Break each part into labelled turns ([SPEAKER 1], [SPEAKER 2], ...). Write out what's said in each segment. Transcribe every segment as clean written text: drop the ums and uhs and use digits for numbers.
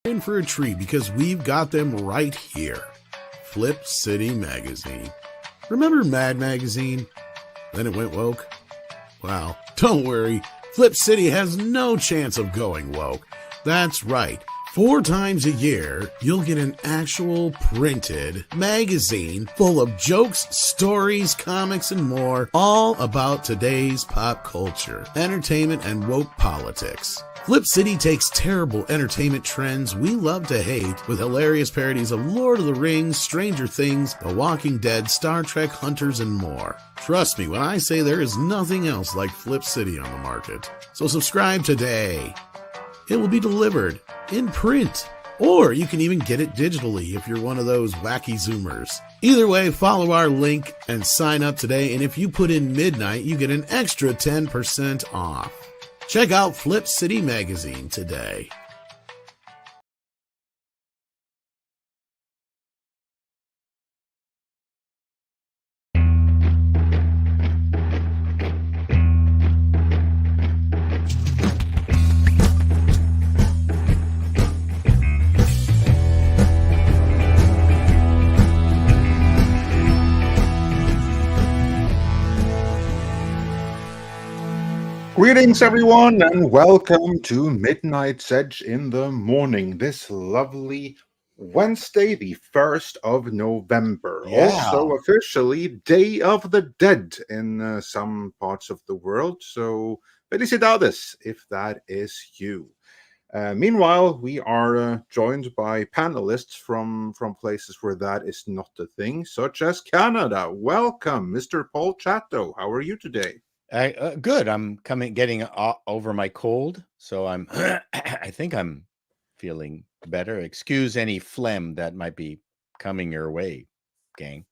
[SPEAKER 1] in for a treat because we've got them right here. Flip City Magazine. Remember Mad Magazine? Then it went woke? Wow, don't worry. Flip City has no chance of going woke. That's right. 4 times a year, you'll get an actual printed magazine full of jokes, stories, comics, and more, all about today's pop culture, entertainment, and woke politics. Flip City takes terrible entertainment trends we love to hate with hilarious parodies of Lord of the Rings, Stranger Things, The Walking Dead, Star Trek, Hunters, and more. Trust me when I say there is nothing else like Flip City on the market. So subscribe today. It will be delivered in print, or you can even get it digitally if you're one of those wacky Zoomers. Either way, follow our link and sign up today, and if you put in midnight, you get an extra 10% off. Check out Flip City Magazine today.
[SPEAKER 2] Greetings, everyone, and welcome to Midnight's Edge in the Morning, this lovely Wednesday, the 1st of November.
[SPEAKER 1] Yeah.
[SPEAKER 2] Also officially Day of the Dead in some parts of the world, so felicidades if that is you. Meanwhile, we are joined by panelists from places where that is not a thing, such as Canada. Welcome, Mr. Paul Chato. How are you today?
[SPEAKER 3] Good. I'm getting over my cold, so I'm. I think I'm feeling better. Excuse any phlegm that might be coming your way, gang.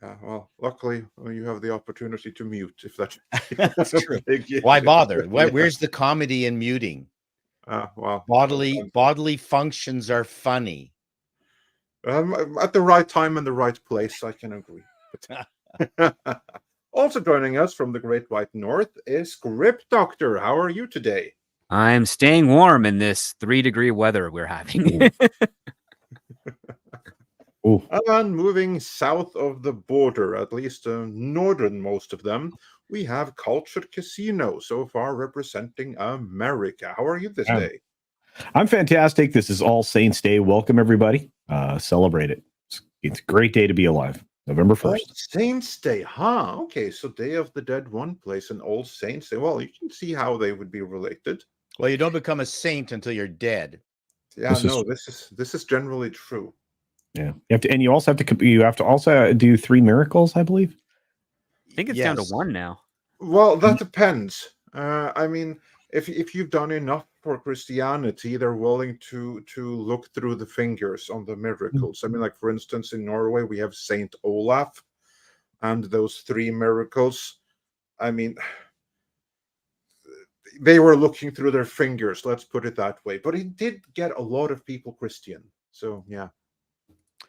[SPEAKER 2] Well, luckily you have the opportunity to mute if that's
[SPEAKER 3] true. Why bother? Where's the comedy in muting?
[SPEAKER 2] Well,
[SPEAKER 3] bodily functions are funny.
[SPEAKER 2] At the right time and the right place, I can agree. Also joining us from the Great White North is Grip Doctor. How are you today?
[SPEAKER 4] I'm staying warm in this 3-degree weather we're having.
[SPEAKER 2] And moving south of the border, at least northernmost of them, we have Cultured Casino, so far representing America. How are you this day?
[SPEAKER 5] I'm fantastic. This is All Saints Day. Welcome, everybody. Celebrate it. It's a great day to be alive. November 1st.
[SPEAKER 2] All Saints Day, huh? Okay, so Day of the Dead one place and All Saints Day. Well, you can see how they would be related.
[SPEAKER 3] Well, you don't become a saint until you're dead.
[SPEAKER 2] Yeah, this is generally true.
[SPEAKER 5] Yeah, you have to also do 3 miracles, I believe.
[SPEAKER 4] I think it's down to 1 now.
[SPEAKER 2] Well, that depends. I mean, if you've done enough for Christianity, they're willing to look through the fingers on the miracles. I mean, like for instance, in Norway, we have Saint Olaf and those 3 miracles. I mean, they were looking through their fingers, let's put it that way. But it did get a lot of people Christian. So, yeah.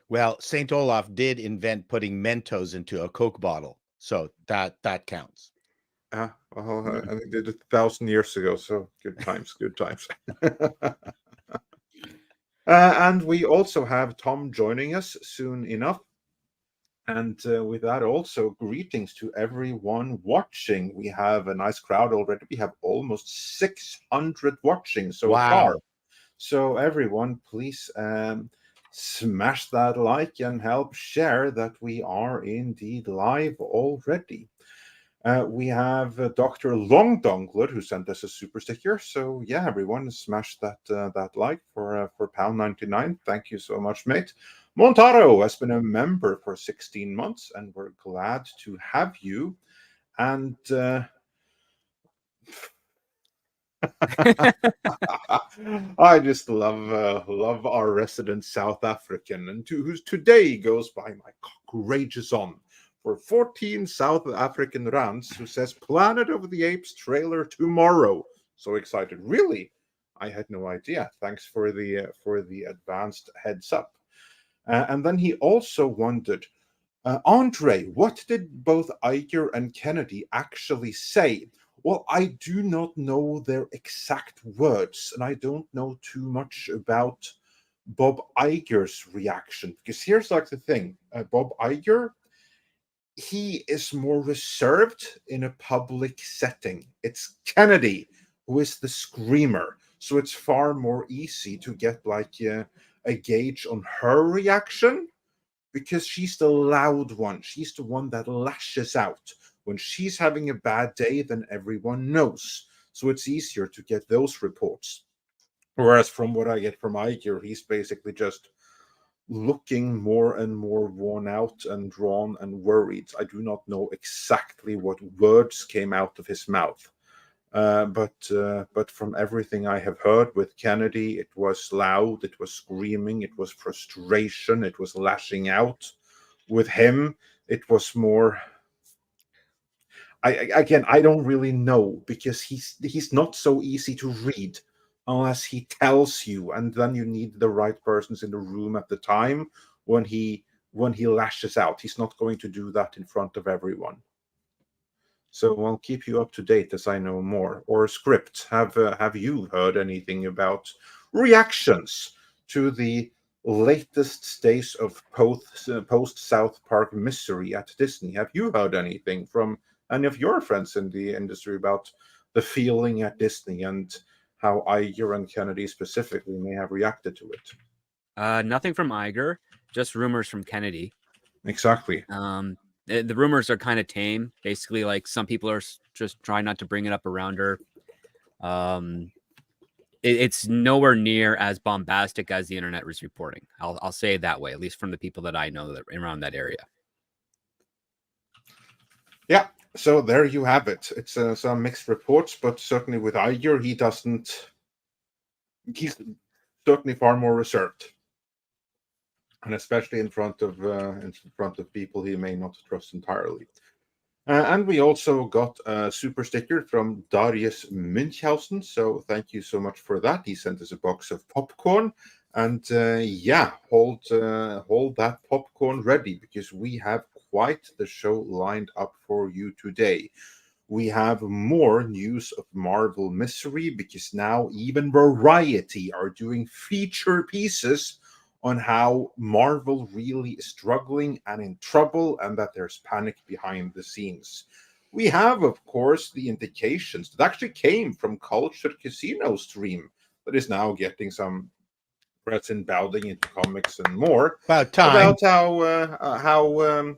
[SPEAKER 3] Well, Saint Olaf did invent putting Mentos into a Coke bottle. So that counts.
[SPEAKER 2] Well, I think they did it 1,000 years ago, so good times, good times. And we also have Tom joining us soon enough. And with that, also greetings to everyone watching. We have a nice crowd already. We have almost 600 watching so far. So everyone, please smash that like and help share that we are indeed live already. We have Dr. Longdongler who sent us a super sticker. So yeah, everyone, smash that like for £1.99. Thank you so much, mate. Montaro has been a member for 16 months, and we're glad to have you. And I just love our resident South African, and who's today goes by my courageous on for 14 South African rands, who says Planet of the Apes trailer tomorrow. So excited! Really, I had no idea. Thanks for the advanced heads up. And then he also wondered, Andre, what did both Iger and Kennedy actually say? Well, I do not know their exact words, and I don't know too much about Bob Iger's reaction. Because here's like the thing, Bob Iger, he is more reserved in a public setting. It's Kennedy who is the screamer. So it's far more easy to get like a gauge on her reaction, because she's the loud one. She's the one that lashes out. When she's having a bad day, then everyone knows. So it's easier to get those reports. Whereas from what I get from Iger, he's basically just looking more and more worn out and drawn and worried. I do not know exactly what words came out of his mouth. But from everything I have heard with Kennedy, it was loud, it was screaming, it was frustration, it was lashing out. With him, it was more. I don't really know, because he's not so easy to read unless he tells you, and then you need the right persons in the room at the time when he lashes out. He's not going to do that in front of everyone. So I'll keep you up to date as I know more. Or Script, have you heard anything about reactions to the latest stage of post South Park misery at Disney? Have you heard anything from any of your friends in the industry about the feeling at Disney and how Iger and Kennedy specifically may have reacted to it?
[SPEAKER 4] Nothing from Iger, just rumors from Kennedy.
[SPEAKER 2] Exactly.
[SPEAKER 4] The rumors are kind of tame. Basically, like, some people are just trying not to bring it up around her. It's nowhere near as bombastic as the internet was reporting. I'll say it that way, at least from the people that I know that around that area.
[SPEAKER 2] Yeah, so there you have it. It's some mixed reports, but certainly with Iger, he's certainly far more reserved, and especially in front of people he may not trust entirely. And we also got a super sticker from Darius Münchhausen, so thank you so much for that. He sent us a box of popcorn, and yeah, hold that popcorn ready, because we have quite the show lined up for you today. We have more news of Marvel misery, because now even Variety are doing feature pieces on how Marvel really is struggling and in trouble, and that there's panic behind the scenes. We have, of course, the indications that actually came from Culture Casino stream that is now getting some press inbounding into comics and more.
[SPEAKER 3] About time.
[SPEAKER 2] About how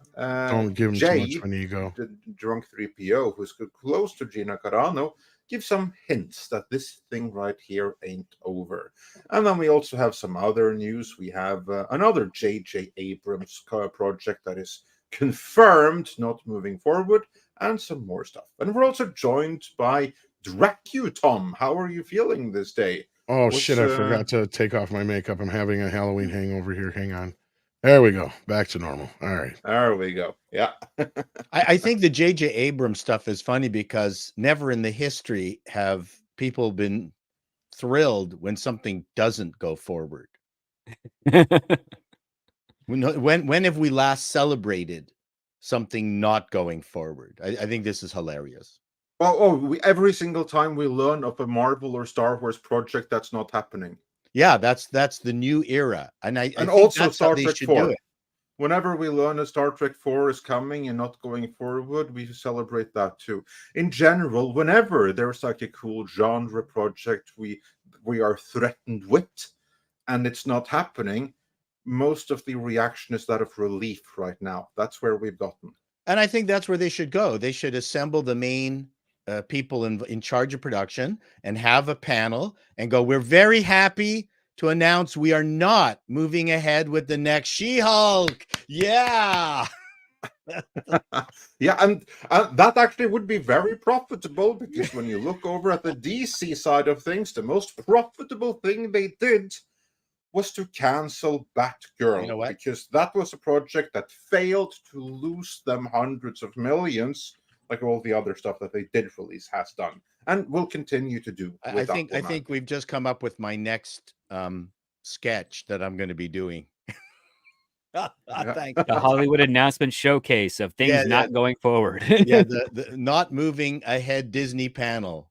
[SPEAKER 6] Don't give him
[SPEAKER 2] Jay,
[SPEAKER 6] too much when you go.
[SPEAKER 2] the drunk 3PO, who's close to Gina Carano, give some hints that this thing right here ain't over. And then we also have some other news. We have another J.J. Abrams project that is confirmed not moving forward, and some more stuff. And we're also joined by Dracu. Tom, how are you feeling this day?
[SPEAKER 6] Oh, shit, I forgot to take off my makeup. I'm having a Halloween hangover here. Hang on. There we go. Back to normal. All right.
[SPEAKER 2] There we go. Yeah.
[SPEAKER 3] I think the J.J. Abrams stuff is funny, because never in the history have people been thrilled when something doesn't go forward. When have we last celebrated something not going forward? I think this is hilarious.
[SPEAKER 2] Every single time we learn of a Marvel or Star Wars project that's not happening.
[SPEAKER 3] Yeah, that's the new era, and I think
[SPEAKER 2] also
[SPEAKER 3] that's
[SPEAKER 2] Star
[SPEAKER 3] how they
[SPEAKER 2] Trek
[SPEAKER 3] should
[SPEAKER 2] 4.
[SPEAKER 3] do it.
[SPEAKER 2] Whenever we learn a Star Trek 4 is coming and not going forward, we celebrate that too. In general, whenever there's like a cool genre project we are threatened with, and it's not happening, most of the reaction is that of relief right now. That's where we've gotten.
[SPEAKER 3] And I think that's where they should go. They should assemble the main people in charge of production and have a panel and go, we're very happy to announce we are not moving ahead with the next She-Hulk. Yeah.
[SPEAKER 2] Yeah, and that actually would be very profitable, because when you look over at the DC side of things, the most profitable thing they did was to cancel Batgirl.
[SPEAKER 3] You know what?
[SPEAKER 2] Because that was a project that failed to lose them hundreds of millions, like all the other stuff that they did release has done, and will continue to do.
[SPEAKER 3] I think we've just come up with my next sketch that I'm going to be doing. Thanks.
[SPEAKER 4] The Hollywood announcement showcase of things not going forward.
[SPEAKER 3] Yeah, the not moving ahead Disney panel.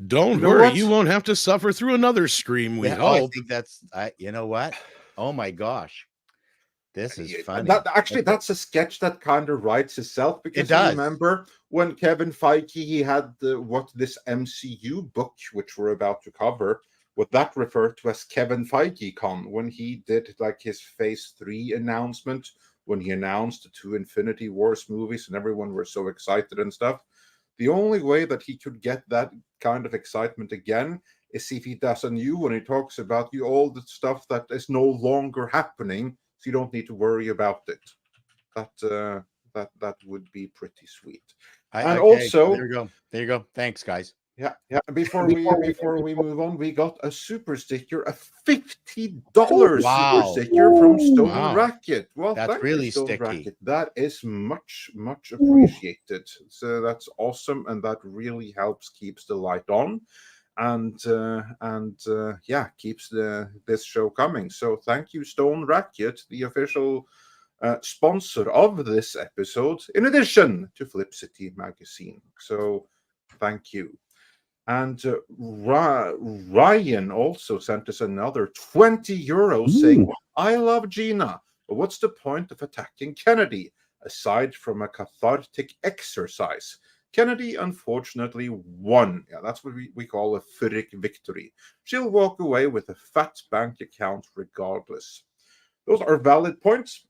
[SPEAKER 6] Don't
[SPEAKER 2] You know
[SPEAKER 6] worry,
[SPEAKER 2] what?
[SPEAKER 6] you won't have to suffer through another scream. We
[SPEAKER 3] Yeah, I
[SPEAKER 6] hope.
[SPEAKER 3] think that's. You know what? Oh my gosh, this is funny.
[SPEAKER 2] That's a sketch that kind of writes itself, because
[SPEAKER 3] does.
[SPEAKER 2] you remember when Kevin Feige, he had this MCU book, which we're about to cover, what that referred to as Kevin Feige Con, when he did like his Phase 3 announcement, when he announced the 2 Infinity Wars movies and everyone were so excited and stuff. The only way that he could get that kind of excitement again is if he does a new one. He talks about all the stuff that is no longer happening, so you don't need to worry about it. That would be pretty sweet. Also,
[SPEAKER 3] there you go. There you go. Thanks, guys.
[SPEAKER 2] Yeah. Before we move on, we got a super sticker, a $50
[SPEAKER 3] Wow.
[SPEAKER 2] super sticker from Stone
[SPEAKER 6] Wow.
[SPEAKER 2] Racket. Well,
[SPEAKER 3] That's
[SPEAKER 2] thank
[SPEAKER 3] really
[SPEAKER 2] you, Stone
[SPEAKER 3] sticky.
[SPEAKER 2] Racket. That is much appreciated. So that's awesome, and that really helps keeps the light on, and keeps this show coming. So thank you, Stone Racket, the official sponsor of this episode, in addition to Flip City Magazine. So thank you. And Ryan also sent us another 20 euros saying, I love Gina, but what's the point of attacking Kennedy, aside from a cathartic exercise? Kennedy unfortunately won. Yeah, that's what we call a Pyrrhic victory. She'll walk away with a fat bank account regardless. Those are valid points,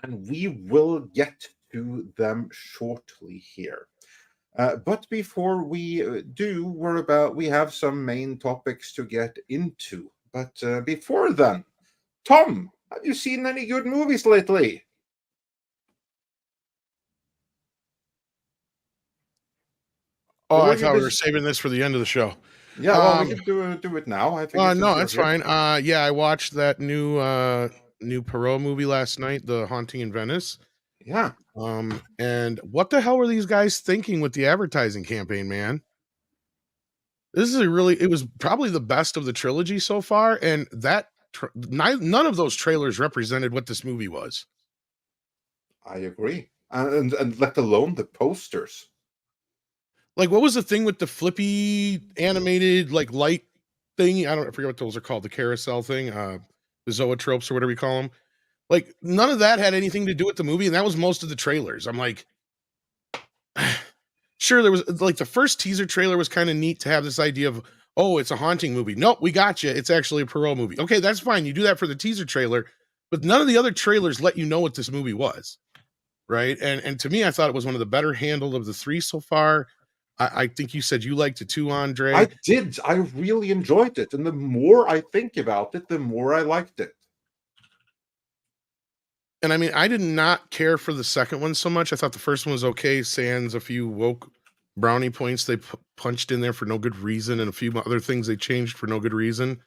[SPEAKER 2] and we will get to them shortly here. But before we do, we have some main topics to get into. But before then, Tom, have you seen any good movies lately?
[SPEAKER 6] Oh, I thought we were saving this for the end of the show.
[SPEAKER 2] Yeah, well, we can do it now. I think.
[SPEAKER 6] No, that's fine. Yeah, I watched that new Perot movie last night, The Haunting in Venice.
[SPEAKER 2] Yeah.
[SPEAKER 6] And what the hell were these guys thinking with the advertising campaign, man? This is it was probably the best of the trilogy so far, and that none of those trailers represented what this movie was.
[SPEAKER 2] I agree, and let alone the posters.
[SPEAKER 6] Like, what was the thing with the flippy animated like light thing? I forget what those are called, the carousel thing, the zoetropes or whatever you call them. Like, none of that had anything to do with the movie, and that was most of the trailers. I'm like, sure, there was like the first teaser trailer was kind of neat to have this idea of, oh, it's a haunting movie. Nope, we got you. It's actually a Perot movie. Okay, that's fine. You do that for the teaser trailer, but none of the other trailers let you know what this movie was, right? And to me, I thought it was one of the better handled of the three so far. I think you said you liked it too, Andre.
[SPEAKER 2] I did. I really enjoyed it, and the more I think about it, the more I liked it.
[SPEAKER 6] And I mean, I did not care for the second one so much. I thought the first one was okay, sans a few woke brownie points they punched in there for no good reason, and a few other things they changed for no good reason.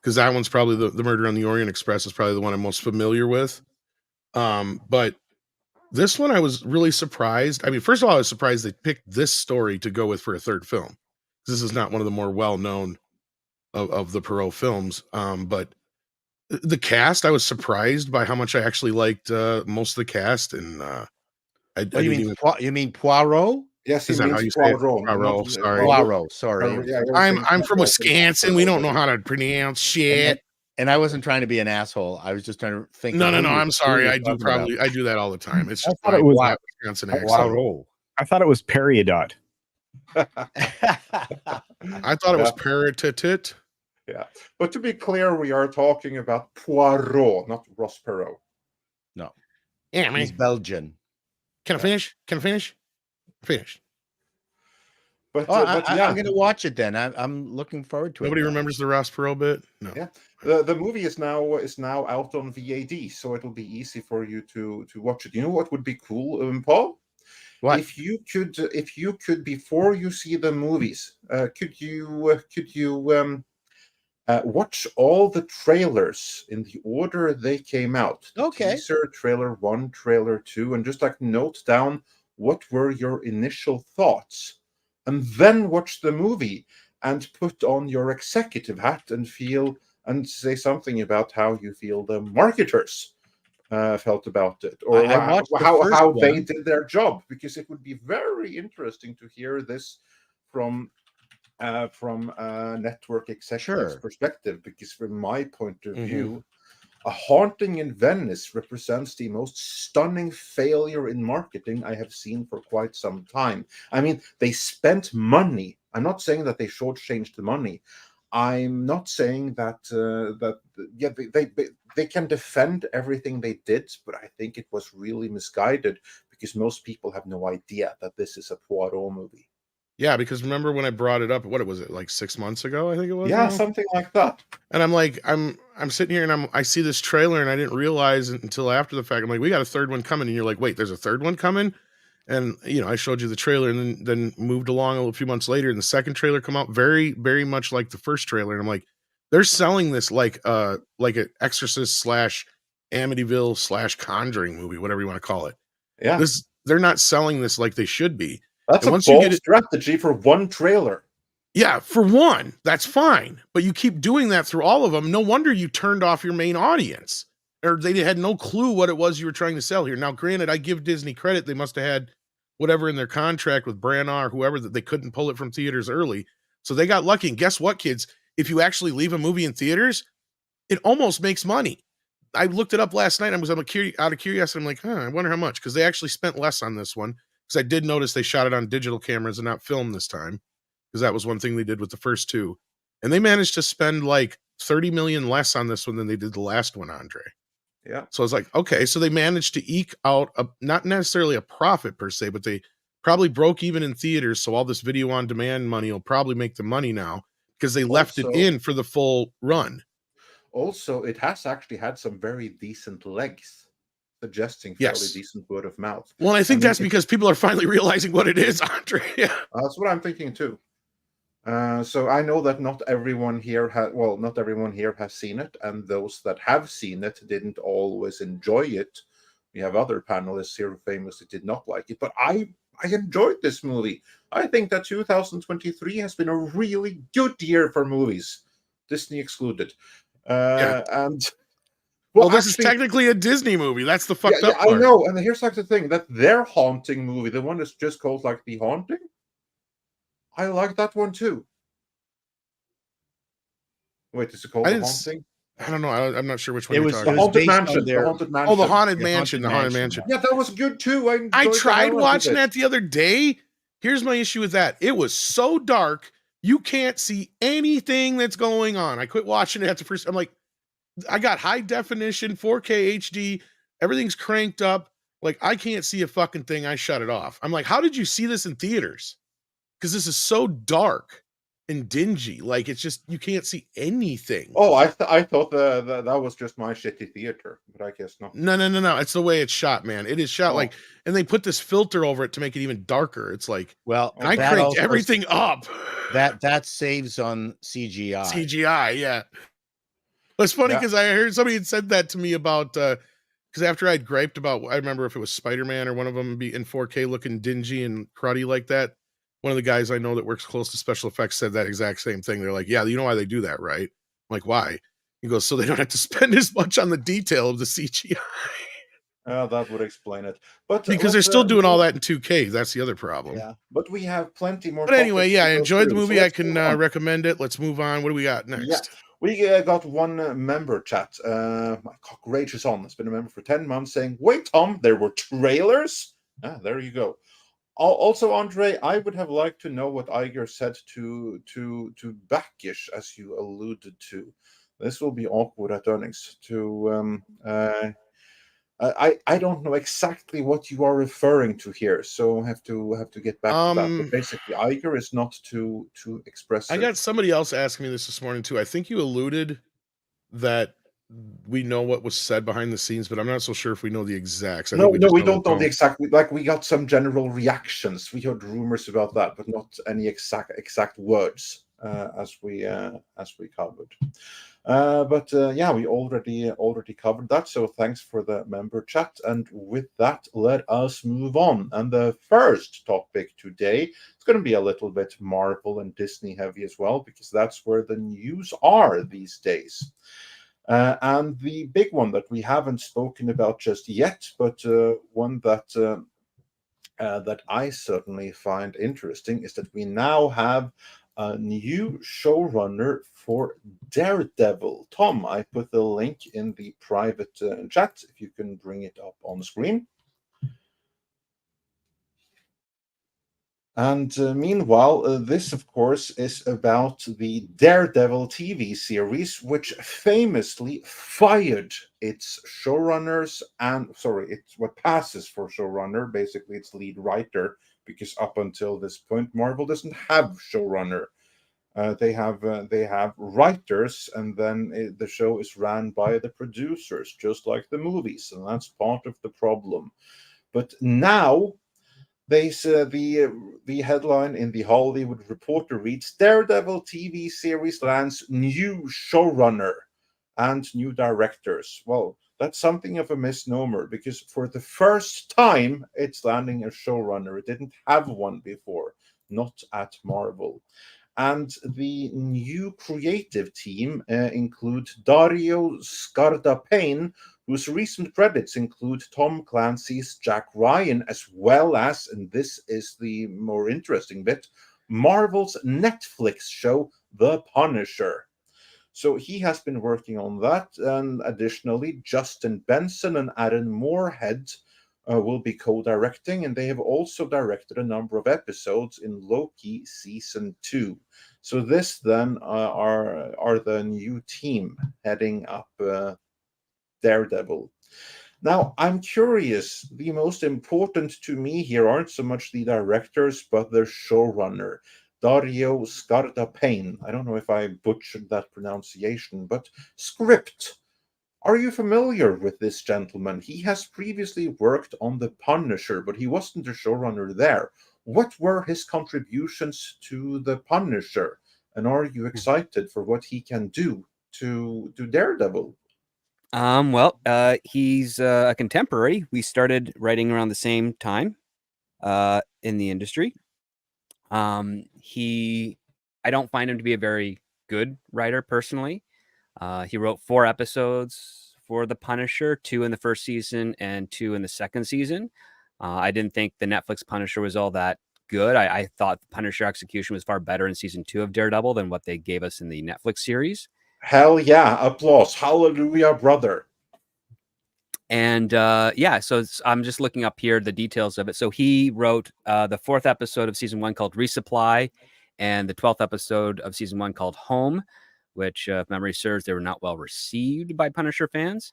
[SPEAKER 6] Because that one's probably the Murder on the Orient Express is probably the one I'm most familiar with. But this one I was really surprised. I mean, first of all, I was surprised they picked this story to go with for a third film. This is not one of the more well-known of the Perot films. But the cast, I was surprised by how much I actually liked most of the cast. And
[SPEAKER 3] you mean Poirot?
[SPEAKER 2] Yes, he
[SPEAKER 6] is that
[SPEAKER 2] means
[SPEAKER 6] how you say it?
[SPEAKER 2] Poirot.
[SPEAKER 6] Poirot, sorry.
[SPEAKER 3] Poirot, sorry.
[SPEAKER 2] Yeah,
[SPEAKER 6] I'm from Wisconsin. We don't know how to pronounce shit.
[SPEAKER 3] And I wasn't trying to be an asshole. I was just trying to think.
[SPEAKER 6] No. I'm sorry. I do that all the time. It's just
[SPEAKER 5] I thought it was
[SPEAKER 6] Wisconsin accent.
[SPEAKER 5] I thought it was Periodot.
[SPEAKER 6] I thought it was Peritit.
[SPEAKER 2] Yeah, but to be clear, we are talking about Poirot, not Ross Perot.
[SPEAKER 3] No.
[SPEAKER 6] Yeah,
[SPEAKER 3] He's Belgian.
[SPEAKER 6] Can I finish? Finish.
[SPEAKER 2] But,
[SPEAKER 3] I'm going to watch it then. I'm looking forward to it.
[SPEAKER 6] Nobody remembers the Ross Perot bit? No.
[SPEAKER 2] Yeah. The movie is now out on VAD, so it'll be easy for you to watch it. You know what would be cool, Paul?
[SPEAKER 3] What?
[SPEAKER 2] If you could before you see the movies, could you watch all the trailers in the order they came out?
[SPEAKER 3] Okay.
[SPEAKER 2] Teaser, trailer 1, trailer 2, and just like note down what were your initial thoughts, and then watch the movie and put on your executive hat and say something about how you feel the marketers felt about it, or how they did their job, because it would be very interesting to hear this from from a network executive's
[SPEAKER 3] Sure.
[SPEAKER 2] perspective, because from my point of
[SPEAKER 6] Mhm.
[SPEAKER 2] view, A Haunting in Venice represents the most stunning failure in marketing I have seen for quite some time. I mean, they spent money. I'm not saying that they shortchanged the money. I'm not saying that they can defend everything they did, but I think it was really misguided because most people have no idea that this is a Poirot movie.
[SPEAKER 6] Yeah, because remember when I brought it up, what was it, like 6 months ago, I think it was
[SPEAKER 2] Yeah,
[SPEAKER 6] now?
[SPEAKER 2] something like that.
[SPEAKER 6] And I'm like, I'm sitting here and I see this trailer and I didn't realize it until after the fact. I'm like, we got a third one coming, and you're like, wait, there's a third one coming? And I showed you the trailer, and then moved along a few months later, and the second trailer come out very, very much like the first trailer. And I'm like, they're selling this like an Exorcist / Amityville / Conjuring movie, whatever you want to call it.
[SPEAKER 2] Yeah,
[SPEAKER 6] They're not selling this like they should be.
[SPEAKER 2] that's
[SPEAKER 6] And
[SPEAKER 2] a
[SPEAKER 6] once you
[SPEAKER 2] bold
[SPEAKER 6] get it,
[SPEAKER 2] strategy for one trailer.
[SPEAKER 6] yeah, for one, that's fine. But you keep doing that through all of them. No wonder you turned off your main audience, or they had no clue what it was you were trying to sell here. Now, granted, I give Disney credit. They must have had whatever in their contract with Branagh or whoever that they couldn't pull it from theaters early. So they got lucky. And guess what, kids? If you actually leave a movie in theaters, it almost makes money. I looked it up last night. Out of curiosity, I'm like, I wonder how much, because they actually spent less on this one. Because I did notice they shot it on digital cameras and not film this time, because that was one thing they did with the first two. And they managed to spend like 30 million less on this one than they did the last one, Andre.
[SPEAKER 2] Yeah.
[SPEAKER 6] So I was like, okay, so they managed to eke out not necessarily a profit per se, but they probably broke even in theaters. So all this video on demand money will probably make the money now, because they left it in for the full run.
[SPEAKER 2] Also, it has actually had some very decent legs, suggesting fairly decent word of mouth.
[SPEAKER 6] Well, I think that's because people are finally realizing what it is, Andre. Yeah.
[SPEAKER 2] That's what I'm thinking too. So I know that not everyone here has seen it, and those that have seen it didn't always enjoy it. We have other panelists here who famously did not like it, but I enjoyed this movie. I think that 2023 has been a really good year for movies, Disney excluded. And
[SPEAKER 6] well, this is technically a Disney movie. That's the fucked up part.
[SPEAKER 2] I know. And here's like the thing, that their Haunting movie, the one that's just called like The Haunting, I like that one too. Wait, is it called The Haunting?
[SPEAKER 6] I don't know. I'm not sure which one
[SPEAKER 3] you're
[SPEAKER 6] talking
[SPEAKER 3] about.
[SPEAKER 6] about.
[SPEAKER 2] The Haunted Mansion.
[SPEAKER 6] Oh, the Haunted Mansion. The Haunted Mansion.
[SPEAKER 2] Yeah, that was good too.
[SPEAKER 6] I tried watching that the other day. Here's my issue with that. It was so dark, you can't see anything that's going on. I quit watching it at the first. I'm like, I got high definition, 4K HD, everything's cranked up. Like, I can't see a fucking thing. I shut it off. I'm like, how did you see this in theaters? Because this is so dark and dingy. Like, it's just, you can't see anything.
[SPEAKER 2] Oh, I thought that was just my shitty theater, but I guess not.
[SPEAKER 6] No. It's the way it's shot, man. It is shot like, and they put this filter over it to make it even darker. It's like,
[SPEAKER 3] well,
[SPEAKER 6] I cranked everything up.
[SPEAKER 3] That saves on CGI.
[SPEAKER 6] CGI, yeah. It's funny because I heard somebody had said that to me about, because after I'd griped about, I remember if it was Spider-Man or one of them be in 4K looking dingy and cruddy like that. One of the guys I know that works close to special effects said that exact same thing. They're like, yeah, you know why they do that, right? I'm like, why? He goes, so they don't have to spend as much on the detail of the CGI.
[SPEAKER 2] That would explain it. But
[SPEAKER 6] because they're still doing all that in 2K. That's the other problem.
[SPEAKER 2] Yeah, but we have plenty more.
[SPEAKER 6] But anyway, I enjoyed the movie. I can recommend it. Let's move on. What do we got next?
[SPEAKER 2] Yeah. We got one member chat. My gracious on has been a member for 10 months saying, wait, Tom, there were trailers? There you go. Also, Andre, I would have liked to know what Iger said to Backish, as you alluded to. This will be awkward at earnings. I don't know exactly what you are referring to here, so I have to get back to that. But basically, Iger is not to express.
[SPEAKER 6] I got somebody else asking me this morning too. I think you alluded that we know what was said behind the scenes, but I'm not so sure if we know the exacts.
[SPEAKER 2] No, we don't know the exact. Like, we got some general reactions. We heard rumors about that, but not any exact words as we covered. Yeah, we already covered that. So thanks for the member chat. And with that, let us move on. And the first topic today is going to be a little bit Marvel and Disney heavy as well, because that's where the news are these days. And the big one that we haven't spoken about just yet, but one that I certainly find interesting, is that we now have a new showrunner for Daredevil. Tom, I put the link in the private chat, if you can bring it up on screen. And meanwhile, this, of course, is about the Daredevil TV series, which famously fired its showrunners and, it's what passes for showrunner, basically its lead writer, because up until this point, Marvel doesn't have showrunner. They have writers, and then the show is ran by the producers, just like the movies, and that's part of the problem. But now, the headline in the Hollywood Reporter reads: Daredevil TV series lands new showrunner and new directors. Well, that's something of a misnomer, because for the first time it's landing a showrunner. It didn't have one before, not at Marvel. And the new creative team include Dario Scardapane, whose recent credits include Tom Clancy's Jack Ryan, as well as, and this is the more interesting bit, Marvel's Netflix show, The Punisher. So he has been working on that, and additionally, Justin Benson and Aaron Moorhead will be co-directing, and they have also directed a number of episodes in Loki Season 2. So this then are the new team heading up Daredevil. Now, I'm curious, the most important to me here aren't so much the directors, but the showrunner, Dario Scardapane. I don't know if I butchered that pronunciation, but script. Are you familiar with this gentleman? He has previously worked on The Punisher, but he wasn't a showrunner there. What were his contributions to The Punisher? And are you excited for what he can do to Daredevil?
[SPEAKER 4] He's a contemporary. We started writing around the same time in the industry. I don't find him to be a very good writer personally. He wrote 4 episodes for The Punisher, 2 in the first season and 2 in the second season. I didn't think the Netflix Punisher was all that good. I thought the Punisher execution was far better in season 2 of Daredevil than what they gave us in the Netflix series.
[SPEAKER 2] Hell yeah, applause. Hallelujah, brother.
[SPEAKER 4] And so I'm just looking up here the details of it. So he wrote the 4th episode of season 1 called Resupply, and the 12th episode of season 1 called Home, which, if memory serves, they were not well received by Punisher fans.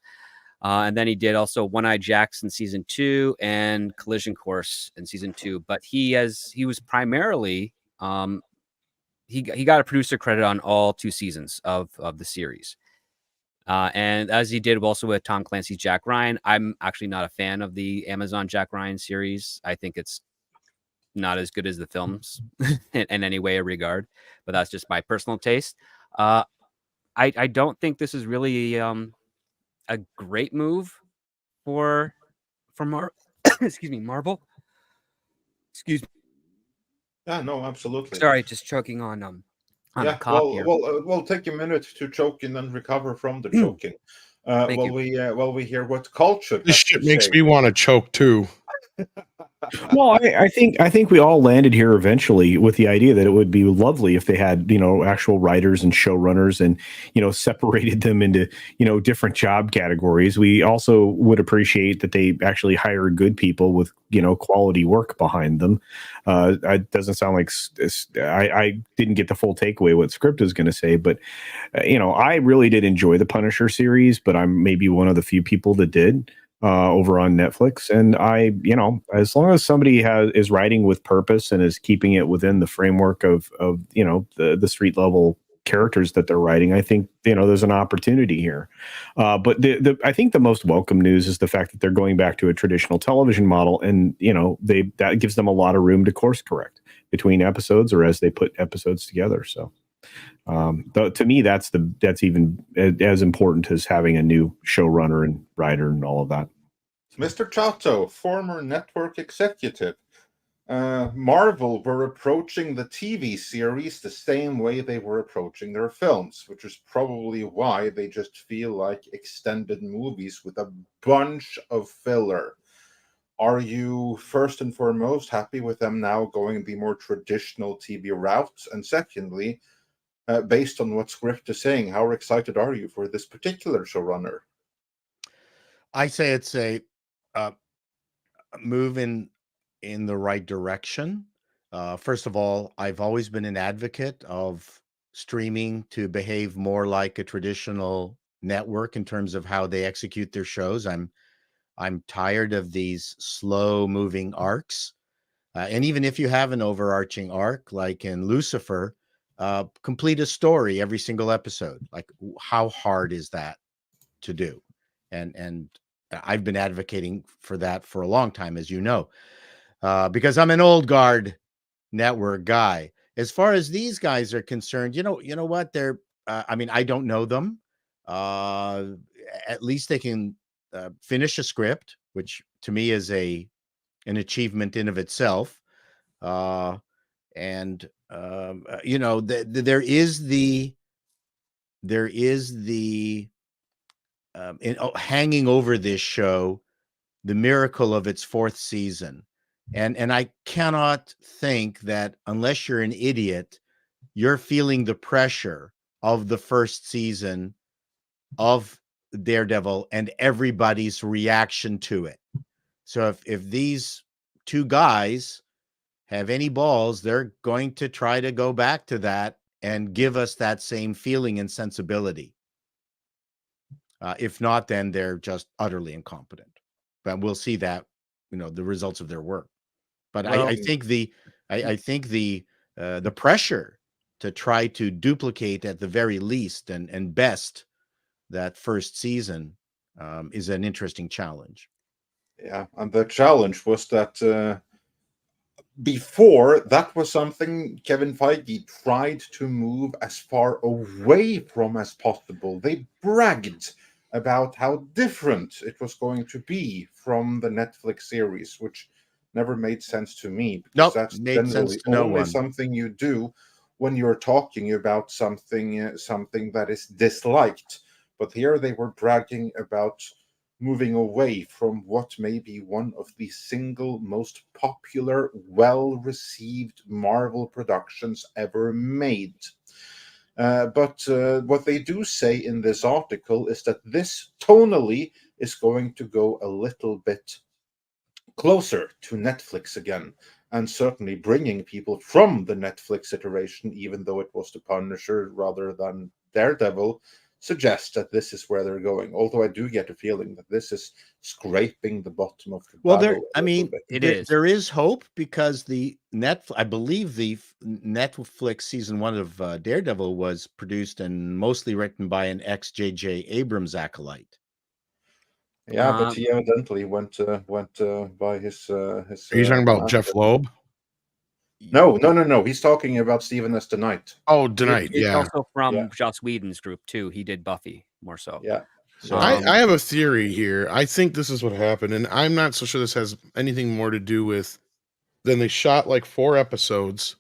[SPEAKER 4] And then he did also One-Eye Jacks in season 2 and Collision Course in season 2. But he was primarily he got a producer credit on all 2 seasons of the series. And as he did also with Tom Clancy's Jack Ryan. I'm actually not a fan of the Amazon Jack Ryan series. I think it's not as good as the films in any way or regard, but that's just my personal taste. I don't think this is really a great move for Marvel. Excuse me.
[SPEAKER 2] Yeah, no, absolutely.
[SPEAKER 4] Sorry, just choking on a cough here.
[SPEAKER 2] We'll take a minute to choke and then recover from the choking. While we hear what culture.
[SPEAKER 6] This shit makes me want to choke too.
[SPEAKER 5] Well, I think we all landed here eventually with the idea that it would be lovely if they had, actual writers and showrunners and, separated them into, different job categories. We also would appreciate that they actually hire good people with, quality work behind them. It doesn't sound like I didn't get the full takeaway what script is going to say, but, I really did enjoy the Punisher series, but I'm maybe one of the few people that did. Over on Netflix, and as long as somebody is writing with purpose and is keeping it within the framework of the street level characters that they're writing, I think there's an opportunity here. But I think the most welcome news is the fact that they're going back to a traditional television model, and that gives them a lot of room to course correct between episodes or as they put episodes together. So. To me, that's even as important as having a new showrunner and writer and all of that.
[SPEAKER 2] Mr. Chato, former network executive. Marvel were approaching the TV series the same way they were approaching their films, which is probably why they just feel like extended movies with a bunch of filler. Are you first and foremost happy with them now going the more traditional TV route? And secondly, based on what script is saying, how excited are you for this particular showrunner?
[SPEAKER 3] I say it's a move in the right direction. First of all, I've always been an advocate of streaming to behave more like a traditional network in terms of how they execute their shows. I'm tired of these slow moving arcs. And even if you have an overarching arc, like in Lucifer, complete a story every single episode. Like, how hard is that to do? And I've been advocating for that for a long time, as you know, because I'm an old guard network guy. As far as these guys are concerned, you know what? They're, I mean, I don't know them. At least they can finish a script, which to me is an achievement in of itself. And you know, there is the hanging over this show the miracle of its fourth season. And I cannot think that unless you're an idiot, you're feeling the pressure of the first season of Daredevil and everybody's reaction to it. So if these two guys have any balls, they're going to try to go back to that and give us that same feeling and sensibility. If not, then they're just utterly incompetent. But we'll see that, you know, the results of their work. But
[SPEAKER 2] Well,
[SPEAKER 3] I think the pressure to try to duplicate at the very least and best that first season is an interesting challenge.
[SPEAKER 2] yeah, and the challenge was that before, that was something Kevin Feige tried to move as far away from as possible. They bragged about how different it was going to be from the Netflix series, which never made sense to me, because
[SPEAKER 3] Nope,
[SPEAKER 2] that's
[SPEAKER 3] made sense
[SPEAKER 2] generally
[SPEAKER 3] to no
[SPEAKER 2] only
[SPEAKER 3] one.
[SPEAKER 2] something you do when you're talking about something something that is disliked. But here they were bragging about moving away from what may be one of the single most popular, well-received Marvel productions ever made. But what they do say in this article is that this tonally is going to go a little bit closer to Netflix again, and certainly bringing people from the Netflix iteration, even though it was the Punisher rather than Daredevil, suggests that this is where they're going. Although I do get a feeling that this is scraping the bottom of the
[SPEAKER 3] Well,
[SPEAKER 2] barrel
[SPEAKER 3] I mean, there is hope, because I believe the Netflix season 1 of Daredevil was produced and mostly written by an ex-J.J. Abrams acolyte.
[SPEAKER 2] Yeah, but he evidently went by his.
[SPEAKER 6] Are you talking about Jeff Loeb?
[SPEAKER 2] No. He's talking about Stephen S. DeKnight.
[SPEAKER 6] Oh, DeKnight,
[SPEAKER 4] It's
[SPEAKER 6] yeah.
[SPEAKER 4] also from Joss Whedon's group too. He did Buffy more so.
[SPEAKER 2] Yeah.
[SPEAKER 3] So
[SPEAKER 6] I have a theory here. I think this is what happened, and I'm not so sure this has anything more to do with than they shot like 4 episodes,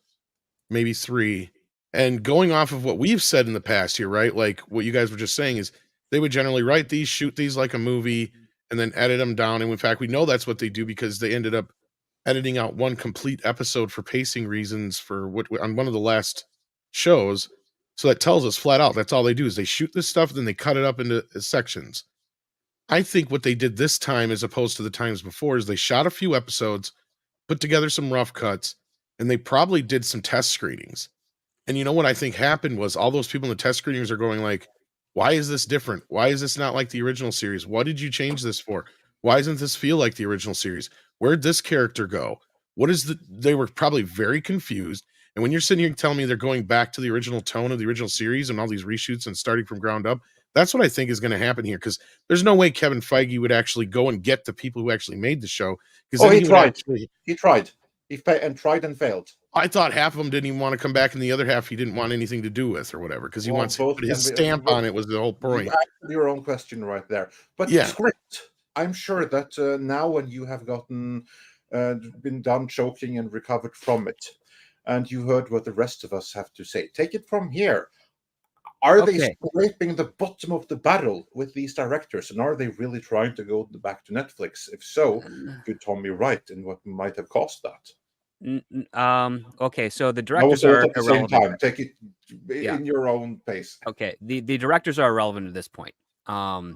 [SPEAKER 6] maybe 3, and going off of what we've said in the past here, right? Like what you guys were just saying is they would generally write these, shoot these like a movie, and then edit them down. And in fact, we know that's what they do, because they ended up editing out one complete episode for pacing reasons for what on one of the last shows. So that tells us flat out that's all they do is they shoot this stuff, then they cut it up into sections. I think what they did this time, as opposed to the times before, is they shot a few episodes, put together some rough cuts, and they probably did some test screenings. And you know what I think happened was all those people in the test screenings are going like, why is this different? Why is this not like the original series? What did you change this for? Why doesn't this feel like the original series? Where'd this character go? They were probably very confused. And when you're sitting here telling me they're going back to the original tone of the original series and all these reshoots and starting from ground up, that's what I think is going to happen here. Because there's no way Kevin Feige would actually go and get the people who actually made the show.
[SPEAKER 2] Oh, he tried. He tried. He tried and failed.
[SPEAKER 6] I thought half of them didn't even want to come back, and the other half he didn't want anything to do with or whatever, because he wants to put his stamp on it. Was the whole point.
[SPEAKER 2] You answered your own question right there. But
[SPEAKER 6] yeah,
[SPEAKER 2] script. I'm sure that now when you have gotten been done choking and recovered from it, and you heard what the rest of us have to say, take it from here. Are they
[SPEAKER 4] Okay.
[SPEAKER 2] scraping the bottom of the barrel with these directors, and are they really trying to go back to Netflix? If so, could Tommy write, and what might have caused that?
[SPEAKER 4] Okay, so the
[SPEAKER 2] That was
[SPEAKER 4] directors
[SPEAKER 2] all
[SPEAKER 4] are
[SPEAKER 2] at the same
[SPEAKER 4] irrelevant.
[SPEAKER 2] time. Take it
[SPEAKER 4] Yeah.
[SPEAKER 2] in your own pace.
[SPEAKER 4] Okay, the directors are irrelevant at this point.
[SPEAKER 2] Yeah,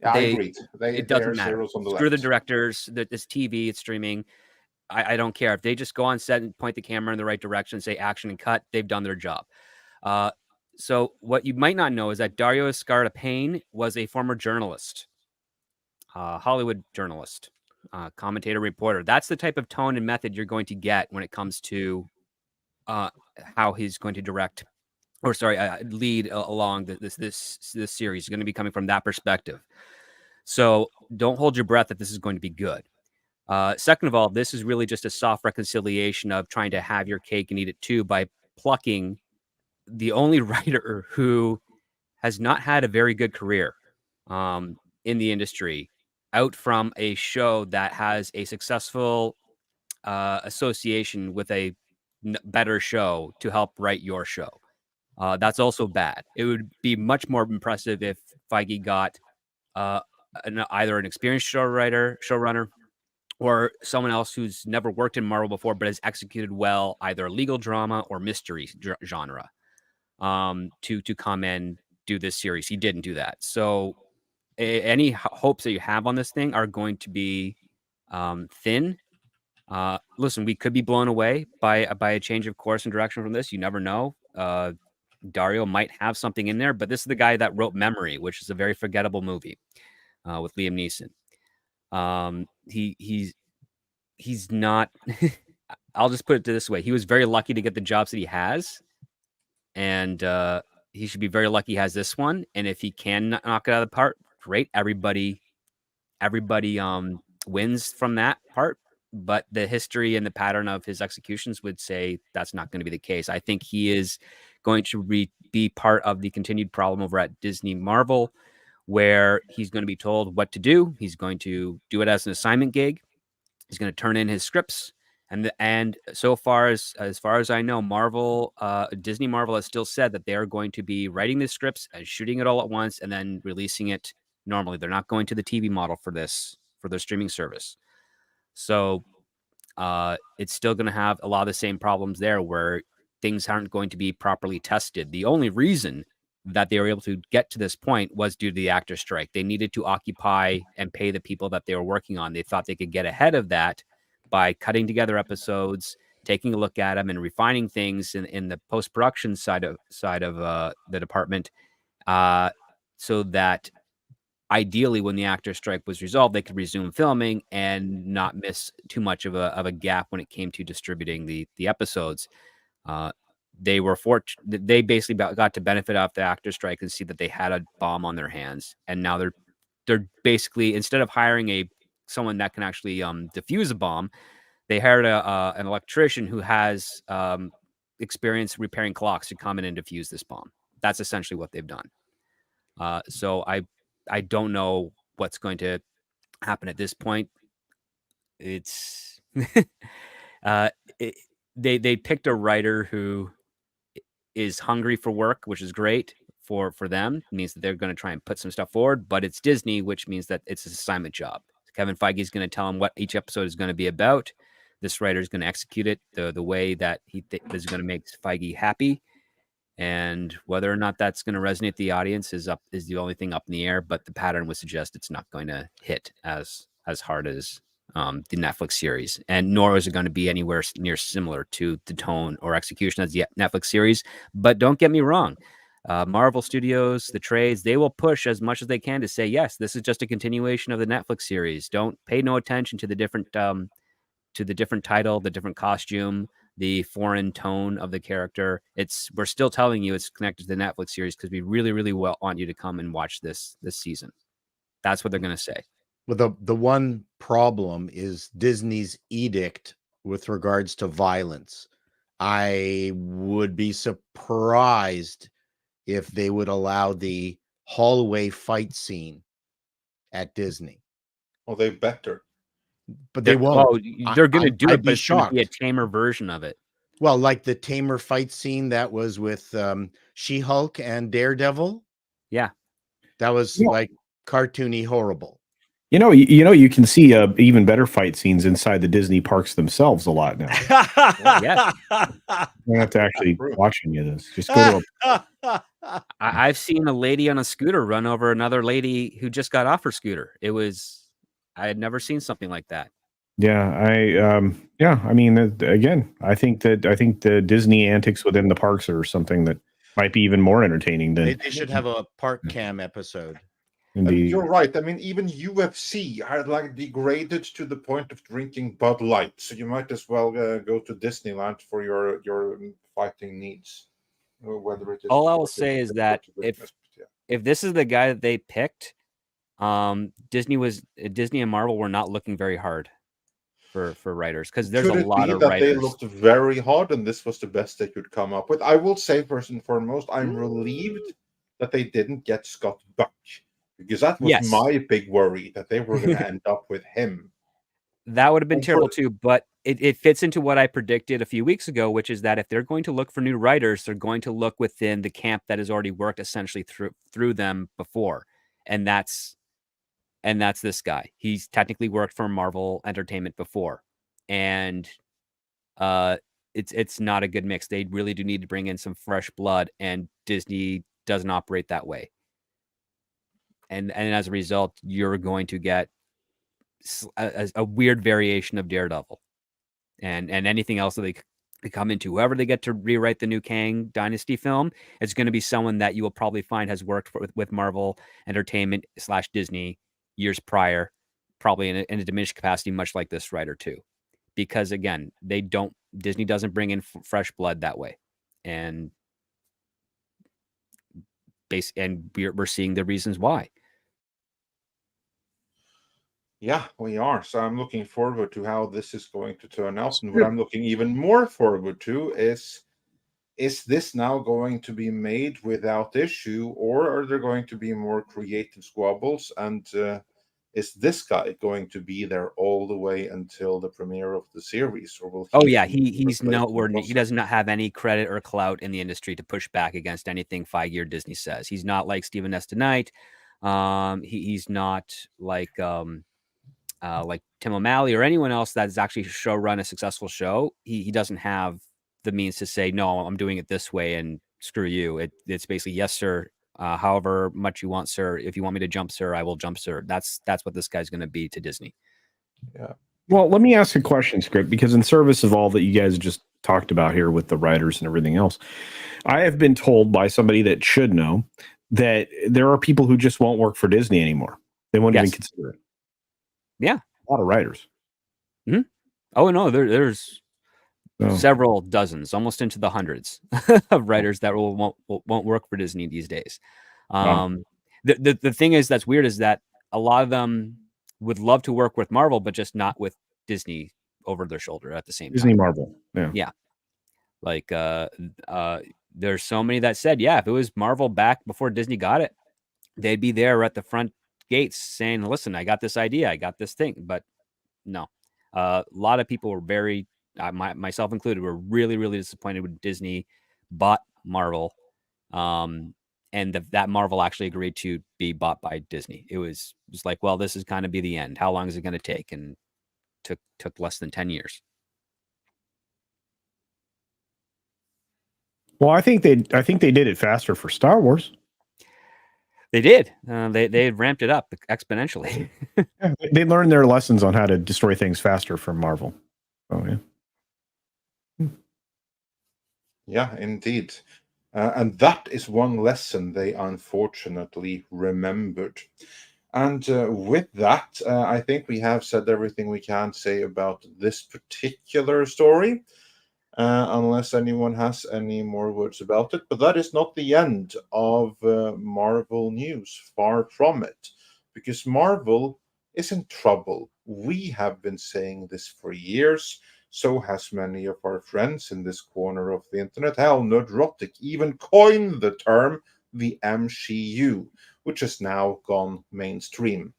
[SPEAKER 2] I
[SPEAKER 4] They
[SPEAKER 2] agreed. They
[SPEAKER 4] it doesn't
[SPEAKER 2] are
[SPEAKER 4] matter.
[SPEAKER 2] zeros on the
[SPEAKER 4] Screw the
[SPEAKER 2] left.
[SPEAKER 4] directors. It's TV. It's streaming. I don't care if they just go on set and point the camera in the right direction, say action and cut. They've done their job. So what you might not know is that Dario Scarta-Payne was a former journalist, Hollywood journalist, commentator, reporter. That's the type of tone and method you're going to get when it comes to how he's going to direct, or sorry, lead along this series. Is going to be coming from that perspective. So don't hold your breath that this is going to be good. Second of all, this is really just a soft reconciliation of trying to have your cake and eat it too by plucking the only writer who has not had a very good career in the industry out from a show that has a successful association with a better show to help write your show. That's also bad. It would be much more impressive if Feige got either an experienced showrunner, or someone else who's never worked in Marvel before but has executed well either legal drama or mystery genre to come and do this series. He didn't do that. So any hopes that you have on this thing are going to be thin. Listen, we could be blown away by a change of course and direction from this. You never know. Dario might have something in there, but this is the guy that wrote Memory, which is a very forgettable movie with Liam Neeson. He's not. I'll just put it this way: he was very lucky to get the jobs that he has, and he should be very lucky he has this one. And if he can knock it out of the park, great. Everybody wins from that part. But the history and the pattern of his executions would say that's not going to be the case. I think he is going to be part of the continued problem over at Disney Marvel, where he's going to be told what to do. He's going to do it as an assignment gig. He's going to turn in his scripts. And so far as I know, Disney Marvel has still said that they are going to be writing the scripts and shooting it all at once and then releasing it normally. They're not going to the TV model for their streaming service. So it's still going to have a lot of the same problems there where things aren't going to be properly tested. The only reason that they were able to get to this point was due to the actor strike. They needed to occupy and pay the people that they were working on. They thought they could get ahead of that by cutting together episodes, taking a look at them, and refining things in the post-production side of the department, so that ideally, when the actor strike was resolved, they could resume filming and not miss too much of a gap when it came to distributing the episodes. They were they basically got to benefit off the actor strike and see that they had a bomb on their hands, and now they're basically, instead of hiring someone that can actually defuse a bomb, they hired an electrician who has experience repairing clocks to come in and defuse this bomb. That's essentially what they've done. So I don't know what's going to happen at this point. It's they picked a writer who is hungry for work, which is great for them. It means that they're going to try and put some stuff forward, but it's Disney, which means that it's an assignment job. Kevin Feige is going to tell him what each episode is going to be about. This writer is going to execute it the way that he is going to make Feige happy. And whether or not that's going to resonate the audience is the only thing up in the air. But the pattern would suggest it's not going to hit as hard as the Netflix series, and nor is it going to be anywhere near similar to the tone or execution as the Netflix series. But don't get me wrong, Marvel Studios, the trades, they will push as much as they can to say, yes, this is just a continuation of the Netflix series. Don't pay no attention to the different title, the different costume, the foreign tone of the character. We're still telling you it's connected to the Netflix series because we really, really want you to come and watch this season. That's what they're going to say.
[SPEAKER 3] Well, the one problem is Disney's edict with regards to violence. I would be surprised if they would allow the hallway fight scene at Disney.
[SPEAKER 2] Well, they better.
[SPEAKER 3] But they won't.
[SPEAKER 4] They're going to do it, but it's going to
[SPEAKER 3] shocked.
[SPEAKER 4] be a tamer version of it.
[SPEAKER 3] Well, like the Tamer fight scene that was with She-Hulk and Daredevil.
[SPEAKER 4] Yeah.
[SPEAKER 3] That was
[SPEAKER 5] Yeah.
[SPEAKER 3] like cartoony horrible.
[SPEAKER 5] You can see even better fight scenes inside the Disney parks themselves a lot now.
[SPEAKER 4] Yes.
[SPEAKER 5] You don't have to actually
[SPEAKER 2] True.
[SPEAKER 5] watch any of this. Just go to
[SPEAKER 4] I've seen a lady on a scooter run over another lady who just got off her scooter. I had never seen something like that.
[SPEAKER 5] I mean, again, I think the Disney antics within the parks are something that might be even more entertaining than
[SPEAKER 3] They should have a park cam episode.
[SPEAKER 5] indeed.
[SPEAKER 2] You're right. I mean, even UFC had like degraded to the point of drinking Bud Light. So you might as well go to Disneyland for your fighting needs. Whether it is
[SPEAKER 4] All I will say is that if this is the guy that they picked, Disney and Marvel were not looking very hard for writers, because there's
[SPEAKER 2] Could
[SPEAKER 4] a
[SPEAKER 2] it
[SPEAKER 4] lot
[SPEAKER 2] be
[SPEAKER 4] of
[SPEAKER 2] that
[SPEAKER 4] writers.
[SPEAKER 2] they looked very hard and this was the best they could come up with? I will say, first and foremost, I'm relieved that they didn't get Scott Buck, because that was
[SPEAKER 4] Yes.
[SPEAKER 2] my big worry, that they were going to end up with him.
[SPEAKER 4] That would have been
[SPEAKER 2] And
[SPEAKER 4] terrible too, but it fits into what I predicted a few weeks ago, which is that if they're going to look for new writers, they're going to look within the camp that has already worked essentially through them before, and that's this guy. He's technically worked for Marvel Entertainment before, and it's not a good mix. They really do need to bring in some fresh blood, and Disney doesn't operate that way. And as a result, you're going to get a weird variation of Daredevil, and anything else that they come into. Whoever they get to rewrite the new Kang Dynasty film, it's going to be someone that you will probably find has worked with Marvel Entertainment / Disney years prior, probably in a diminished capacity, much like this writer too. Because again, Disney doesn't bring in fresh blood that way, and we're seeing the reasons why.
[SPEAKER 2] Yeah, we are. So I'm looking forward to how this is going to turn out. And what I'm looking even more forward to is this now going to be made without issue, or are there going to be more creative squabbles? And is this guy going to be there all the way until the premiere of the series? Or will
[SPEAKER 4] he's noteworthy. He does not have any credit or clout in the industry to push back against anything Feige or Disney says. He's not like Stephen S. Knight. He's not like Tim O'Malley or anyone else that's actually run a successful show. He doesn't have the means to say, no, I'm doing it this way and screw you. It's basically, yes, sir. However much you want, sir. If you want me to jump, sir, I will jump, sir. That's what this guy's going to be to Disney.
[SPEAKER 2] Yeah.
[SPEAKER 5] Well, let me ask a question, Script, because in service of all that you guys just talked about here with the writers and everything else, I have been told by somebody that should know that there are people who just won't work for Disney anymore. They won't even consider it.
[SPEAKER 4] Yeah.
[SPEAKER 5] A lot of writers.
[SPEAKER 4] Mm-hmm. Oh, no, there's several dozens, almost into the hundreds of writers that won't work for Disney these days. The thing is that's weird is that a lot of them would love to work with Marvel, but just not with Disney over their shoulder at the same time.
[SPEAKER 5] Disney Marvel.
[SPEAKER 4] Yeah. Like there's so many that said, yeah, if it was Marvel back before Disney got it, they'd be there at the front gates saying, listen, I got this idea, I got this thing. But no, a lot of people were very, myself included, were really, really disappointed when Disney bought Marvel. And that Marvel actually agreed to be bought by Disney. It was like, well, this is kind of be the end. How long is it going to take? And took less than 10 years.
[SPEAKER 5] Well, I think they did it faster for Star Wars.
[SPEAKER 4] They did. They ramped it up exponentially.
[SPEAKER 5] Yeah, they learned their lessons on how to destroy things faster from Marvel. Oh yeah.
[SPEAKER 2] Yeah, indeed. And that is one lesson they unfortunately remembered. And with that, I think we have said everything we can say about this particular story, unless anyone has any more words about it. But that is not the end of Marvel news, far from it, because Marvel is in trouble. We have been saying this for years. So has many of our friends in this corner of the internet. Hell, Nerdrotic even coined the term the MCU, which has now gone mainstream.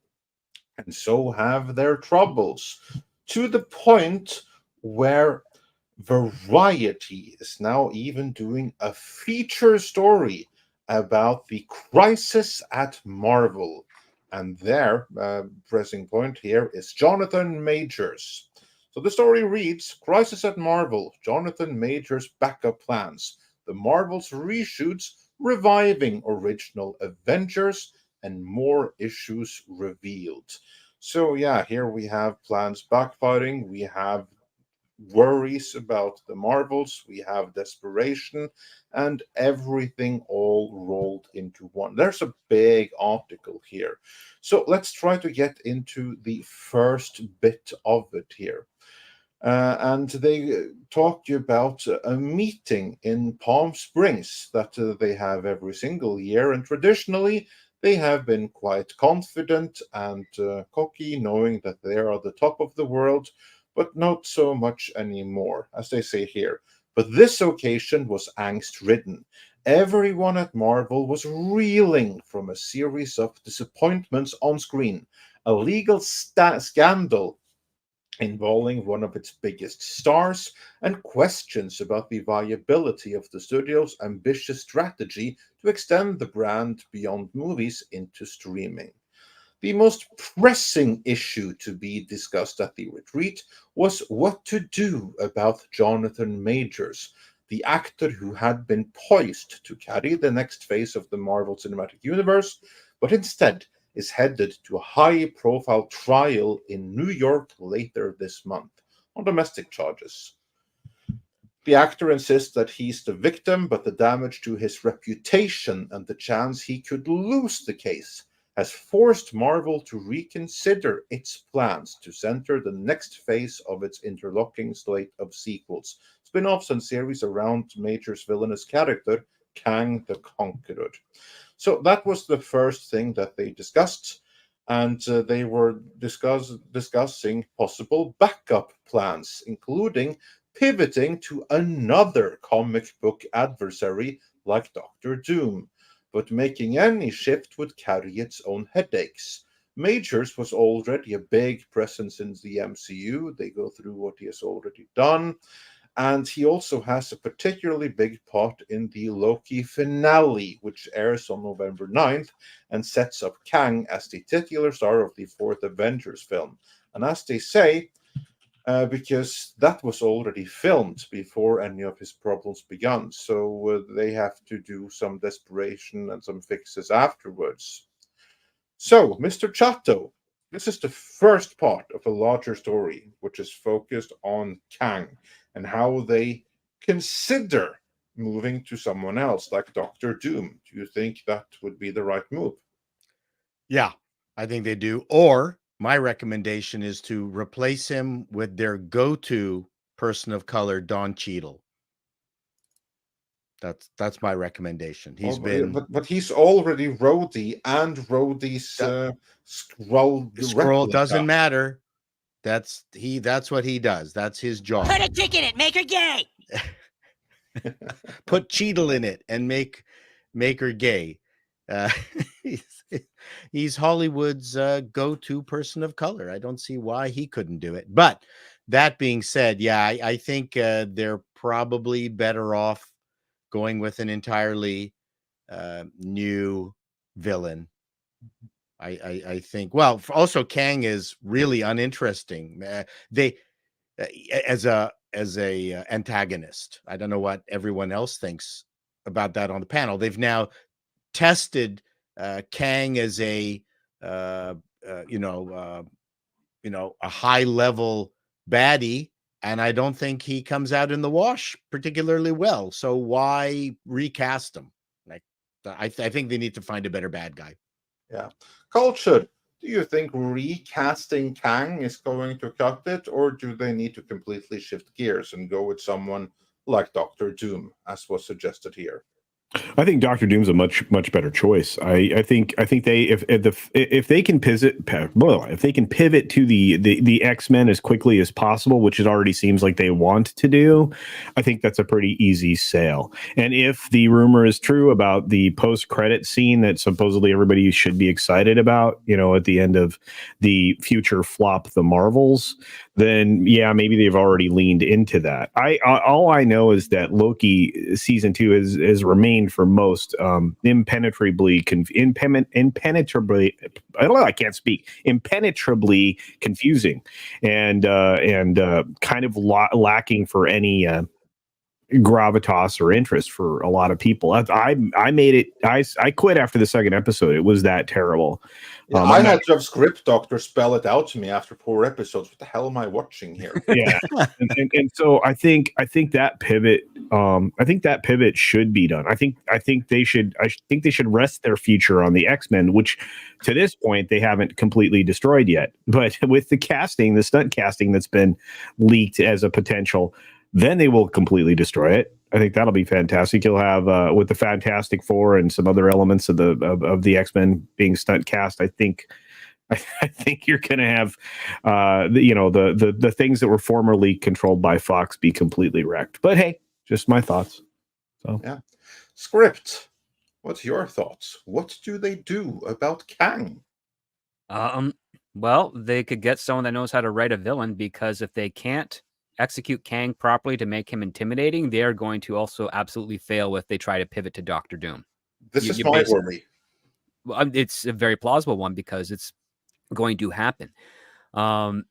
[SPEAKER 2] And so have their troubles, to the point where Variety is now even doing a feature story about the crisis at Marvel. And their pressing point here is Jonathan Majors. So the story reads, Crisis at Marvel, Jonathan Majors' backup plans. The Marvel's reshoots reviving original Avengers and more issues revealed. So yeah, here we have plans backfiring. We have worries about the Marvels, we have desperation, and everything all rolled into one. There's a big article here. So let's try to get into the first bit of it here. And they talked about a meeting in Palm Springs that they have every single year. And traditionally, they have been quite confident and cocky, knowing that they are the top of the world, but not so much anymore, as they say here. But this occasion was angst-ridden. Everyone at Marvel was reeling from a series of disappointments on screen, a legal scandal involving one of its biggest stars, and questions about the viability of the studio's ambitious strategy to extend the brand beyond movies into streaming. The most pressing issue to be discussed at the retreat was what to do about Jonathan Majors, the actor who had been poised to carry the next phase of the Marvel Cinematic Universe, but instead is headed to a high-profile trial in New York later this month on domestic charges. The actor insists that he's the victim, but the damage to his reputation and the chance he could lose the case has forced Marvel to reconsider its plans to center the next phase of its interlocking slate of sequels, spin-offs, and series around Major's villainous character, Kang the Conqueror. So that was the first thing that they discussed, and they were discussing possible backup plans, including pivoting to another comic book adversary like Doctor Doom. But making any shift would carry its own headaches. Majors was already a big presence in the MCU. They go through what he has already done. And he also has a particularly big part in the Loki finale, which airs on November 9th and sets up Kang as the titular star of the fourth Avengers film. And as they say, because that was already filmed before any of his problems began, so they have to do some desperation and some fixes afterwards. So, Mr. Chato, this is the first part of a larger story, which is focused on Kang and how they consider moving to someone else like Doctor Doom. Do you think that would be the right move?
[SPEAKER 3] Yeah, I think they do. Or my recommendation is to replace him with their go-to person of color, Don Cheadle. That's my recommendation. He's been,
[SPEAKER 2] but he's already Rhodey and Rhodey's scroll.
[SPEAKER 3] Scroll doesn't matter. That's what he does. That's his job.
[SPEAKER 7] Put a chick in it, make her gay.
[SPEAKER 3] Put Cheadle in it and make her gay. He's Hollywood's go-to person of color. I don't see why he couldn't do it. But that being said, yeah, I think they're probably better off going with an entirely new villain. I think. Well, also Kang is really uninteresting. They as a antagonist. I don't know what everyone else thinks about that on the panel. They've now tested Kang as a a high level baddie, and I don't think he comes out in the wash particularly well. So why recast him? Like, I think they need to find a better bad guy.
[SPEAKER 2] Yeah. Culture, do you think recasting Kang is going to cut it, or do they need to completely shift gears and go with someone like Doctor Doom, as was suggested here?
[SPEAKER 5] I think Doctor Doom's a much better choice. I think they if they can pivot to the X-Men as quickly as possible, which it already seems like they want to do, I think that's a pretty easy sale. And if the rumor is true about the post-credit scene that supposedly everybody should be excited about, at the end of the future flop The Marvels, then yeah, maybe they've already leaned into that. All I know is that Loki season 2 has remained for most impenetrably confusing and kind of lacking for any gravitas or interest for a lot of people. I made it. I quit after the second episode. It was that terrible.
[SPEAKER 2] Yeah, I had to have script doctor spell it out to me after 4 episodes. What the hell am I watching here?
[SPEAKER 5] Yeah, and so I think that pivot. I think that pivot should be done. I think they should rest their future on the X-Men, which to this point they haven't completely destroyed yet. But with the casting, the stunt casting that's been leaked as a potential, then they will completely destroy it. I think that'll be fantastic. You'll have with the Fantastic Four and some other elements of the X-Men being stunt cast. I think you're going to have the things that were formerly controlled by Fox be completely wrecked. But hey, just my thoughts. So
[SPEAKER 2] yeah, script. What's your thoughts? What do they do about Kang?
[SPEAKER 4] Well, they could get someone that knows how to write a villain, because if they can't execute Kang properly to make him intimidating, they are going to also absolutely fail if they try to pivot to Doctor Doom.
[SPEAKER 2] This is my worry.
[SPEAKER 4] Well, it's a very plausible one because it's going to happen. Them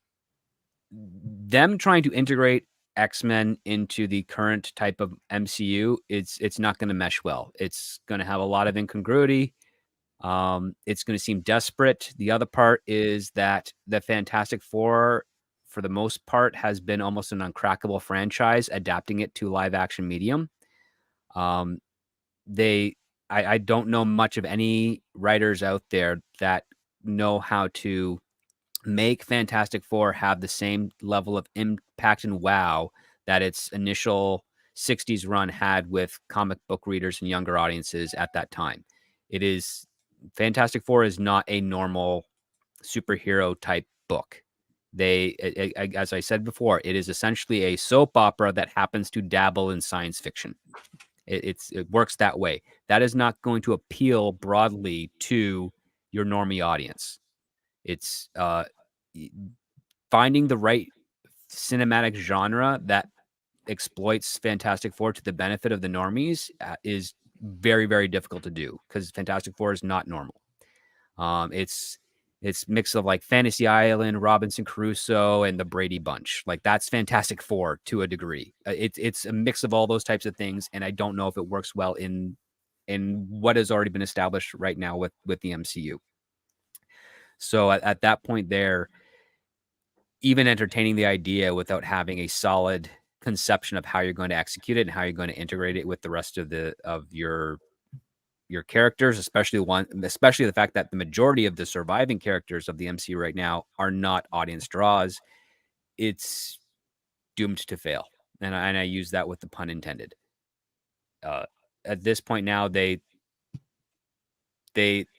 [SPEAKER 4] trying to integrate X-Men into the current type of MCU, it's not going to mesh well. It's going to have a lot of incongruity. It's going to seem desperate. The other part is that the Fantastic Four, for the most part, has been almost an uncrackable franchise, adapting it to live action medium. I don't know much of any writers out there that know how to make Fantastic Four have the same level of impact and wow that its initial 60s run had with comic book readers and younger audiences at that time. Fantastic Four is not a normal superhero type book. As I said before, it is essentially a soap opera that happens to dabble in science fiction. It works that way. That is not going to appeal broadly to your normie audience. It's finding the right cinematic genre that exploits Fantastic Four to the benefit of the normies is very, very difficult to do, because Fantastic Four is not normal. It's mix of like Fantasy Island, Robinson Crusoe, and the Brady Bunch. Like, that's Fantastic Four to a degree. It's a mix of all those types of things, and I don't know if it works well in what has already been established right now with the MCU. So at that point there, even entertaining the idea without having a solid conception of how you're going to execute it and how you're going to integrate it with the rest of your characters, especially the fact that the majority of the surviving characters of the MCU right now are not audience draws, it's doomed to fail. And I use that with the pun intended. At this point now, it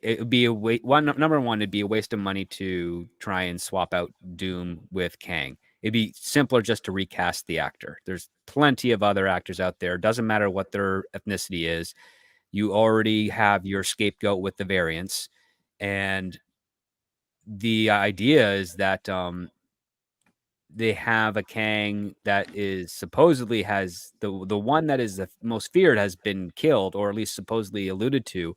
[SPEAKER 4] would be number one, it'd be a waste of money to try and swap out Doom with Kang. It'd be simpler just to recast the actor. There's plenty of other actors out there. Doesn't matter what their ethnicity is. You already have your scapegoat with the variants. And the idea is that they have a Kang that is supposedly has the one that is the most feared has been killed, or at least supposedly alluded to.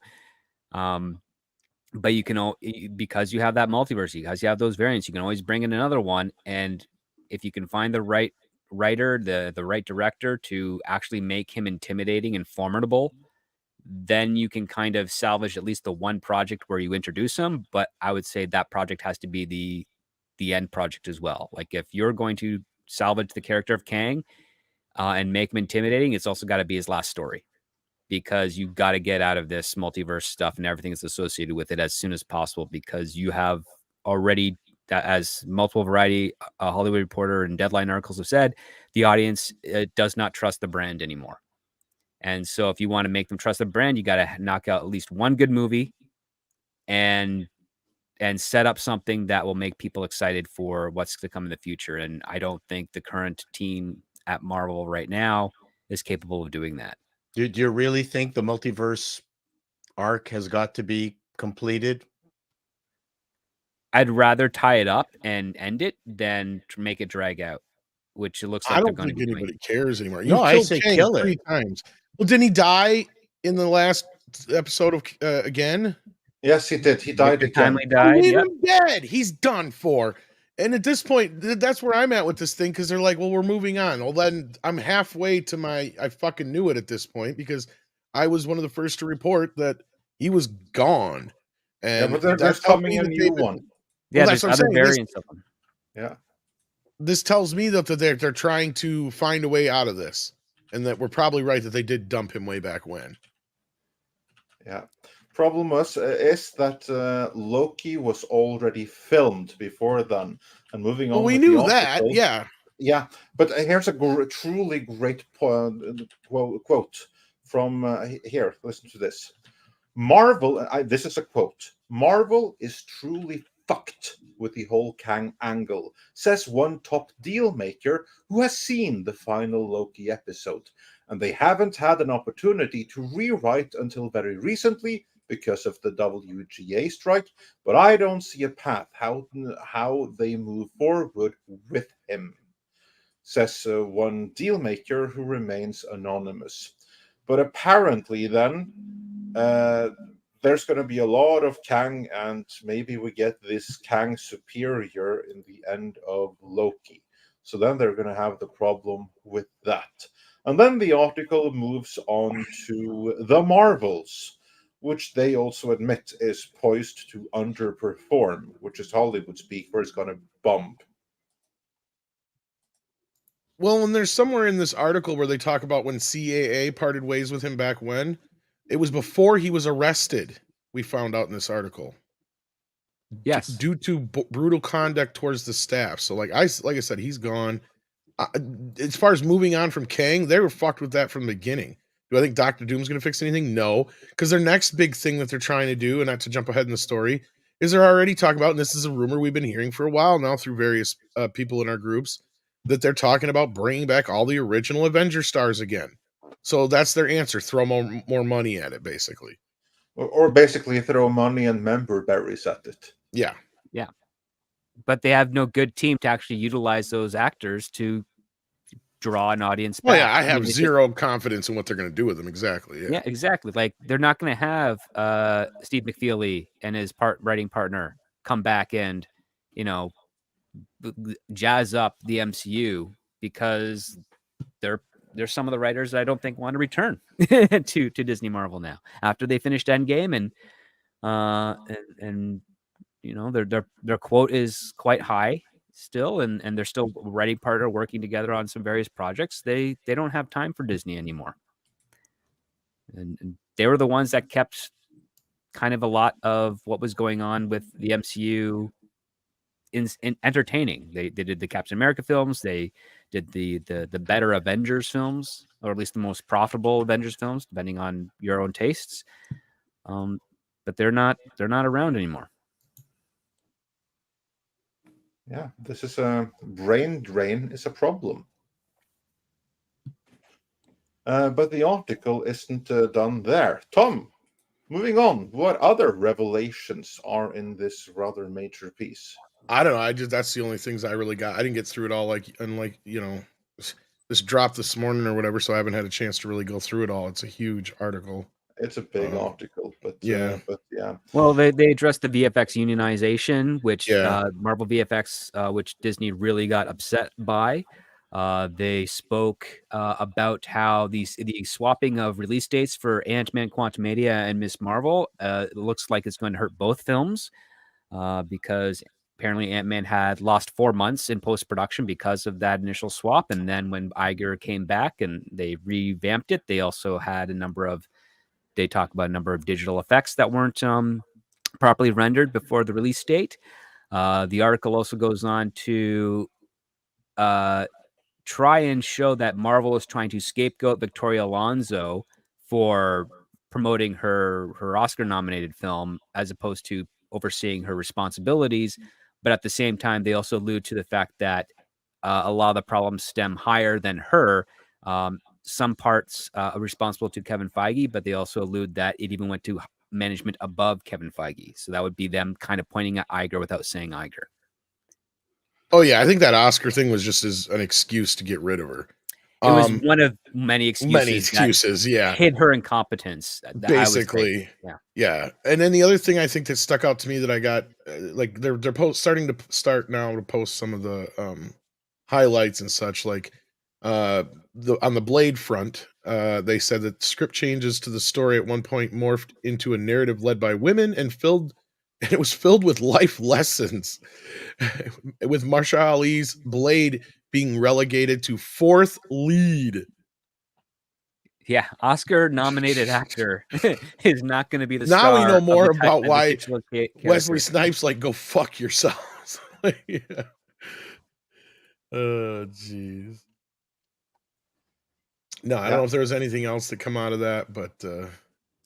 [SPEAKER 4] But you can, because you have that multiverse, because you have those variants, you can always bring in another one. And if you can find the right writer, the right director to actually make him intimidating and formidable, then you can kind of salvage at least the one project where you introduce him. But I would say that project has to be the end project as well. Like, if you're going to salvage the character of Kang and make him intimidating, it's also got to be his last story, because you've got to get out of this multiverse stuff and everything that's associated with it as soon as possible, because you have already, as multiple variety Hollywood Reporter and Deadline articles have said, the audience does not trust the brand anymore. And so if you want to make them trust the brand, you got to knock out at least one good movie and set up something that will make people excited for what's to come in the future. And I don't think the current team at Marvel right now is capable of doing that.
[SPEAKER 3] Do you really think the multiverse arc has got to be completed?
[SPEAKER 4] I'd rather tie it up and end it than to make it drag out, which it looks like
[SPEAKER 6] I
[SPEAKER 4] they're
[SPEAKER 6] don't
[SPEAKER 4] going to
[SPEAKER 6] think
[SPEAKER 4] be doing.
[SPEAKER 6] anybody cares anymore.
[SPEAKER 3] No,
[SPEAKER 6] You
[SPEAKER 3] I
[SPEAKER 6] killed
[SPEAKER 3] say
[SPEAKER 6] Kang
[SPEAKER 3] kill
[SPEAKER 6] 3
[SPEAKER 3] it.
[SPEAKER 6] times. Well, didn't he die in the last episode of again?
[SPEAKER 2] Yes, he did. He died
[SPEAKER 4] Victor
[SPEAKER 2] again.
[SPEAKER 4] Timely died.
[SPEAKER 6] Leave
[SPEAKER 4] Yep.
[SPEAKER 6] him dead. He's done for. And at this point, that's where I'm at with this thing, because they're like, well, we're moving on. Well, then I'm halfway to I fucking knew it at this point, because I was one of the first to report that he was gone.
[SPEAKER 2] Yeah,
[SPEAKER 6] And
[SPEAKER 2] but
[SPEAKER 6] that
[SPEAKER 2] there's
[SPEAKER 6] tells
[SPEAKER 2] coming
[SPEAKER 6] me
[SPEAKER 2] a
[SPEAKER 6] that
[SPEAKER 2] new
[SPEAKER 6] they've-
[SPEAKER 2] one.
[SPEAKER 4] Yeah,
[SPEAKER 6] that's
[SPEAKER 4] there's
[SPEAKER 6] what I'm
[SPEAKER 4] other
[SPEAKER 6] saying.
[SPEAKER 4] variants of them.
[SPEAKER 2] Yeah.
[SPEAKER 6] This tells me that they're trying to find a way out of this, and that we're probably right that they did dump him way back when.
[SPEAKER 2] Yeah. Problem is that Loki was already filmed before then, and moving on.
[SPEAKER 6] Well, we
[SPEAKER 2] with
[SPEAKER 6] knew
[SPEAKER 2] the
[SPEAKER 6] that,
[SPEAKER 2] article,
[SPEAKER 6] yeah.
[SPEAKER 2] Yeah, but here's a truly great quote from here. Listen to this. Marvel, this is a quote. Marvel is truly fucked with the whole Kang angle, says one top deal maker who has seen the final Loki episode. And they haven't had an opportunity to rewrite until very recently because of the WGA strike, but I don't see a path how they move forward with him, says one deal maker who remains anonymous. But apparently then, there's going to be a lot of Kang, and maybe we get this Kang superior in the end of Loki. So then they're going to have the problem with that. And then the article moves on to the Marvels, which they also admit is poised to underperform, which is Hollywood speak for it's going to bump.
[SPEAKER 6] Well, and there's somewhere in this article where they talk about when CAA parted ways with him back when. It was before he was arrested, we found out in this article.
[SPEAKER 4] Yes.
[SPEAKER 6] Due to brutal conduct towards the staff. So like I said, he's gone. As far as moving on from Kang, they were fucked with that from the beginning. Do I think Doctor Doom's going to fix anything? No, because their next big thing that they're trying to do, and not to jump ahead in the story, is they're already talking about, and this is a rumor we've been hearing for a while now through various people in our groups, that they're talking about bringing back all the original Avenger stars again. So that's their answer. Throw more money at it, basically.
[SPEAKER 2] Or basically throw money and member berries at it.
[SPEAKER 6] Yeah.
[SPEAKER 4] Yeah. But they have no good team to actually utilize those actors to draw an audience back.
[SPEAKER 6] Well, yeah, I have zero confidence in what they're going to do with them. Exactly.
[SPEAKER 4] Yeah, exactly. Like they're not going to have Steve McFeely and his writing partner come back and, jazz up the MCU, because there's some of the writers that I don't think want to return to Disney Marvel now after they finished Endgame, and their quote is quite high still, and they're still writing partner working together on some various projects. They don't have time for Disney anymore, and they were the ones that kept kind of a lot of what was going on with the MCU in entertaining. They did the Captain America films. They did the better Avengers films, or at least the most profitable Avengers films, depending on your own tastes. But they're not around anymore.
[SPEAKER 2] Yeah, this is a brain drain is a problem. But the article isn't done there. Tom, moving on, what other revelations are in this rather major piece?
[SPEAKER 6] I don't know. That's the only things I really got. I didn't get through it all, this dropped this morning or whatever, so I haven't had a chance to really go through it all. It's a huge article.
[SPEAKER 2] It's a big article, but
[SPEAKER 6] yeah.
[SPEAKER 4] Well, they addressed the VFX unionization, which Marvel VFX, which Disney really got upset by. They spoke about how the swapping of release dates for Ant-Man Quantumania and Ms. Marvel looks like it's going to hurt both films, because apparently Ant-Man had lost 4 months in post-production because of that initial swap. And then when Iger came back and they revamped it, they also had they talk about a number of digital effects that weren't properly rendered before the release date. The article also goes on to try and show that Marvel is trying to scapegoat Victoria Alonso for promoting her Oscar-nominated film as opposed to overseeing her responsibilities. But at the same time, they also allude to the fact that a lot of the problems stem higher than her. Some parts are responsible to Kevin Feige, but they also allude that it even went to management above Kevin Feige. So that would be them kind of pointing at Iger without saying Iger.
[SPEAKER 6] Oh yeah, I think that Oscar thing was just as an excuse to get rid of her.
[SPEAKER 4] It was one of many excuses.
[SPEAKER 6] Yeah.
[SPEAKER 4] Hid her incompetence.
[SPEAKER 6] Basically, yeah. And then the other thing I think that stuck out to me that I got, like they're starting to post some of the highlights and such. Like on the Blade front, they said that script changes to the story at one point morphed into a narrative led by women and it was filled with life lessons, with Marsha Ali's Blade being relegated to 4th lead.
[SPEAKER 4] Yeah, Oscar-nominated actor is not going to be the
[SPEAKER 6] now
[SPEAKER 4] star.
[SPEAKER 6] We know more
[SPEAKER 4] of the
[SPEAKER 6] about why Wesley
[SPEAKER 4] character.
[SPEAKER 6] Snipes like go fuck yourselves. Yeah. Oh jeez. No, I don't know if there was anything else to come out of that, but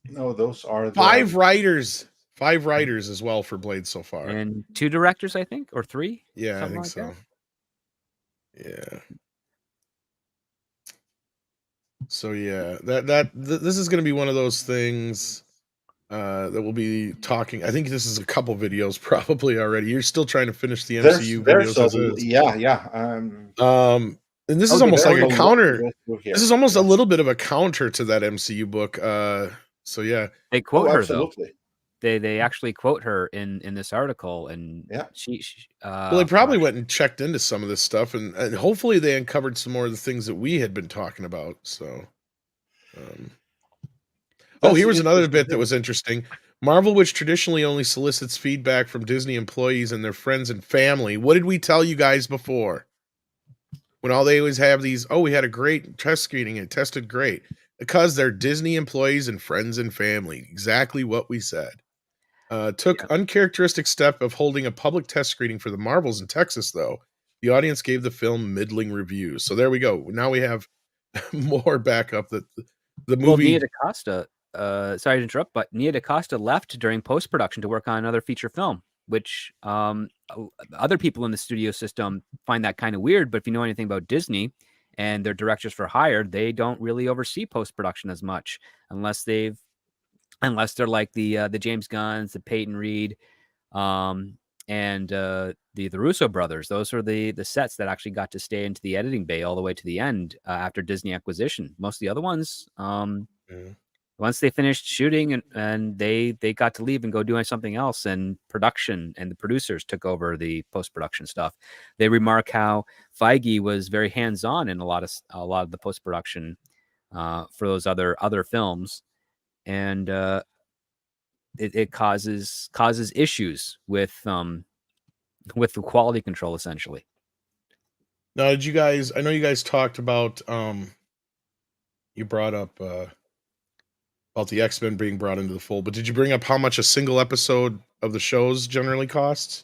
[SPEAKER 2] no, those are
[SPEAKER 6] five writers as well for Blade so far,
[SPEAKER 4] and 2 directors, I think, or 3.
[SPEAKER 6] Yeah, I think so. Yeah. So yeah, this is going to be one of those things that we'll be talking. I think this is a couple videos probably already. You're still trying to finish the MCU videos.
[SPEAKER 2] Yeah.
[SPEAKER 6] And this is almost like a counter. This is almost a little bit of a counter to that MCU book. So yeah,
[SPEAKER 4] they quote her though. They actually quote her in this article, and she
[SPEAKER 6] well, they probably went and checked into some of this stuff, and hopefully they uncovered some more of the things that we had been talking about. So, here was another bit that was interesting. Marvel, which traditionally only solicits feedback from Disney employees and their friends and family. What did we tell you guys before? When all they always have these, we had a great test screening, it tested great. Because they're Disney employees and friends and family. Exactly what we said. Took uncharacteristic step of holding a public test screening for the Marvels in Texas, though. The audience gave the film middling reviews. So there we go. Now we have more backup that the movie.
[SPEAKER 4] Well, Nia DaCosta, sorry to interrupt, but Nia DaCosta left during post-production to work on another feature film, which other people in the studio system find that kind of weird. But if you know anything about Disney and their directors for hire, they don't really oversee post-production as much unless they're like the James Gunns, the Peyton Reed, and the Russo brothers. Those are the sets that actually got to stay into the editing bay all the way to the end after Disney acquisition. Most of the other ones, once they finished shooting and they got to leave and go doing something else, and production and the producers took over the post-production stuff. They remark how Feige was very hands-on in a lot of the post-production for those other films. And it causes issues with the quality control, essentially.
[SPEAKER 6] Now, did you guys? I know you guys talked about. You brought up about the X-Men being brought into the fold, but did you bring up how much a single episode of the shows generally costs?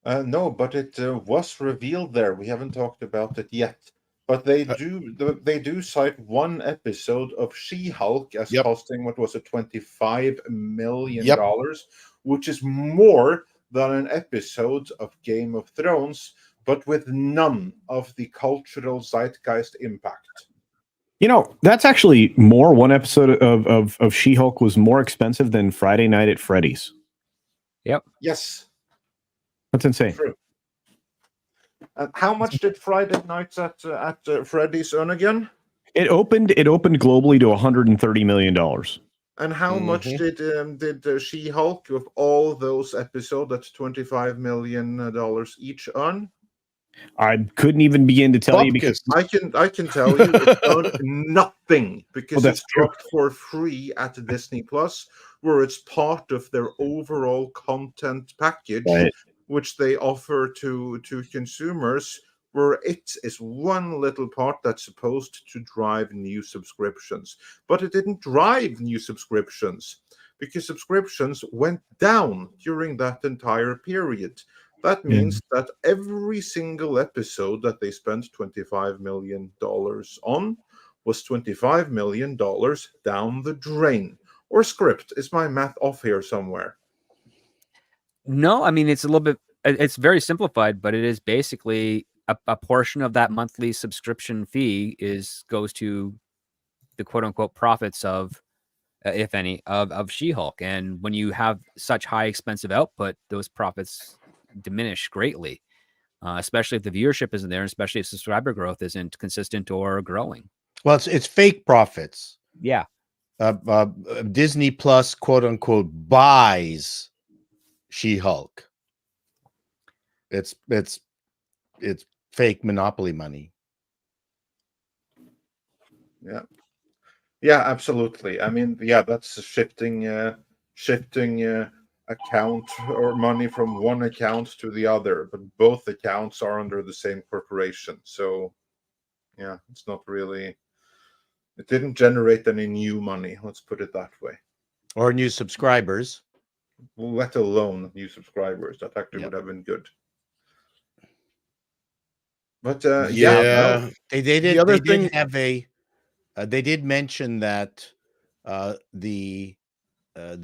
[SPEAKER 2] No, but it was revealed there. We haven't talked about it yet. But they do cite one episode of She-Hulk as costing, what was it, $25 million, which is more than an episode of Game of Thrones, but with none of the cultural zeitgeist impact.
[SPEAKER 5] You know, that's actually more. One episode of She-Hulk was more expensive than Friday Night at Freddy's.
[SPEAKER 4] Yep.
[SPEAKER 2] Yes.
[SPEAKER 5] That's insane.
[SPEAKER 2] True. How much did Friday Nights at Freddy's earn again?
[SPEAKER 5] It opened globally to $130 million.
[SPEAKER 2] And how much did She-Hulk with all those episodes at $25 million each earn?
[SPEAKER 5] I couldn't even begin to tell you because
[SPEAKER 2] I can tell you it earned nothing because it's dropped for free at Disney Plus, where it's part of their overall content package.
[SPEAKER 5] Right.
[SPEAKER 2] Which they offer to consumers, where it is one little part that's supposed to drive new subscriptions. But it didn't drive new subscriptions because subscriptions went down during that entire period. That means that every single episode that they spent $25 million on was $25 million down the drain. Or script. Is my math off here somewhere?
[SPEAKER 4] No, I mean, it's very simplified, but it is basically a portion of that monthly subscription fee goes to the quote unquote profits of if any, of She-Hulk. And when you have such high expensive output, those profits diminish greatly, especially if the viewership isn't there, and especially if subscriber growth isn't consistent or growing.
[SPEAKER 3] Well, it's fake profits.
[SPEAKER 4] Yeah.
[SPEAKER 3] Disney Plus, quote unquote, buys She-Hulk. It's fake monopoly money.
[SPEAKER 2] Yeah, absolutely. I mean, yeah, that's shifting account or money from one account to the other, but both accounts are under the same corporation. So yeah, it's not really, it didn't generate any new money, let's put it that way,
[SPEAKER 3] Or new subscribers,
[SPEAKER 2] let alone new subscribers. That actually would have been good. But
[SPEAKER 6] yeah.
[SPEAKER 3] they did mention that the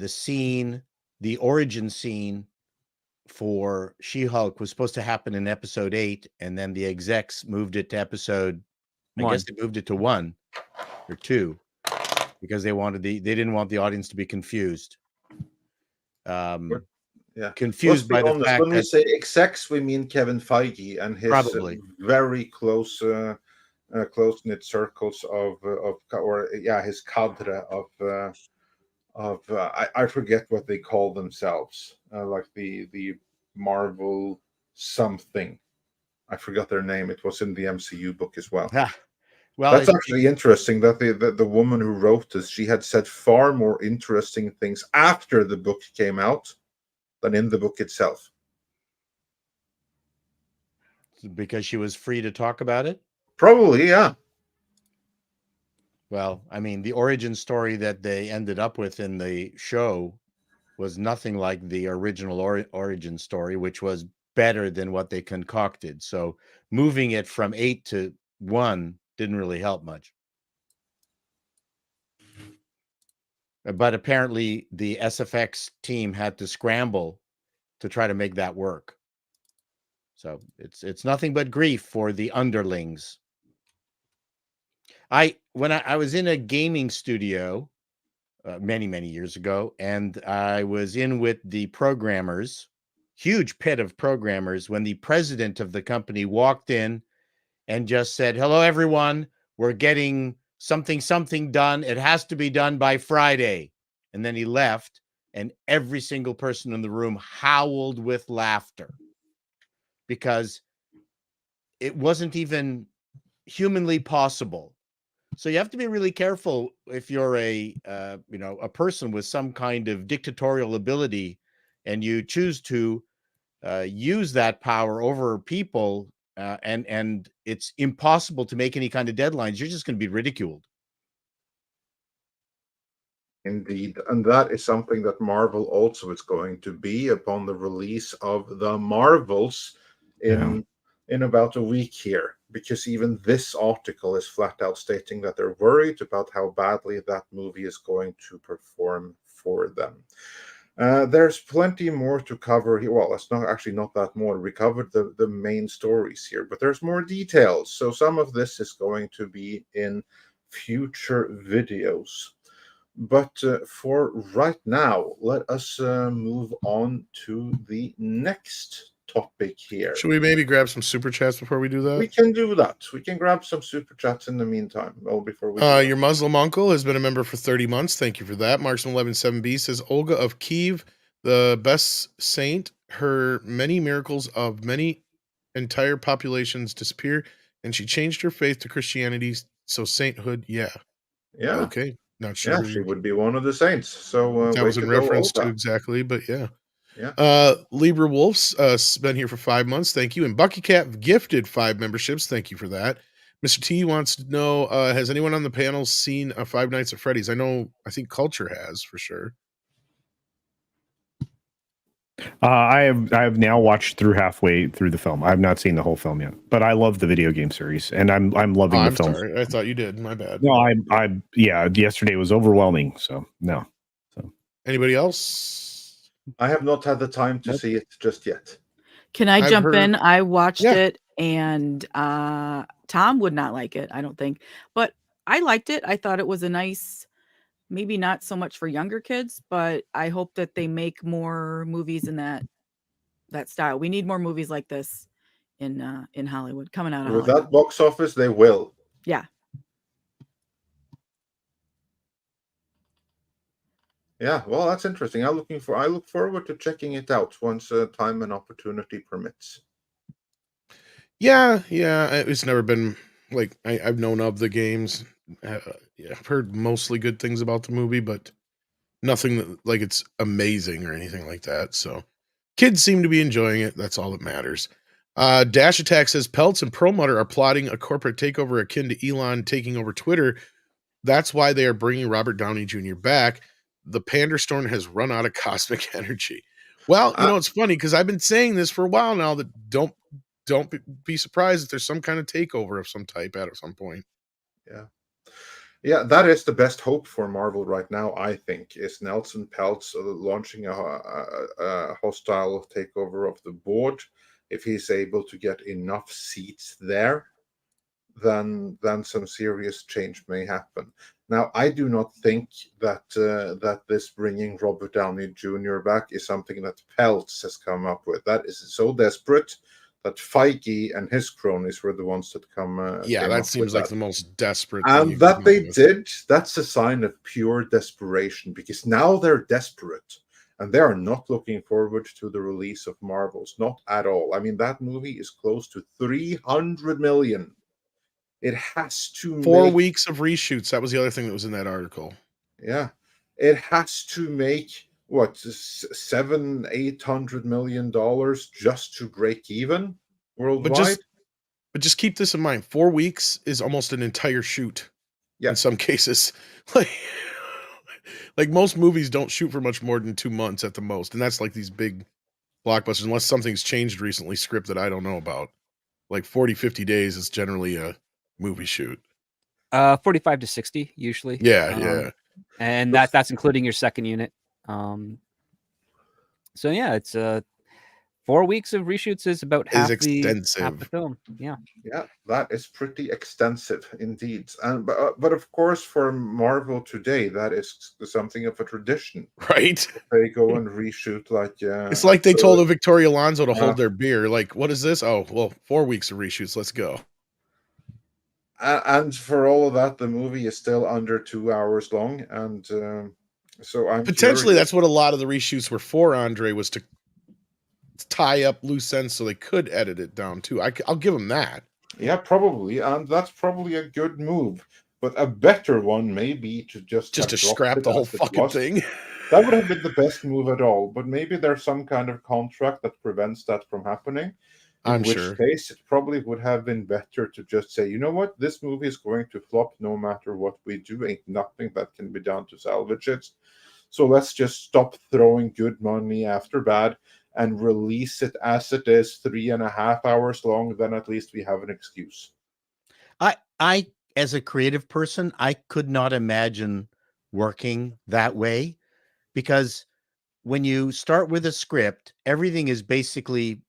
[SPEAKER 3] scene, the origin scene for She-Hulk was supposed to happen in episode 8, and then the execs moved it to episode 1. I guess they moved it to 1 or 2 because they didn't want the audience to be confused. Confused by the fact
[SPEAKER 2] when we say execs, we mean Kevin Feige and his very close close-knit circles his cadre of I forget what they call themselves, like the Marvel something. I forgot their name. It was in the MCU book as well. Well, that's actually interesting that the woman who wrote this, she had said far more interesting things after the book came out than in the book itself.
[SPEAKER 3] Because she was free to talk about it?
[SPEAKER 2] Probably, yeah.
[SPEAKER 3] Well, I mean, the origin story that they ended up with in the show was nothing like the original origin story, which was better than what they concocted. So moving it from 8 to 1 didn't really help much. But apparently the SFX team had to scramble to try to make that work. So it's nothing but grief for the underlings. When I was in a gaming studio many years ago, and I was in with the programmers, huge pit of programmers, when the president of the company walked in and just said, "Hello, everyone. We're getting something done. It has to be done by Friday." And then he left, and every single person in the room howled with laughter because it wasn't even humanly possible. So you have to be really careful if you're a person with some kind of dictatorial ability and you choose to use that power over people and it's impossible to make any kind of deadlines. You're just going to be ridiculed.
[SPEAKER 2] Indeed. And that is something that Marvel also is going to be upon the release of the Marvels in about a week here, because even this article is flat out stating that they're worried about how badly that movie is going to perform for them. There's plenty more to cover here. Well, it's not that more. We covered the main stories here, but there's more details. So some of this is going to be in future videos. But for right now, let us move on to the next topic here.
[SPEAKER 6] Should we maybe grab some super chats before we do that?
[SPEAKER 2] We can do that. We can grab some super chats in the meantime. Well, before we
[SPEAKER 6] your Muslim uncle has been a member for 30 months. Thank you for that. Markson117B says Olga of Kiev, the best saint. Her many miracles of many entire populations disappear, and she changed her faith to Christianity. So sainthood, yeah. Okay. Not sure.
[SPEAKER 2] Yeah, she would be one of the saints. So
[SPEAKER 6] that was in reference to exactly, but yeah.
[SPEAKER 2] Yeah.
[SPEAKER 6] Libra Wolf's been here for 5 months. Thank you. And Bucky Cat gifted 5 memberships. Thank you for that. Mr. T wants to know, has anyone on the panel seen Five Nights at Freddy's? I think Culture has for sure.
[SPEAKER 5] I have now watched through halfway through the film. I have not seen the whole film yet, but I love the video game series, and I'm loving the film.
[SPEAKER 6] Sorry. I thought you did. My bad.
[SPEAKER 5] No, yesterday was overwhelming. So no. So
[SPEAKER 6] anybody else?
[SPEAKER 2] I have not had the time to see it just yet.
[SPEAKER 7] Can I jump in? I watched it, and Tom would not like it, I don't think, but I liked it. I thought it was a nice maybe not so much for younger kids, but I hope that they make more movies in that style. We need more movies like this in Hollywood, coming out of
[SPEAKER 2] With
[SPEAKER 7] Hollywood.
[SPEAKER 2] that box office, they will.
[SPEAKER 7] Yeah.
[SPEAKER 2] Yeah, well, that's interesting. I look forward to checking it out once time and opportunity permits.
[SPEAKER 6] Yeah, it's never been like I've known of the games. Yeah, I've heard mostly good things about the movie, but nothing that like it's amazing or anything like that. So kids seem to be enjoying it. That's all that matters. Dash Attack says Peltz and Perlmutter are plotting a corporate takeover akin to Elon taking over Twitter. That's why they are bringing Robert Downey Jr. back. The Panderstorm has run out of cosmic energy. Well, it's funny because I've been saying this for a while now that don't be surprised if there's some kind of takeover of some type at some point.
[SPEAKER 2] Yeah, that is the best hope for Marvel right now, I think, is Nelson Peltz launching a hostile takeover of the board. If he's able to get enough seats there, then some serious change may happen. Now, I do not think that this bringing Robert Downey Jr. back is something that Peltz has come up with. That is so desperate that Feige and his cronies were the ones that
[SPEAKER 6] that seems like the most desperate
[SPEAKER 2] thing. And that they did, that's a sign of pure desperation, because now they're desperate and they are not looking forward to the release of Marvels, not at all. I mean, that movie is close to 300 million. It has to
[SPEAKER 6] 4 weeks of reshoots. That was the other thing that was in that article.
[SPEAKER 2] Yeah. It has to make what, $700-800 million just to break even worldwide.
[SPEAKER 6] But just keep this in mind. 4 weeks is almost an entire shoot.
[SPEAKER 2] Yeah.
[SPEAKER 6] In some cases. Like most movies don't shoot for much more than 2 months at the most. And that's like these big blockbusters, unless something's changed recently, script that I don't know about. Like 40-50 days is generally a movie shoot.
[SPEAKER 4] 45 to 60 usually.
[SPEAKER 6] Yeah.
[SPEAKER 4] And that's including your second unit. So yeah, it's 4 weeks of reshoots is about half the film. Yeah,
[SPEAKER 2] that is pretty extensive indeed. And but of course, for Marvel today, that is something of a tradition,
[SPEAKER 6] right?
[SPEAKER 2] They go and reshoot like
[SPEAKER 6] it's like they told Victoria Alonso to hold their beer. Like, what is this? Oh, well, 4 weeks of reshoots. Let's go.
[SPEAKER 2] And for all of that, the movie is still under 2 hours long, and so I'm
[SPEAKER 6] potentially that's what a lot of the reshoots were for. Andre was to tie up loose ends so they could edit it down too. I'll give them that.
[SPEAKER 2] Yeah, probably, and that's probably a good move. But a better one may be to just
[SPEAKER 6] to scrap the whole fucking thing.
[SPEAKER 2] That would have been the best move at all. But maybe there's some kind of contract that prevents that from happening. In which case, it probably would have been better to just say, you know what, this movie is going to flop no matter what we do. Ain't nothing that can be done to salvage it. So let's just stop throwing good money after bad and release it as it is, 3.5 hours long. Then at least we have an excuse.
[SPEAKER 3] I, as a creative person, I could not imagine working that way, because when you start with a script, everything is basically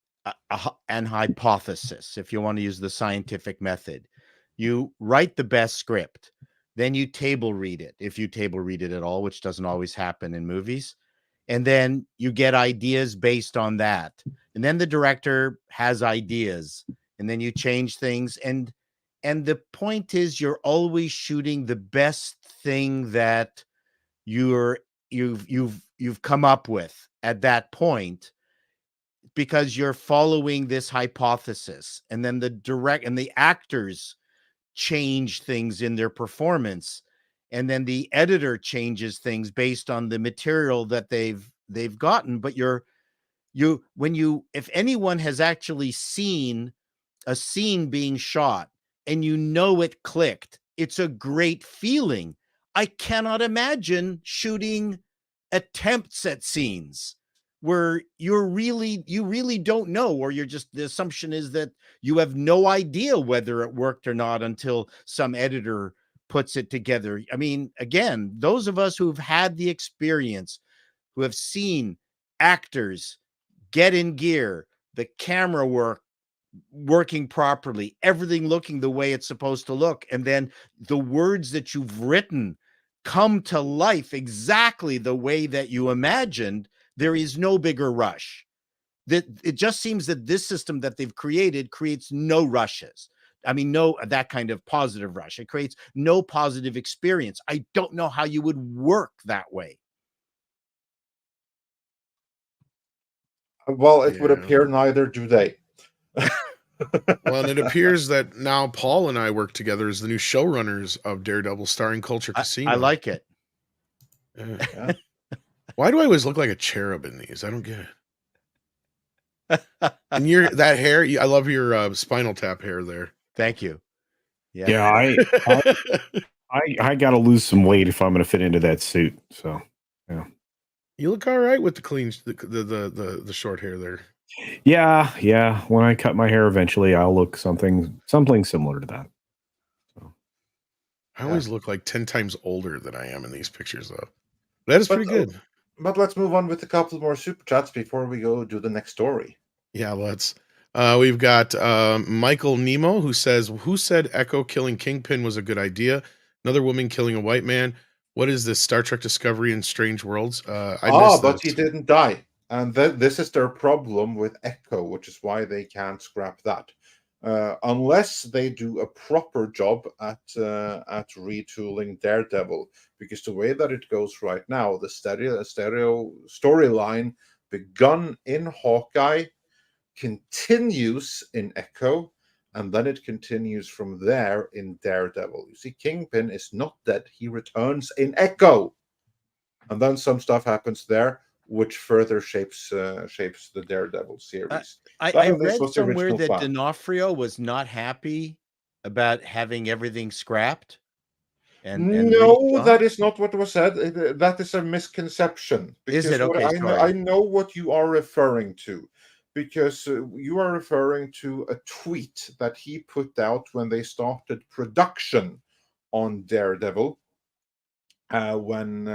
[SPEAKER 3] an hypothesis, if you want to use the scientific method. You write the best script, then you table read it, if you table read it at all, which doesn't always happen in movies. And then you get ideas based on that. And then the director has ideas, and then you change things. And the point is, you're always shooting the best thing that you've come up with at that point, because you're following this hypothesis. And then the actors change things in their performance, and then the editor changes things based on the material that they've gotten. But if anyone has actually seen a scene being shot and it clicked, it's a great feeling. I cannot imagine shooting attempts at scenes where you really don't know, or the assumption is that you have no idea whether it worked or not until some editor puts it together. I mean, again, those of us who've had the experience, who have seen actors get in gear, the camera working properly, everything looking the way it's supposed to look, and then the words that you've written come to life exactly the way that you imagined, there is no bigger rush. That it just seems that this system that they've created creates no rushes. I mean, no, that kind of positive rush. It creates no positive experience. I don't know how you would work that way.
[SPEAKER 2] Well, it would
[SPEAKER 6] Yeah.
[SPEAKER 2] appear neither do they.
[SPEAKER 6] Well, and it appears that now Paul and I work together as the new showrunners of Daredevil starring Culture Casino.
[SPEAKER 3] I like it.
[SPEAKER 2] Yeah.
[SPEAKER 6] Why do I always look like a cherub in these? I don't get it. And that hair, I love your Spinal Tap hair there.
[SPEAKER 3] Thank you.
[SPEAKER 5] Yeah, I got to lose some weight if I'm going to fit into that suit. So, yeah.
[SPEAKER 6] You look all right with the clean, the short hair there.
[SPEAKER 5] Yeah. When I cut my hair eventually, I'll look something similar to that. So.
[SPEAKER 6] I always look like 10 times older than I am in these pictures, though. That is pretty good.
[SPEAKER 2] But let's move on with a couple more super chats before we go do the next story.
[SPEAKER 6] Yeah, let's. We've got Michael Nemo, who says, "Who said Echo killing Kingpin was a good idea? Another woman killing a white man. What is this, Star Trek Discovery in Strange Worlds?"
[SPEAKER 2] But he didn't die. And this is their problem with Echo, which is why they can't scrap that. Unless they do a proper job at retooling Daredevil. Because the way that it goes right now, the stereo storyline begun in Hawkeye continues in Echo, and then it continues from there in Daredevil. You see, Kingpin is not dead. He returns in Echo. And then some stuff happens there, which further shapes the Daredevil series.
[SPEAKER 3] I read somewhere that D'Onofrio was not happy about having everything scrapped.
[SPEAKER 2] No, that is not what was said. That is a misconception.
[SPEAKER 3] Is it? Okay,
[SPEAKER 2] I know what you are referring to, because you are referring to a tweet that he put out when they started production on Daredevil. When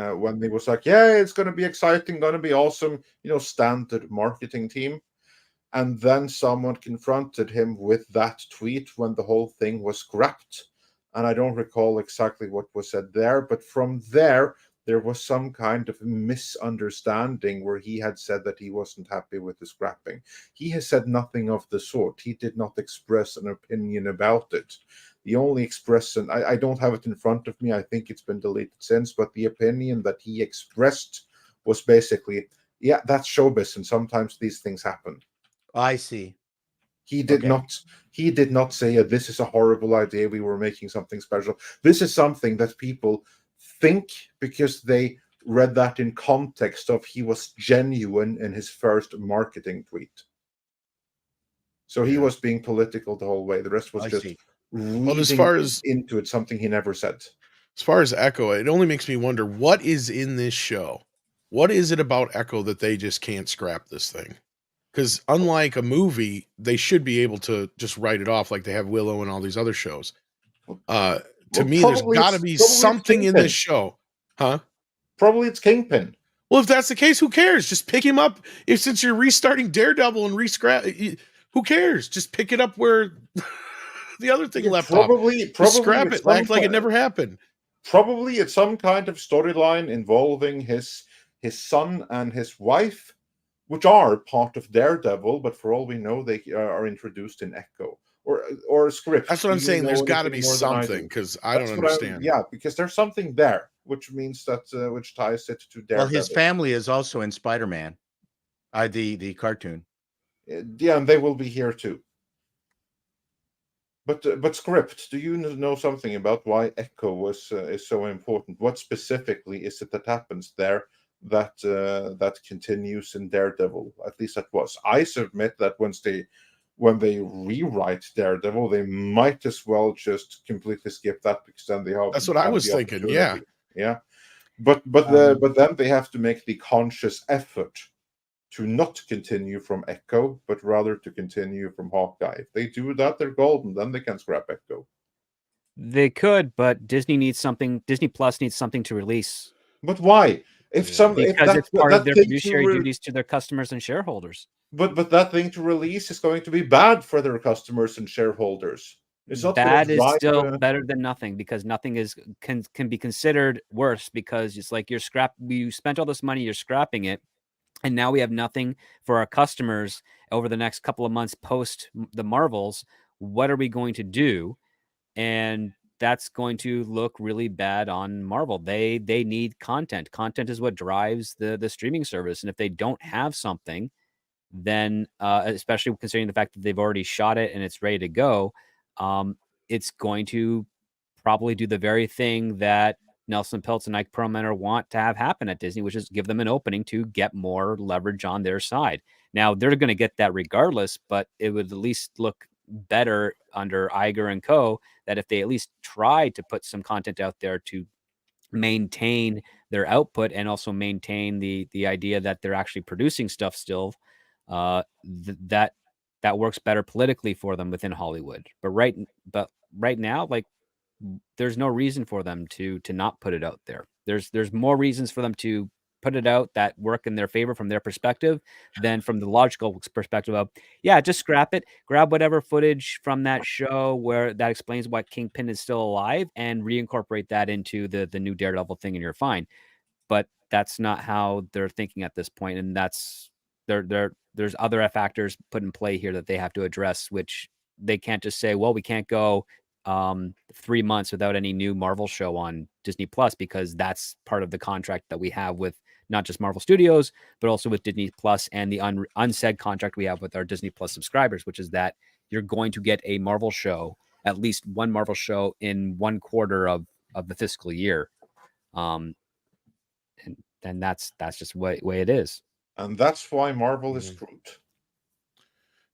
[SPEAKER 2] they was like, yeah, it's going to be exciting, going to be awesome, standard marketing team. And then someone confronted him with that tweet when the whole thing was scrapped. And I don't recall exactly what was said there, but from there was some kind of misunderstanding where he had said that he wasn't happy with the scrapping. He has said nothing of the sort. He did not express an opinion about it. The only expression, I don't have it in front of me, I think it's been deleted since, but the opinion that he expressed was basically, yeah, that's showbiz, and sometimes these things happen.
[SPEAKER 3] I see.
[SPEAKER 2] He did not say, this is a horrible idea, we were making something special. This is something that people think because they read that in context of he was genuine in his first marketing tweet. So he was being political the whole way. The rest was just reading
[SPEAKER 6] as far as
[SPEAKER 2] into it, something he never said.
[SPEAKER 6] As far as Echo, it only makes me wonder, what is in this show? What is it about Echo that they just can't scrap this thing? Because unlike a movie, they should be able to just write it off like they have Willow and all these other shows. To me, there's got to be something in this show. Huh?
[SPEAKER 2] Probably it's Kingpin.
[SPEAKER 6] Well, if that's the case, who cares? Just pick him up. Since you're restarting Daredevil and re-scrap, who cares? Just pick it up where the other thing left off.
[SPEAKER 2] Probably
[SPEAKER 6] scrap it. Act like it never happened.
[SPEAKER 2] Probably it's some kind of storyline involving his son and his wife, which are part of Daredevil, but for all we know, they are introduced in Echo or a script.
[SPEAKER 6] That's what I'm saying. There's got to be something, because I don't understand.
[SPEAKER 2] Because there's something there, which means that which ties it to Daredevil.
[SPEAKER 3] Well, his family is also in Spider-Man, the cartoon.
[SPEAKER 2] Yeah, and they will be here too. But script, do you know something about why Echo is so important? What specifically is it that happens there that continues in Daredevil? At least that was. I submit that when they rewrite Daredevil, they might as well just completely skip that, because then they have.
[SPEAKER 6] That's what I was thinking. Yeah.
[SPEAKER 2] But then they have to make the conscious effort to not continue from Echo, but rather to continue from Hawkeye. If they do that, they're golden. Then they can scrap Echo.
[SPEAKER 4] They could, but Disney needs something. Disney Plus needs something to release.
[SPEAKER 2] But why?
[SPEAKER 4] It's part of their fiduciary duties to their customers and shareholders.
[SPEAKER 2] But that thing to release is going to be bad for their customers and shareholders. It's not
[SPEAKER 4] bad
[SPEAKER 2] gonna
[SPEAKER 4] is
[SPEAKER 2] drive,
[SPEAKER 4] still better than nothing, because nothing is can be considered worse, because it's like you spent all this money, you're scrapping it, and now we have nothing for our customers over the next couple of months post the Marvels. What are we going to do? And that's going to look really bad on Marvel. They need content. Content is what drives the streaming service, and if they don't have something, then especially considering the fact that they've already shot it and it's ready to go, it's going to probably do the very thing that Nelson Peltz and Ike Perlmutter want to have happen at Disney, which is give them an opening to get more leverage on their side. Now, they're going to get that regardless, but it would at least look better under Iger and co. that if they at least tried to put some content out there to maintain their output and also maintain the idea that they're actually producing stuff still, that works better politically for them within Hollywood. But right now, like, there's no reason for them to not put it out there. There's more reasons for them to put it out that work in their favor from their perspective than from the logical perspective of, yeah, just scrap it, grab whatever footage from that show where that explains why Kingpin is still alive and reincorporate that into the new Daredevil thing, and you're fine. But that's not how they're thinking at this point, and that's there's other factors put in play here that they have to address, which they can't just say, well, we can't go 3 months without any new Marvel show on Disney Plus, because that's part of the contract that we have with not just Marvel Studios, but also with Disney Plus, and the unsaid contract we have with our Disney Plus subscribers, which is that you're going to get a Marvel show, at least one Marvel show in 1 quarter of the fiscal year. And that's just the way it is.
[SPEAKER 2] And that's why Marvel is screwed.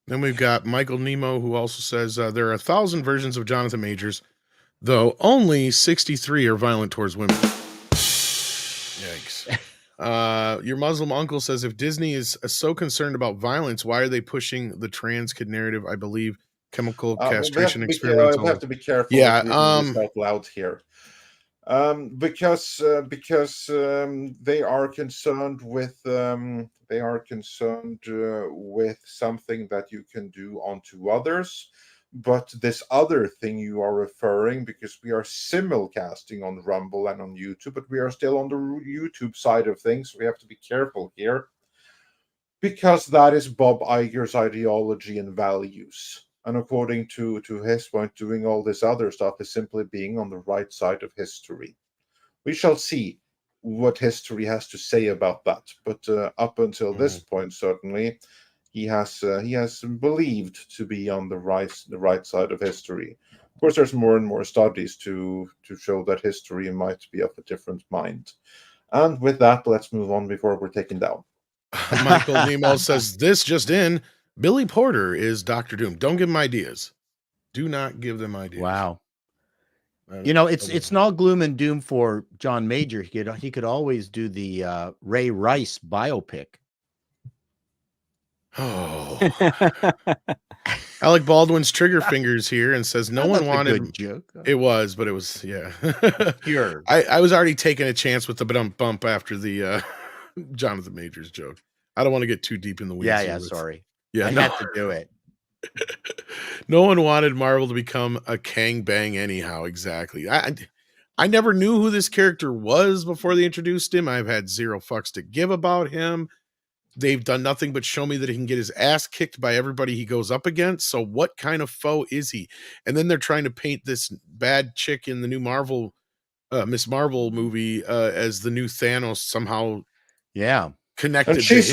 [SPEAKER 6] Then we've got Michael Nemo, who also says there are 1,000 versions of Jonathan Majors, though only 63 are violent towards women. Yikes. Your Muslim uncle says, if Disney is so concerned about violence, why are they pushing the trans kid narrative? I believe chemical castration experiments.
[SPEAKER 2] We have to be careful.
[SPEAKER 6] Yeah,
[SPEAKER 2] this out loud here. Because they are concerned with something that you can do onto others. But this other thing you are referring, because we are simulcasting on Rumble and on YouTube, but we are still on the YouTube side of things. We have to be careful here, because that is Bob Iger's ideology and values. And according to his point, doing all this other stuff is simply being on the right side of history. We shall see what history has to say about that. But up until this point, certainly, he has believed to be on the right side of history. Of course, there's more and more studies to show that history might be of a different mind. And with that, let's move on before we're taken down.
[SPEAKER 6] Michael Nemo says, this just in, Billy Porter is Dr. Doom. Don't give him ideas. Do not give them ideas.
[SPEAKER 3] Wow. You know, it's not gloom and doom for John Major. He could always do the Ray Rice biopic.
[SPEAKER 6] Oh. Alec Baldwin's trigger fingers here and says no one wanted.
[SPEAKER 3] A good joke.
[SPEAKER 6] It was, but it was, yeah.
[SPEAKER 3] Sure.
[SPEAKER 6] I was already taking a chance with the bump after the Jonathan Majors joke. I don't want to get too deep in the weeds.
[SPEAKER 3] Yeah, sorry.
[SPEAKER 6] Yeah,
[SPEAKER 3] I had to do it.
[SPEAKER 6] No one wanted Marvel to become a Kang Bang anyhow. Exactly. I never knew who this character was before they introduced him. I've had zero fucks to give about him. They've done nothing but show me that he can get his ass kicked by everybody he goes up against. So what kind of foe is he? And then they're trying to paint this bad chick in the new Marvel, Miss Marvel movie as the new Thanos somehow.
[SPEAKER 3] Yeah.
[SPEAKER 6] Connected.
[SPEAKER 2] And she's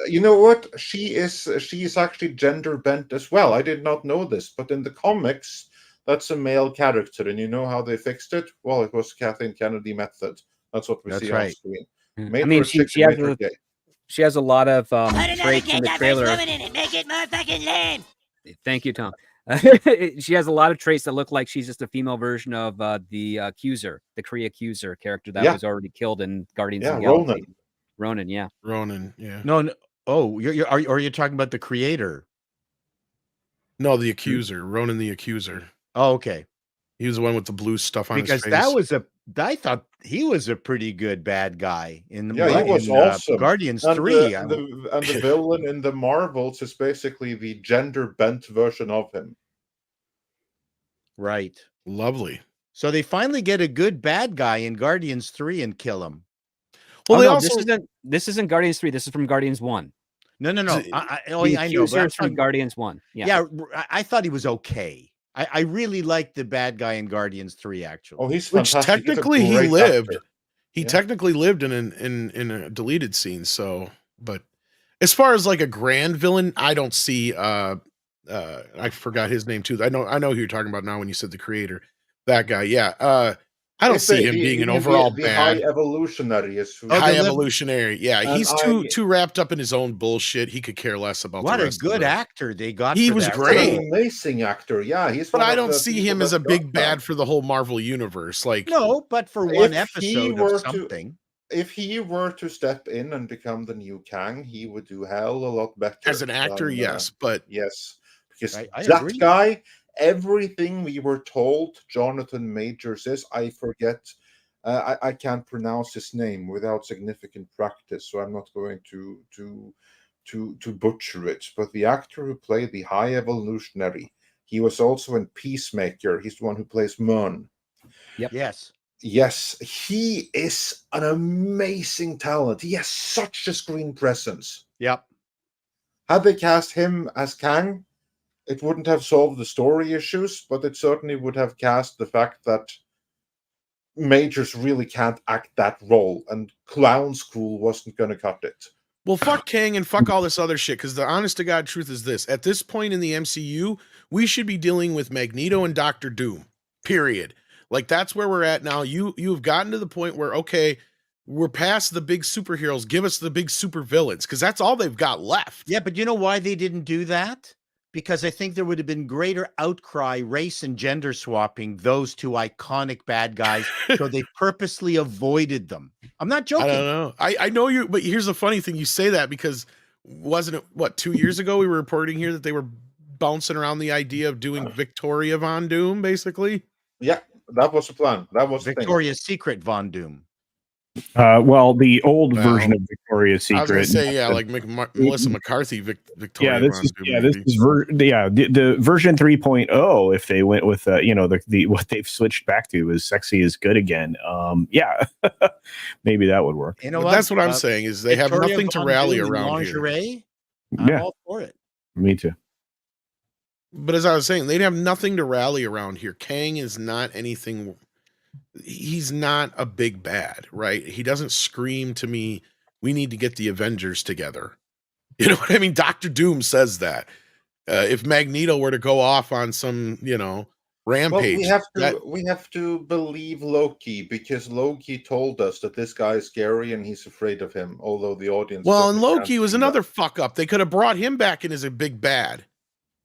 [SPEAKER 2] you know what? She's actually gender bent as well. I did not know this, but in the comics, that's a male character. And you know how they fixed it? Well, it was Kathleen Kennedy method. That's what we see on screen.
[SPEAKER 4] I mean, she has a lot of traits in the trailer.
[SPEAKER 8] Make it more fucking lame.
[SPEAKER 4] Thank you, Tom. She has a lot of traits that look like she's just a female version of the Accuser, the Kree Accuser character that was already killed in Guardians of the Galaxy. Ronan, yeah.
[SPEAKER 3] No. Oh, are you talking about the creator?
[SPEAKER 6] No, the Accuser, Ronan the Accuser.
[SPEAKER 3] Oh, okay.
[SPEAKER 6] He was the one with the blue stuff on his face.
[SPEAKER 3] Because I thought he was a pretty good bad guy in the
[SPEAKER 2] he was awesome.
[SPEAKER 3] Guardians 3.
[SPEAKER 2] And the villain in the Marvels is basically the gender bent version of him.
[SPEAKER 3] Right.
[SPEAKER 6] Lovely.
[SPEAKER 3] So they finally get a good bad guy in Guardians 3 and kill him.
[SPEAKER 6] Well,
[SPEAKER 4] Oh,
[SPEAKER 6] they
[SPEAKER 4] no,
[SPEAKER 6] also
[SPEAKER 4] this isn't Guardians 3. This is from Guardians 1.
[SPEAKER 3] No.
[SPEAKER 6] The
[SPEAKER 4] The
[SPEAKER 3] I know, but
[SPEAKER 4] accuser is from Guardians 1.
[SPEAKER 3] yeah, I thought he was okay. I really liked the bad guy in Guardians 3, actually.
[SPEAKER 2] Oh, he's
[SPEAKER 6] which
[SPEAKER 2] fantastic. He's a
[SPEAKER 6] technically he
[SPEAKER 2] great
[SPEAKER 6] lived.
[SPEAKER 2] actor.
[SPEAKER 6] He
[SPEAKER 2] Yeah.
[SPEAKER 6] technically lived in a deleted scene. So, but as far as like a grand villain, I don't see. I forgot his name too. I know who you're talking about now when you said the creator. That guy, yeah. I don't see him being an overall
[SPEAKER 2] the
[SPEAKER 6] bad.
[SPEAKER 2] high evolutionary is who.
[SPEAKER 6] High evolutionary, yeah.
[SPEAKER 2] And
[SPEAKER 6] He's too wrapped up in his own bullshit. He could care less about
[SPEAKER 3] What
[SPEAKER 6] the
[SPEAKER 3] a
[SPEAKER 6] rest
[SPEAKER 3] good
[SPEAKER 6] of
[SPEAKER 3] actor they got.
[SPEAKER 6] He
[SPEAKER 3] for
[SPEAKER 6] was
[SPEAKER 3] that
[SPEAKER 2] He's
[SPEAKER 6] great.
[SPEAKER 2] an amazing actor. Yeah, he's.
[SPEAKER 6] But
[SPEAKER 2] one
[SPEAKER 6] I
[SPEAKER 2] of
[SPEAKER 6] don't
[SPEAKER 2] the
[SPEAKER 6] see
[SPEAKER 2] people
[SPEAKER 6] him as
[SPEAKER 2] that
[SPEAKER 6] a big
[SPEAKER 2] got
[SPEAKER 6] bad
[SPEAKER 2] that.
[SPEAKER 6] for the whole Marvel universe. Like,
[SPEAKER 3] No, but for one
[SPEAKER 2] If he
[SPEAKER 3] episode
[SPEAKER 2] were
[SPEAKER 3] of
[SPEAKER 2] to-
[SPEAKER 3] something.
[SPEAKER 2] If he were to step in and become the new Kang, he would do hell a lot better.
[SPEAKER 6] as an actor,
[SPEAKER 2] than,
[SPEAKER 6] yes. But
[SPEAKER 2] Yes, because
[SPEAKER 3] I
[SPEAKER 2] that
[SPEAKER 3] agree.
[SPEAKER 2] guy, everything we were told Jonathan Majors is, I forget. I can't pronounce his name without significant practice, so I'm not going to butcher it. But the actor who played the High Evolutionary, he was also in Peacemaker. He's the one who plays Moon.
[SPEAKER 3] Yes.
[SPEAKER 2] Yes, he is an amazing talent. He has such a screen presence.
[SPEAKER 3] Yep.
[SPEAKER 2] Had they cast him as Kang, it wouldn't have solved the story issues, but it certainly would have cast the fact that Majors really can't act that role, and Clown School wasn't going to cut it.
[SPEAKER 6] well, fuck Kang and fuck all this other shit. Because the honest to God truth is this: at this point in the MCU, we should be dealing with Magneto and Doctor Doom. Period. Like that's where we're at now. You've gotten to the point where okay, we're past the big superheroes. Give us the big super villains because that's all they've got left.
[SPEAKER 3] Yeah, but you know why they didn't do that? Because I think there would have been greater outcry, race and gender swapping those two iconic bad guys. So they purposely avoided them. I'm not joking.
[SPEAKER 6] I don't know. I know you, but here's the funny thing: you say that because wasn't it what 2 years ago we were reporting here that they were bouncing around the idea of doing Victoria Von Doom, basically.
[SPEAKER 2] Yeah, that was the plan. That was
[SPEAKER 3] Victoria's Secret Von Doom.
[SPEAKER 5] Well, the old
[SPEAKER 6] Well,
[SPEAKER 5] version of Victoria's
[SPEAKER 6] I was gonna
[SPEAKER 5] Secret.
[SPEAKER 6] say, yeah, like Melissa McCarthy, Victoria.
[SPEAKER 5] Yeah, this
[SPEAKER 6] Von
[SPEAKER 5] is
[SPEAKER 6] Doom,
[SPEAKER 5] this
[SPEAKER 6] maybe.
[SPEAKER 5] is the version 3.0. If they went with the what they've switched back to is sexy is good again. Yeah, maybe that would work.
[SPEAKER 3] You know
[SPEAKER 6] But
[SPEAKER 3] what?
[SPEAKER 6] that's what I'm saying is they have
[SPEAKER 3] Victoria
[SPEAKER 6] nothing to
[SPEAKER 3] Von
[SPEAKER 6] rally
[SPEAKER 3] Doom in
[SPEAKER 6] around here.
[SPEAKER 3] lingerie. I'm
[SPEAKER 5] Yeah.
[SPEAKER 3] all for it.
[SPEAKER 5] Me too.
[SPEAKER 6] But as I was saying, they'd have nothing to rally around here. Kang is not anything. He's not a big bad, right? He doesn't scream to me, we need to get the Avengers together. You know what I mean? Dr. Doom says that. If Magneto were to go off on some, rampage,
[SPEAKER 2] Well, we have to believe Loki because Loki told us that this guy is scary and he's afraid of him. Although the audience.
[SPEAKER 6] well, and
[SPEAKER 2] certainly can't
[SPEAKER 6] Loki was
[SPEAKER 2] see
[SPEAKER 6] another
[SPEAKER 2] that.
[SPEAKER 6] fuck up. They could have brought him back in as a big bad.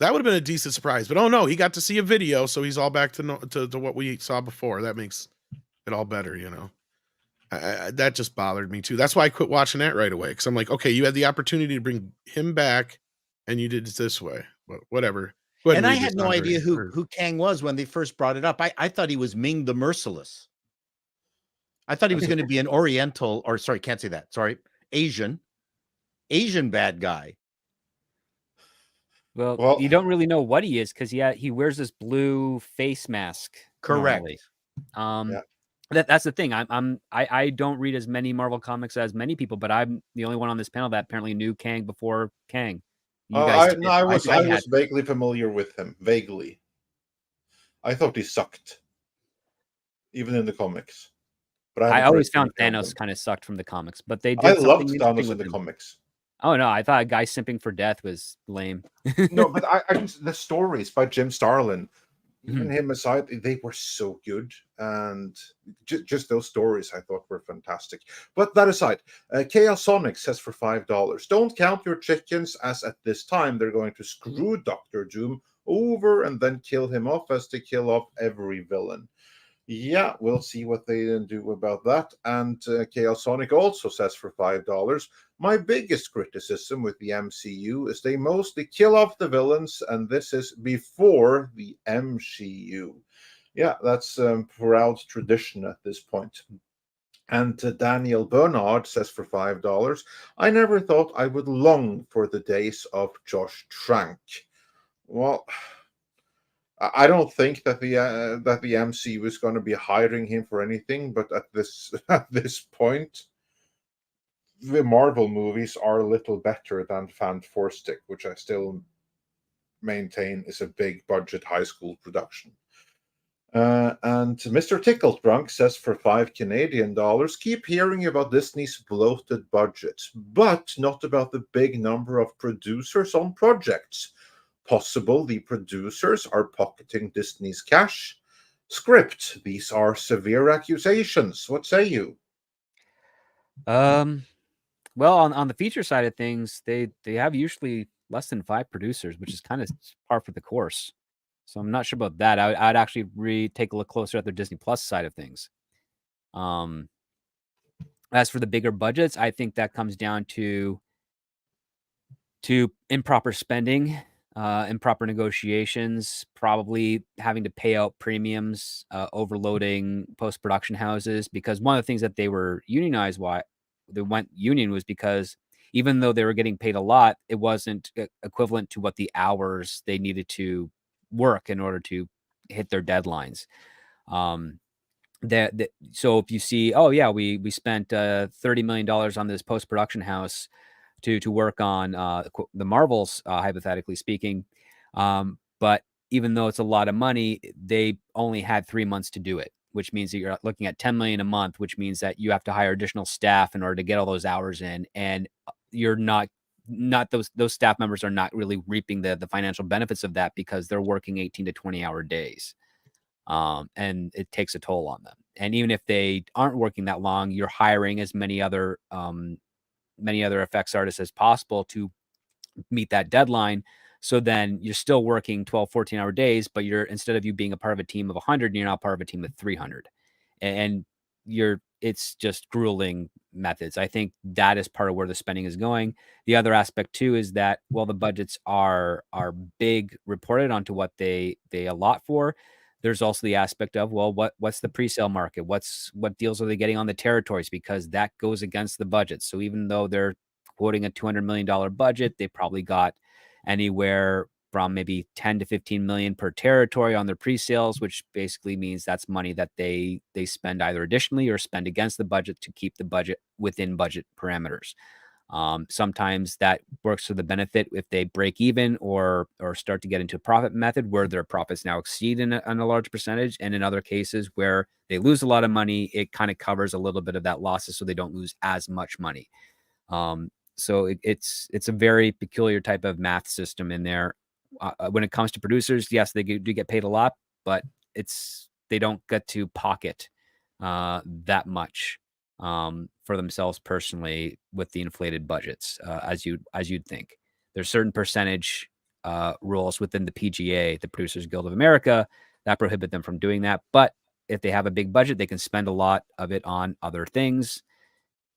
[SPEAKER 6] That would have been a decent surprise. But oh no, he got to see a video, so he's all back to what we saw before. That makes it all better, that just bothered me too. That's why I quit watching that right away. Because I'm like, okay, you had the opportunity to bring him back, and you did it this way. But whatever. Go ahead
[SPEAKER 3] And I
[SPEAKER 6] read
[SPEAKER 3] had
[SPEAKER 6] this,
[SPEAKER 3] no
[SPEAKER 6] Andre.
[SPEAKER 3] idea who Kang was when they first brought it up. I thought he was Ming the Merciless. I thought he was going to be an Oriental, or sorry, can't say that. Sorry, Asian bad guy.
[SPEAKER 4] Well, you don't really know what he is because he wears this blue face mask.
[SPEAKER 3] Correct.
[SPEAKER 4] Normally.
[SPEAKER 2] Yeah.
[SPEAKER 4] That's the thing. I don't read as many Marvel comics as many people, but I'm the only one on this panel that apparently knew Kang before Kang. You guys did.
[SPEAKER 2] I was
[SPEAKER 4] had-
[SPEAKER 2] vaguely familiar with him. Vaguely. I thought he sucked, even in the comics. But
[SPEAKER 4] I
[SPEAKER 2] haven't
[SPEAKER 4] always
[SPEAKER 2] read
[SPEAKER 4] found
[SPEAKER 2] any of
[SPEAKER 4] Thanos
[SPEAKER 2] them.
[SPEAKER 4] kind of sucked from the comics, but they did.
[SPEAKER 2] I
[SPEAKER 4] something
[SPEAKER 2] loved
[SPEAKER 4] interesting
[SPEAKER 2] Thanos in
[SPEAKER 4] with
[SPEAKER 2] the
[SPEAKER 4] him.
[SPEAKER 2] comics.
[SPEAKER 4] Oh no, I thought a guy simping for death was lame.
[SPEAKER 2] No, but the stories by Jim Starlin, even
[SPEAKER 4] Mhm.
[SPEAKER 2] him aside, they were so good, and just those stories I thought were fantastic. But that aside, Chaos Sonic says for $5, don't count your chickens, as at this time they're going to screw Doctor Doom over and then kill him off as they kill off every villain. Yeah, we'll see what they do about that. And Chaos Sonic also says for $5, my biggest criticism with the MCU is they mostly kill off the villains, and this is before the MCU. Yeah, that's proud tradition at this point. And Daniel Bernard says for $5, I never thought I would long for the days of Josh Trank. Well, I don't think that the MCU is going to be hiring him for anything. But at this point, the Marvel movies are a little better than Fan4stick, which I still maintain is a big budget high school production. And Mr. Tickled says for $5 Canadian, keep hearing about Disney's bloated budget, but not about the big number of producers on projects. Possible the producers are pocketing Disney's cash. Script, these are severe accusations. What say you?
[SPEAKER 4] Well, on the feature side of things, they have usually less than 5 producers, which is kind of par for the course. So I'm not sure about that. I'd actually take a look closer at their Disney Plus side of things. As for the bigger budgets, I think that comes down to improper spending, improper negotiations, probably having to pay out premiums, overloading post-production houses. Because one of the things that they were unionized, why they went union, was because even though they were getting paid a lot, it wasn't equivalent to what the hours they needed to work in order to hit their deadlines. So if you see, oh yeah, we spent $30 million on this post-production house to work on the Marvels, hypothetically speaking, but even though it's a lot of money, they only had 3 months to do it, which means that you're looking at $10 million a month, which means that you have to hire additional staff in order to get all those hours in, and you're not those staff members are not really reaping the financial benefits of that because they're working 18 to 20-hour days. And it takes a toll on them. And even if they aren't working that long, you're hiring as many other effects artists as possible to meet that deadline. So then you're still working 12, 14-hour days, but instead of you being a part of a team of 100, you're now part of a team of 300. And it's just grueling methods. I think that is part of where the spending is going. The other aspect too is that while the budgets are big reported onto what they allot for, there's also the aspect of, well, what's the pre-sale market? What deals are they getting on the territories? Because that goes against the budget. So even though they're quoting a $200 million budget, they probably got anywhere from maybe 10 to 15 million per territory on their pre-sales, which basically means that's money that they spend either additionally or spend against the budget to keep the budget within budget parameters. Sometimes that works to the benefit if they break even or start to get into a profit method where their profits now exceed on a large percentage. And in other cases where they lose a lot of money, it kind of covers a little bit of that losses so they don't lose as much money. So it's a very peculiar type of math system in there. When it comes to producers, yes, they do get paid a lot, but they don't get to pocket that much for themselves personally with the inflated budgets, as you'd think. There's certain percentage rules within the PGA, the Producers Guild of America, that prohibit them from doing that. But if they have a big budget, they can spend a lot of it on other things.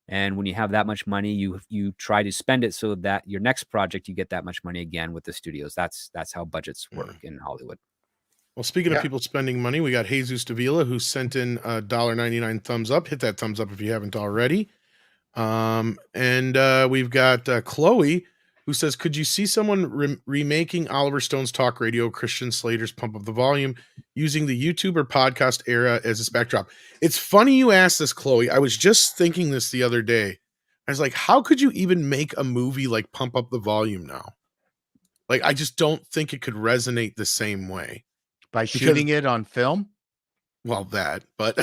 [SPEAKER 4] And when you have that much money, you try to spend it so that your next project, you get that much money again with the studios. That's how budgets work in Hollywood.
[SPEAKER 6] Well, speaking of people spending money, we got Jesus Davila, who sent in a $1.99 thumbs up. Hit that thumbs up if you haven't already. And we've got Chloe, who says, could you see someone remaking Oliver Stone's talk radio, Christian Slater's Pump Up the Volume, using the YouTube or podcast era as its backdrop? It's funny you asked this, Chloe. I was just thinking this the other day. I was like, how could you even make a movie like Pump Up the Volume now? Like, I just don't think it could resonate the same way.
[SPEAKER 3] By shooting it on film?
[SPEAKER 6] Well, that, but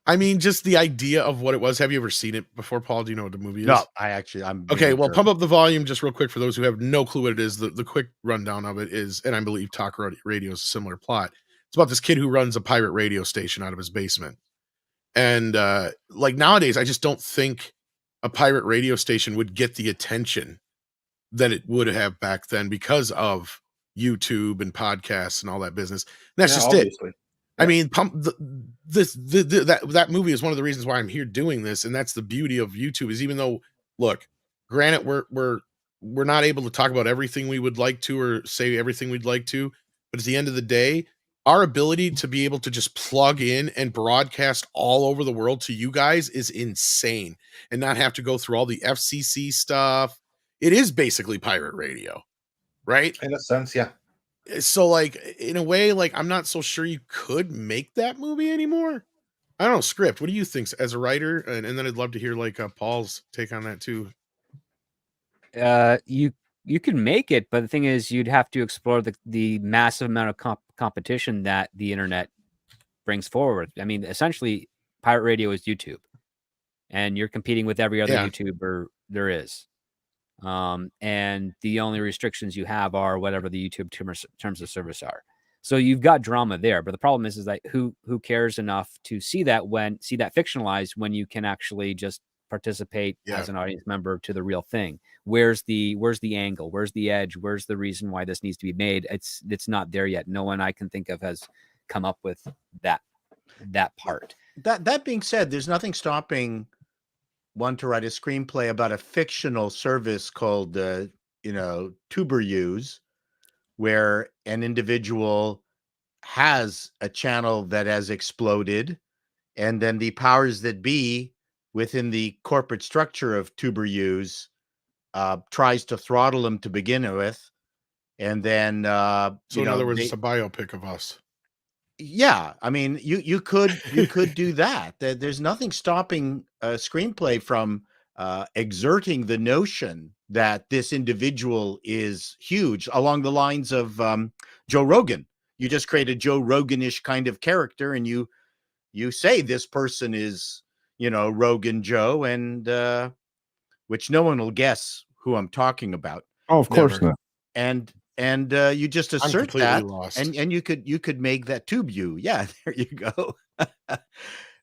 [SPEAKER 6] I mean, just the idea of what it was. Have you ever seen it before, Paul? Do you know what the movie is?
[SPEAKER 3] No, I'm
[SPEAKER 6] okay. Well, Pump Up the Volume, just real quick for those who have no clue what it is. The quick rundown of it is, and I believe talk radio is a similar plot. It's about this kid who runs a pirate radio station out of his basement. And like nowadays, I just don't think a pirate radio station would get the attention that it would have back then because of YouTube and podcasts and all that business. And that's just obviously it. I mean, that movie is one of the reasons why I'm here doing this, and that's the beauty of YouTube. Is even though, look, granted, we're not able to talk about everything we would like to or say everything we'd like to, but at the end of the day, our ability to be able to just plug in and broadcast all over the world to you guys is insane, and not have to go through all the FCC stuff. It is basically pirate radio, right?
[SPEAKER 2] In a sense, yeah.
[SPEAKER 6] So, like, in a way, like, I'm not so sure you could make that movie anymore. I don't know. Script, what do you think as a writer? And then I'd love to hear like Paul's take on that too.
[SPEAKER 4] You can make it, but the thing is, you'd have to explore the massive amount of competition that the internet brings forward. I mean, essentially, pirate radio is YouTube, and you're competing with every other
[SPEAKER 6] Yeah.
[SPEAKER 4] YouTuber there is. And the only restrictions you have are whatever the YouTube terms of service are. So you've got drama there, but the problem is that who cares enough to see that fictionalized when you can actually just participate as an audience member to the real thing. Where's the angle? Where's the edge? Where's the reason why this needs to be made? It's not there yet. No one I can think of has come up with that part.
[SPEAKER 3] That being said, there's nothing stopping one to write a screenplay about a fictional service called Tuber Use, where an individual has a channel that has exploded, and then the powers that be within the corporate structure of Tuber Use tries to throttle them to begin with, and then
[SPEAKER 6] so in other words, it's a biopic of us.
[SPEAKER 3] Yeah, I mean, you could do that. There's nothing stopping a screenplay from exerting the notion that this individual is huge, along the lines of Joe Rogan. You just create a Joe Rogan-ish kind of character, and you say this person is, Rogan Joe, and which no one will guess who I'm talking about.
[SPEAKER 5] Oh, of course not.
[SPEAKER 3] And you just assert that, and you could make that tube you. Yeah, there you go.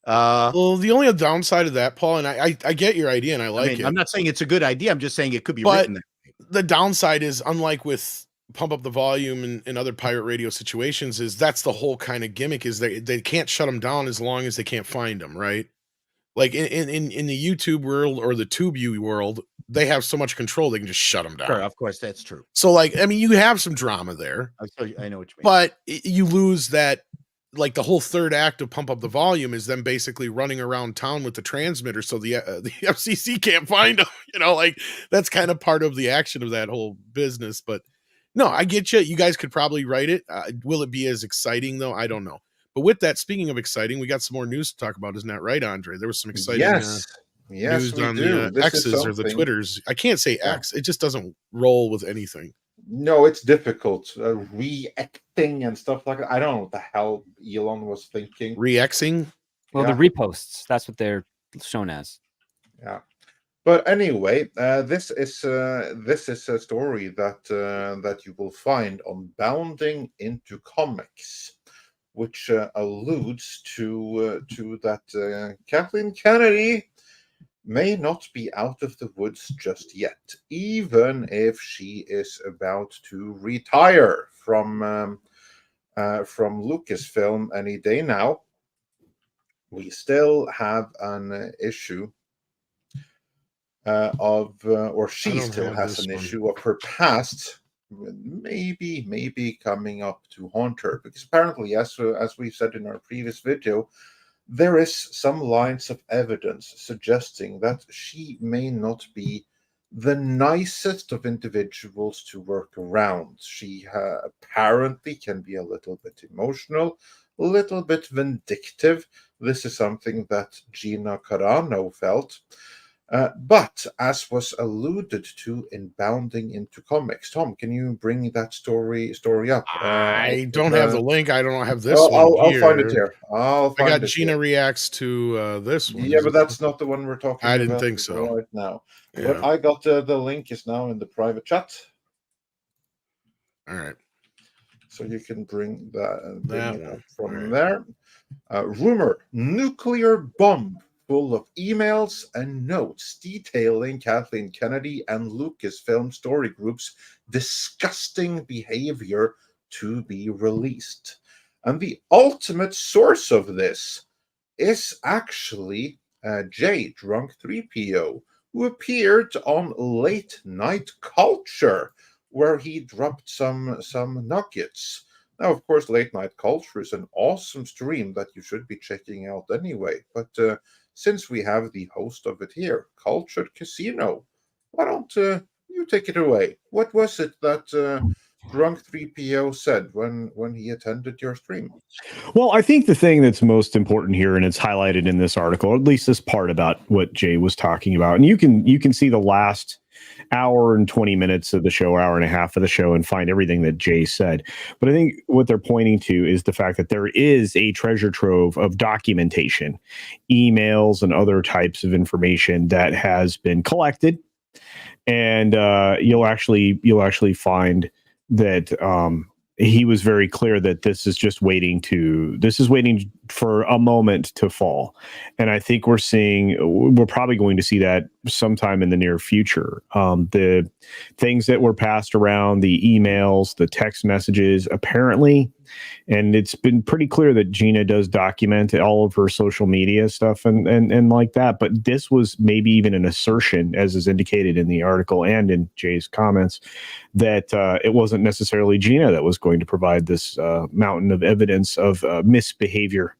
[SPEAKER 6] Well, the only downside of that, Paul, and I get your idea and I like it.
[SPEAKER 3] I'm not saying it's a good idea. I'm just saying it could be written that way.
[SPEAKER 6] The downside is, unlike with Pump Up the Volume and other pirate radio situations, is that's the whole kind of gimmick, is they can't shut them down as long as they can't find them, right? Like in the YouTube world or the TubeU world, they have so much control they can just shut them down.
[SPEAKER 3] Sure, of course, that's true.
[SPEAKER 6] So, like, I mean, you have some drama there.
[SPEAKER 3] I know what you mean.
[SPEAKER 6] But you lose that, like, the whole third act of Pump Up the Volume is them basically running around town with the transmitter so the FCC can't find them. Like, that's kind of part of the action of that whole business. But no, I get you. You guys could probably write it. Will it be as exciting, though? I don't know. But with that, speaking of exciting, we got some more news to talk about. Isn't that right, Andre? There was some exciting news on the X's or the Twitters. I can't say X. It just doesn't roll with anything.
[SPEAKER 2] No, it's difficult. Reacting and stuff like that. I don't know what the hell Elon was thinking.
[SPEAKER 6] Reacting?
[SPEAKER 4] Well, the reposts. That's what they're shown as.
[SPEAKER 2] Yeah. But anyway, this is a story that you will find on Bounding into Comics, which alludes to that Kathleen Kennedy may not be out of the woods just yet, even if she is about to retire from Lucasfilm any day now. We still have an issue or she still has an issue of her past. Maybe coming up to haunt her, because apparently, as we said in our previous video, there is some lines of evidence suggesting that she may not be the nicest of individuals to work around. She apparently can be a little bit emotional, a little bit vindictive. This is something that Gina Carano felt. But as was alluded to in Bounding into Comics, Tom, can you bring that story up?
[SPEAKER 6] I don't have the link. I don't have this one
[SPEAKER 2] I'll
[SPEAKER 6] here.
[SPEAKER 2] find it here. I
[SPEAKER 6] got Gina reacts to this one.
[SPEAKER 2] Yeah, but that's not the one we're talking about.
[SPEAKER 6] I didn't think so.
[SPEAKER 2] Right now.
[SPEAKER 6] Yeah.
[SPEAKER 2] But I got the link is now in the private chat.
[SPEAKER 6] All right.
[SPEAKER 2] So you can bring that up from there. Rumor, nuclear bomb full of emails and notes detailing Kathleen Kennedy and Lucasfilm Story Group's disgusting behavior to be released. And the ultimate source of this is actually J, Drunk 3PO, who appeared on Late Night Culture, where he dropped some nuggets. Now, of course, Late Night Culture is an awesome stream that you should be checking out anyway. But since we have the host of it here, Cultured Casino, why don't you take it away? What was it that Drunk 3PO said when he attended your stream?
[SPEAKER 5] Well, I think the thing that's most important here, and it's highlighted in this article, or at least this part about what Jay was talking about, and you can see the last hour and 20 minutes of the show, hour and a half of the show, and find everything that Jay said. But I think what they're pointing to is the fact that there is a treasure trove of documentation, emails, and other types of information that has been collected, and you'll actually find that he was very clear that this is waiting for a moment to fall. And I think we're probably going to see that sometime in the near future. The things that were passed around, the emails, the text messages, apparently, and it's been pretty clear that Gina does document all of her social media stuff and like that. But this was maybe even an assertion, as is indicated in the article and in Jay's comments, that it wasn't necessarily Gina that was going to provide this mountain of evidence of misbehavior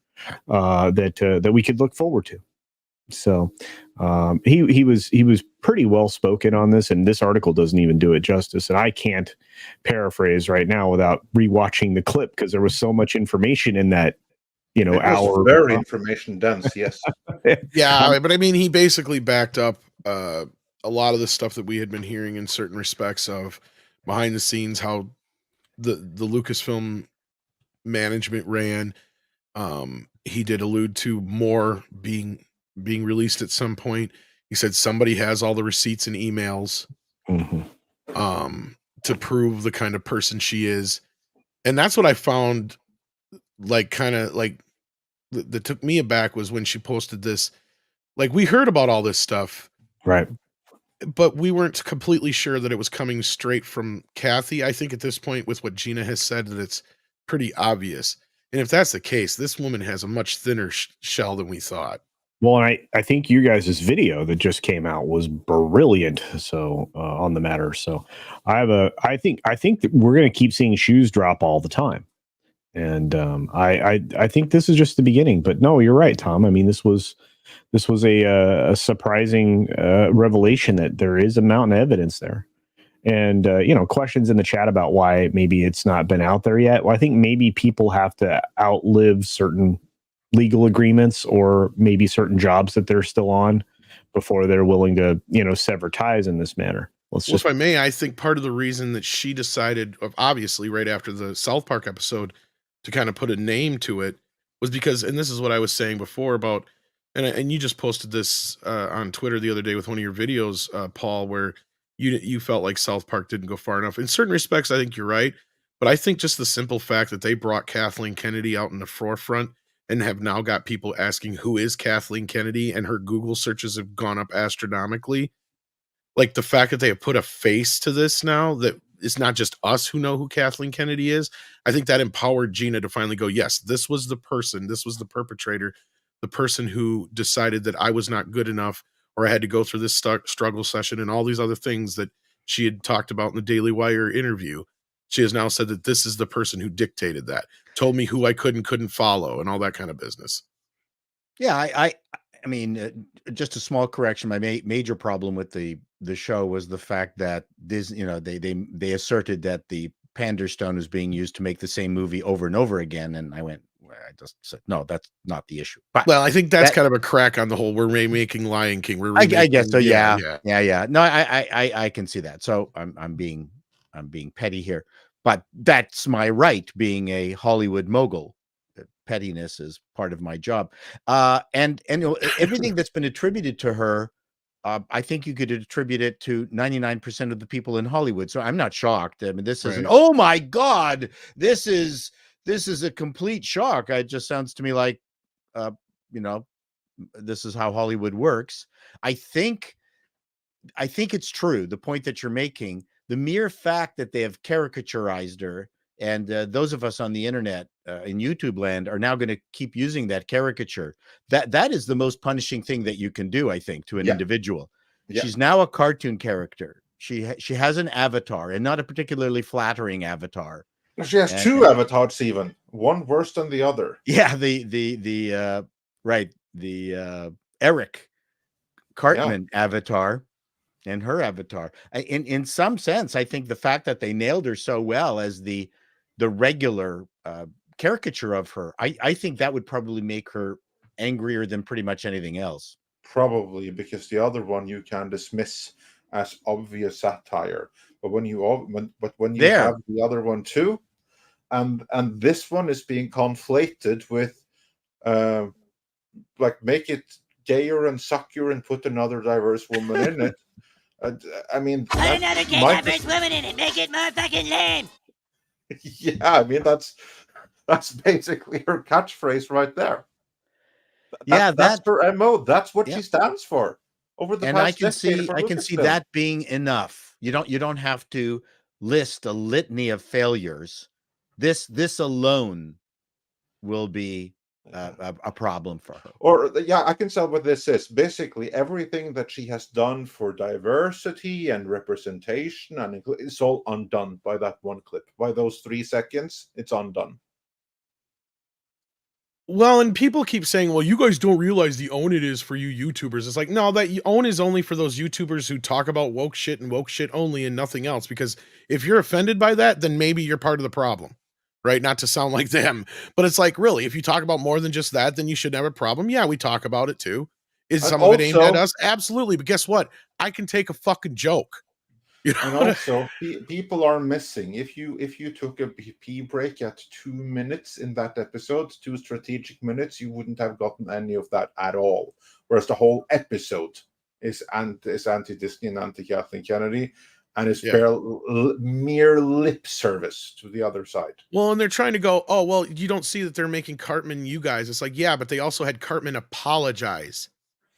[SPEAKER 5] that we could look forward to. So he was pretty well spoken on this, and this article doesn't even do it justice. And I can't paraphrase right now without rewatching the clip because there was so much information in that. It was
[SPEAKER 2] very information dense. Yes.
[SPEAKER 6] Yeah, but I mean, he basically backed up a lot of the stuff that we had been hearing in certain respects of behind the scenes, how the Lucasfilm management ran. He did allude to more being released at some point. He said somebody has all the receipts and emails to prove the kind of person she is. And that's what I found that took me aback was when she posted this. Like, we heard about all this stuff.
[SPEAKER 5] Right.
[SPEAKER 6] But we weren't completely sure that it was coming straight from Kathy. I think at this point, with what Gina has said, that it's pretty obvious. And if that's the case, this woman has a much thinner shell than we thought.
[SPEAKER 5] Well, and I think you guys' video that just came out was brilliant. So on the matter. So I think that we're going to keep seeing shoes drop all the time. And I think this is just the beginning. But no, you're right, Tom. I mean, this was a surprising revelation that there is a mountain of evidence there. And, questions in the chat about why maybe it's not been out there yet. Well, I think maybe people have to outlive certain legal agreements or maybe certain jobs that they're still on before they're willing to, sever ties in this manner.
[SPEAKER 6] If I may, I think part of the reason that she decided, obviously right after the South Park episode, to kind of put a name to it was because, and this is what I was saying before about, and you just posted this on Twitter the other day with one of your videos, Paul, where you felt like South Park didn't go far enough. In certain respects, I think you're right. But I think just the simple fact that they brought Kathleen Kennedy out in the forefront and have now got people asking who is Kathleen Kennedy, and her Google searches have gone up astronomically. Like the fact that they have put a face to this now, that it's not just us who know who Kathleen Kennedy is. I think that empowered Gina to finally go, yes, this was the person, this was the perpetrator, the person who decided that I was not good enough, or I had to go through this struggle session and all these other things that she had talked about in the Daily Wire interview. She has now said that this is the person who dictated that, told me who I could and couldn't follow, and all that kind of business.
[SPEAKER 3] Yeah, I mean, just a small correction. My major problem with the show was the fact that this, they asserted that the Panderstone was being used to make the same movie over and over again, and I went, I just said, no, that's not the issue. But
[SPEAKER 6] well, I think that's kind of a crack on the whole. We're remaking Lion King. I
[SPEAKER 3] guess so. Yeah. No, I can see that. So I'm being petty here, but that's my right, being a Hollywood mogul. Pettiness is part of my job. And everything that's been attributed to her, I think you could attribute it to 99% of the people in Hollywood. So I'm not shocked. I mean, this isn't, oh my God, this is a complete shock. It just sounds to me like, this is how Hollywood works. I think it's true. The point that you're making, the mere fact that they have caricaturized her, and those of us on the internet in YouTube land are now going to keep using that caricature. That is the most punishing thing that you can do, I think, to an individual. Yeah. She's now a cartoon character. She has an avatar, and not a particularly flattering avatar.
[SPEAKER 2] She has two avatars, even one worse than the other.
[SPEAKER 3] Yeah, the Eric Cartman avatar. and her avatar. In some sense, I think the fact that they nailed her so well as the regular caricature of her, I think that would probably make her angrier than pretty much anything else.
[SPEAKER 2] Probably, because the other one you can dismiss as obvious satire, but when you have the other one too, and this one is being conflated with like make it gayer and suckier and put another diverse woman in it. I mean,
[SPEAKER 8] Put another gay diverse woman in it. Make it motherfucking lame.
[SPEAKER 2] Yeah, I mean that's basically her catchphrase right there. That's her MO. That's what she stands for. Over the past decade,
[SPEAKER 3] I can see that being enough. You don't have to list a litany of failures. This alone will be a problem for her.
[SPEAKER 2] Or yeah, I can tell what this is. Basically, everything that she has done for diversity and representation, and it's all undone by that one clip. By those 3 seconds, it's undone.
[SPEAKER 6] Well, and people keep saying, well, you guys don't realize the own it is for you YouTubers. It's like, no, that own is only for those YouTubers who talk about woke shit and woke shit only and nothing else. Because if you're offended by that, then maybe you're part of the problem, right? Not to sound like them, but it's like, really, if you talk about more than just that, then you should have a problem. Yeah, we talk about it too. Is some of it aimed at us? Absolutely. But guess what? I can take a fucking joke. You know?
[SPEAKER 2] And also, people are missing. If you took a pee break at 2 minutes in that episode, 2 strategic minutes, you wouldn't have gotten any of that at all. Whereas the whole episode is anti-Disney and anti-Kathleen Kennedy, and is mere lip service to the other side.
[SPEAKER 6] Well, and they're trying to go, oh, well, you don't see that they're making Cartman you guys. It's like, yeah, but they also had Cartman apologize.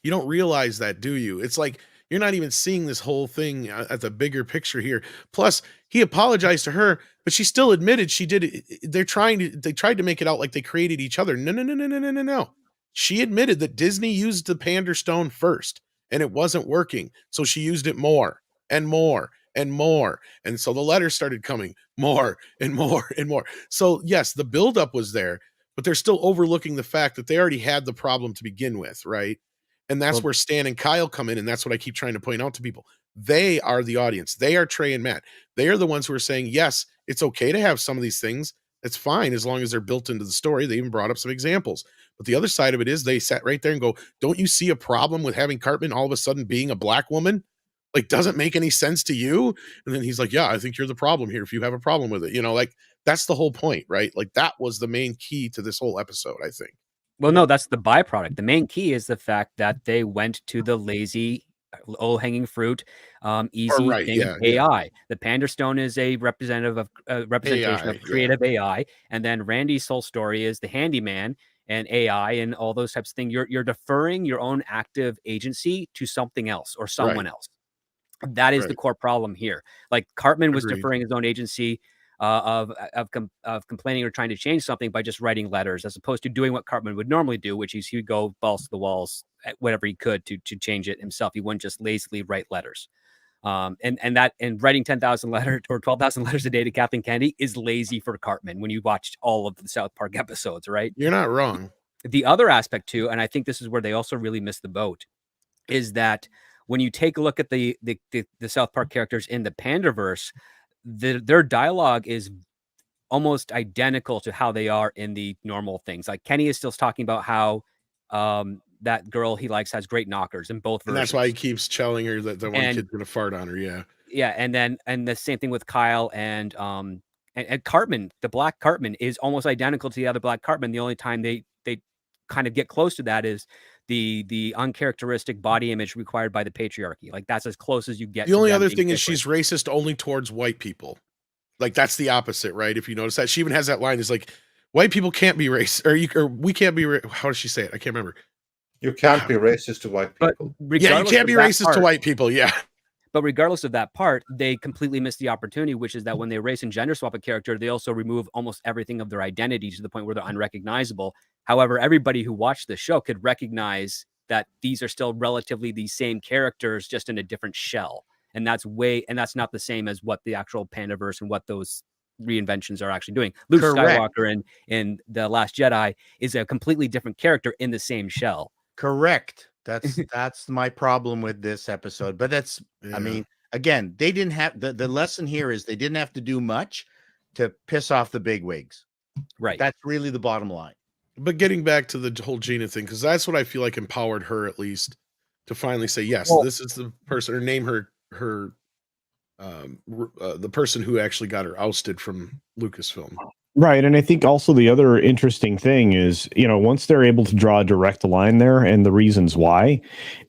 [SPEAKER 6] You don't realize that, do you? It's like, you're not even seeing this whole thing at the bigger picture here. Plus, he apologized to her, but she still admitted she did it. They tried to make it out like they created each other. No. She admitted that Disney used the Pander Stone first, and it wasn't working. So she used it more and more and more. And so the letters started coming more and more and more. So yes, the buildup was there, but they're still overlooking the fact that they already had the problem to begin with, right? And that's where Stan and Kyle come in. And that's what I keep trying to point out to people. They are the audience. They are Trey and Matt. They are the ones who are saying, yes, it's okay to have some of these things. It's fine as long as they're built into the story. They even brought up some examples. But the other side of it is they sat right there and go, don't you see a problem with having Cartman all of a sudden being a black woman? Like, doesn't make any sense to you? And then he's like, yeah, I think you're the problem here if you have a problem with it. You know, like, that's the whole point, right? Like, that was the main key to this whole episode, I think.
[SPEAKER 4] Well, no, that's the byproduct. The main key is the fact that they went to the lazy, low-hanging fruit, easy thing, AI. The Panderstone is a representative of representation of creative AI, and then Randy's whole story is the handyman and AI and all those types of things. You're deferring your own active agency to something else or someone else. That is the core problem here. Like Cartman was deferring his own agency of complaining or trying to change something by just writing letters, as opposed to doing what Cartman would normally do, which is he would go balls to the walls at whatever he could to change it himself. He wouldn't just lazily write letters. And writing 10,000 letters or 12,000 letters a day to Kathleen Kennedy is lazy for Cartman when you watched all of the South Park episodes, right?
[SPEAKER 6] You're not wrong.
[SPEAKER 4] The other aspect too, and I think this is where they also really missed the boat, is that when you take a look at the South Park characters in the Panderverse, their dialogue is almost identical to how they are in the normal things. Like Kenny is still talking about how that girl he likes has great knockers in both versions.
[SPEAKER 6] And that's why he keeps telling her that the one kid's gonna fart on her. Yeah,
[SPEAKER 4] and the same thing with Kyle and Cartman. The black Cartman is almost identical to the other black Cartman. The only time they kind of get close to that is the uncharacteristic body image required by the patriarchy. Like that's as close as you get.
[SPEAKER 6] The only other thing is she's racist only towards white people. Like that's the opposite, right? If you notice that, she even has that line is like, white people can't be racist, or we can't be. How does she say it? I can't remember.
[SPEAKER 2] You can't be racist to white people.
[SPEAKER 6] Yeah, you can't be racist to white people. Yeah.
[SPEAKER 4] But regardless of that part, they completely miss the opportunity, which is that when they erase and gender swap a character, they also remove almost everything of their identity to the point where they're unrecognizable. However, everybody who watched the show could recognize that these are still relatively the same characters, just in a different shell. And that's not the same as what the actual Panderverse and what those reinventions are actually doing. Luke Skywalker in The Last Jedi is a completely different character in the same shell.
[SPEAKER 3] Correct. That's my problem with this episode. But that's,
[SPEAKER 6] Yeah.
[SPEAKER 3] I mean, again, they didn't have the lesson here is they didn't have to do much to piss off the bigwigs.
[SPEAKER 4] Right.
[SPEAKER 3] That's really the bottom line.
[SPEAKER 6] But getting back to the whole Gina thing, because that's what I feel like empowered her at least to finally say, yes,
[SPEAKER 5] Well-
[SPEAKER 6] this is the person, or name her the person who actually got her ousted from Lucasfilm.
[SPEAKER 5] Right. And I think also the other interesting thing is, once they're able to draw a direct line there and the reasons why,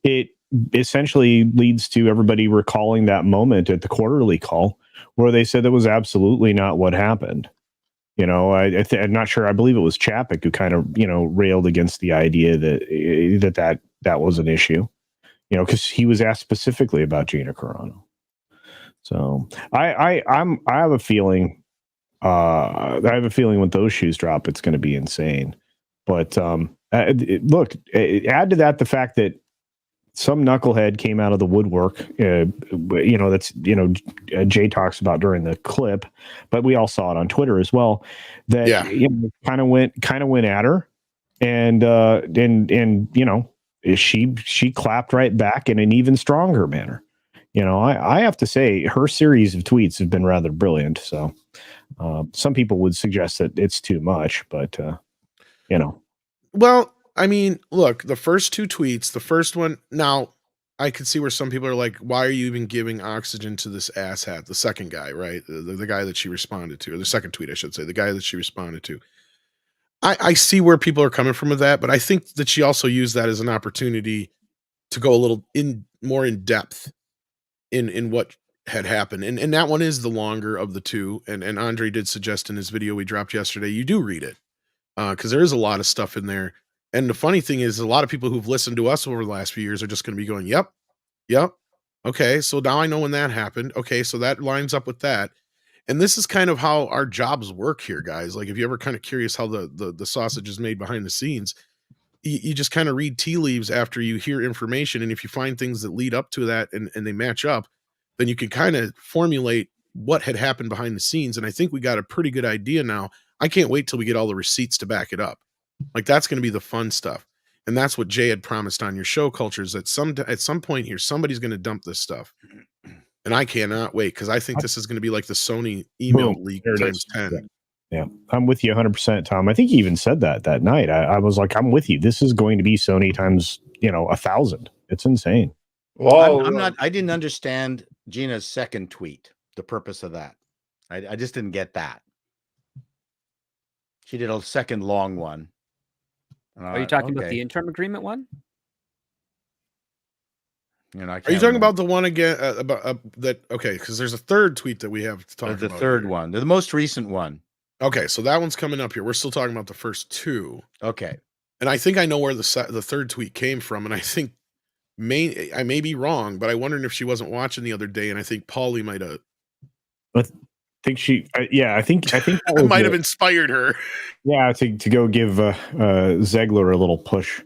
[SPEAKER 5] it essentially leads to everybody recalling that moment at the quarterly call where they said that was absolutely not what happened. I'm not sure. I believe it was Chapek who kind of, railed against the idea that was an issue, because he was asked specifically about Gina Carano. So I have a feeling. I have a feeling when those shoes drop, it's going to be insane. But look, add to that the fact that some knucklehead came out of the woodwork. Jay talks about during the clip, but we all saw it on Twitter as well. That kind of went at her, and she clapped right back in an even stronger manner. I have to say her series of tweets have been rather brilliant. So. Some people would suggest that it's too much, but
[SPEAKER 6] Well, I mean, look, the first two tweets, the first one, now I could see where some people are like, why are you even giving oxygen to this asshat? The second guy, right? The guy that she responded to, or the second tweet, I should say, the guy that she responded to. I see where people are coming from with that, but I think that she also used that as an opportunity to go a little more in depth in what had happened. And that one is the longer of the two. And Andre did suggest in his video we dropped yesterday, you do read it. Because there is a lot of stuff in there. And the funny thing is a lot of people who've listened to us over the last few years are just going to be going, yep. Okay. So now I know when that happened. Okay. So that lines up with that. And this is kind of how our jobs work here, guys. Like if you're ever kind of curious how the sausage is made behind the scenes, you just kind of read tea leaves after you hear information. And if you find things that lead up to that and they match up, then you can kind of formulate what had happened behind the scenes. And I think we got a pretty good idea now. I can't wait till we get all the receipts to back it up. Like that's going to be the fun stuff. And that's what Jay had promised on your show cultures, that at some point here, somebody's going to dump this stuff. And I cannot wait, because I think this is going to be like the Sony email leak times 10.
[SPEAKER 5] Yeah, I'm with you 100%, Tom. I think he even said that night. I was like, I'm with you. This is going to be Sony times, 1,000. It's insane.
[SPEAKER 3] Well, I didn't understand Gina's second tweet, the purpose of that. I just didn't get that. She did a second long one.
[SPEAKER 4] Are you talking about the interim agreement one?
[SPEAKER 6] Are you talking about the one again about that? Okay, because there's a third tweet that we have to talk about.
[SPEAKER 3] The third one, the most recent one.
[SPEAKER 6] Okay, so that one's coming up here. We're still talking about the first two.
[SPEAKER 3] Okay,
[SPEAKER 6] and I think I know where the third tweet came from, and I think I may be wrong, but I wondered if she wasn't watching the other day, and I think Paulie might have.
[SPEAKER 5] I think she, I think
[SPEAKER 6] that might have inspired her.
[SPEAKER 5] Yeah, to go give Zeigler a little push,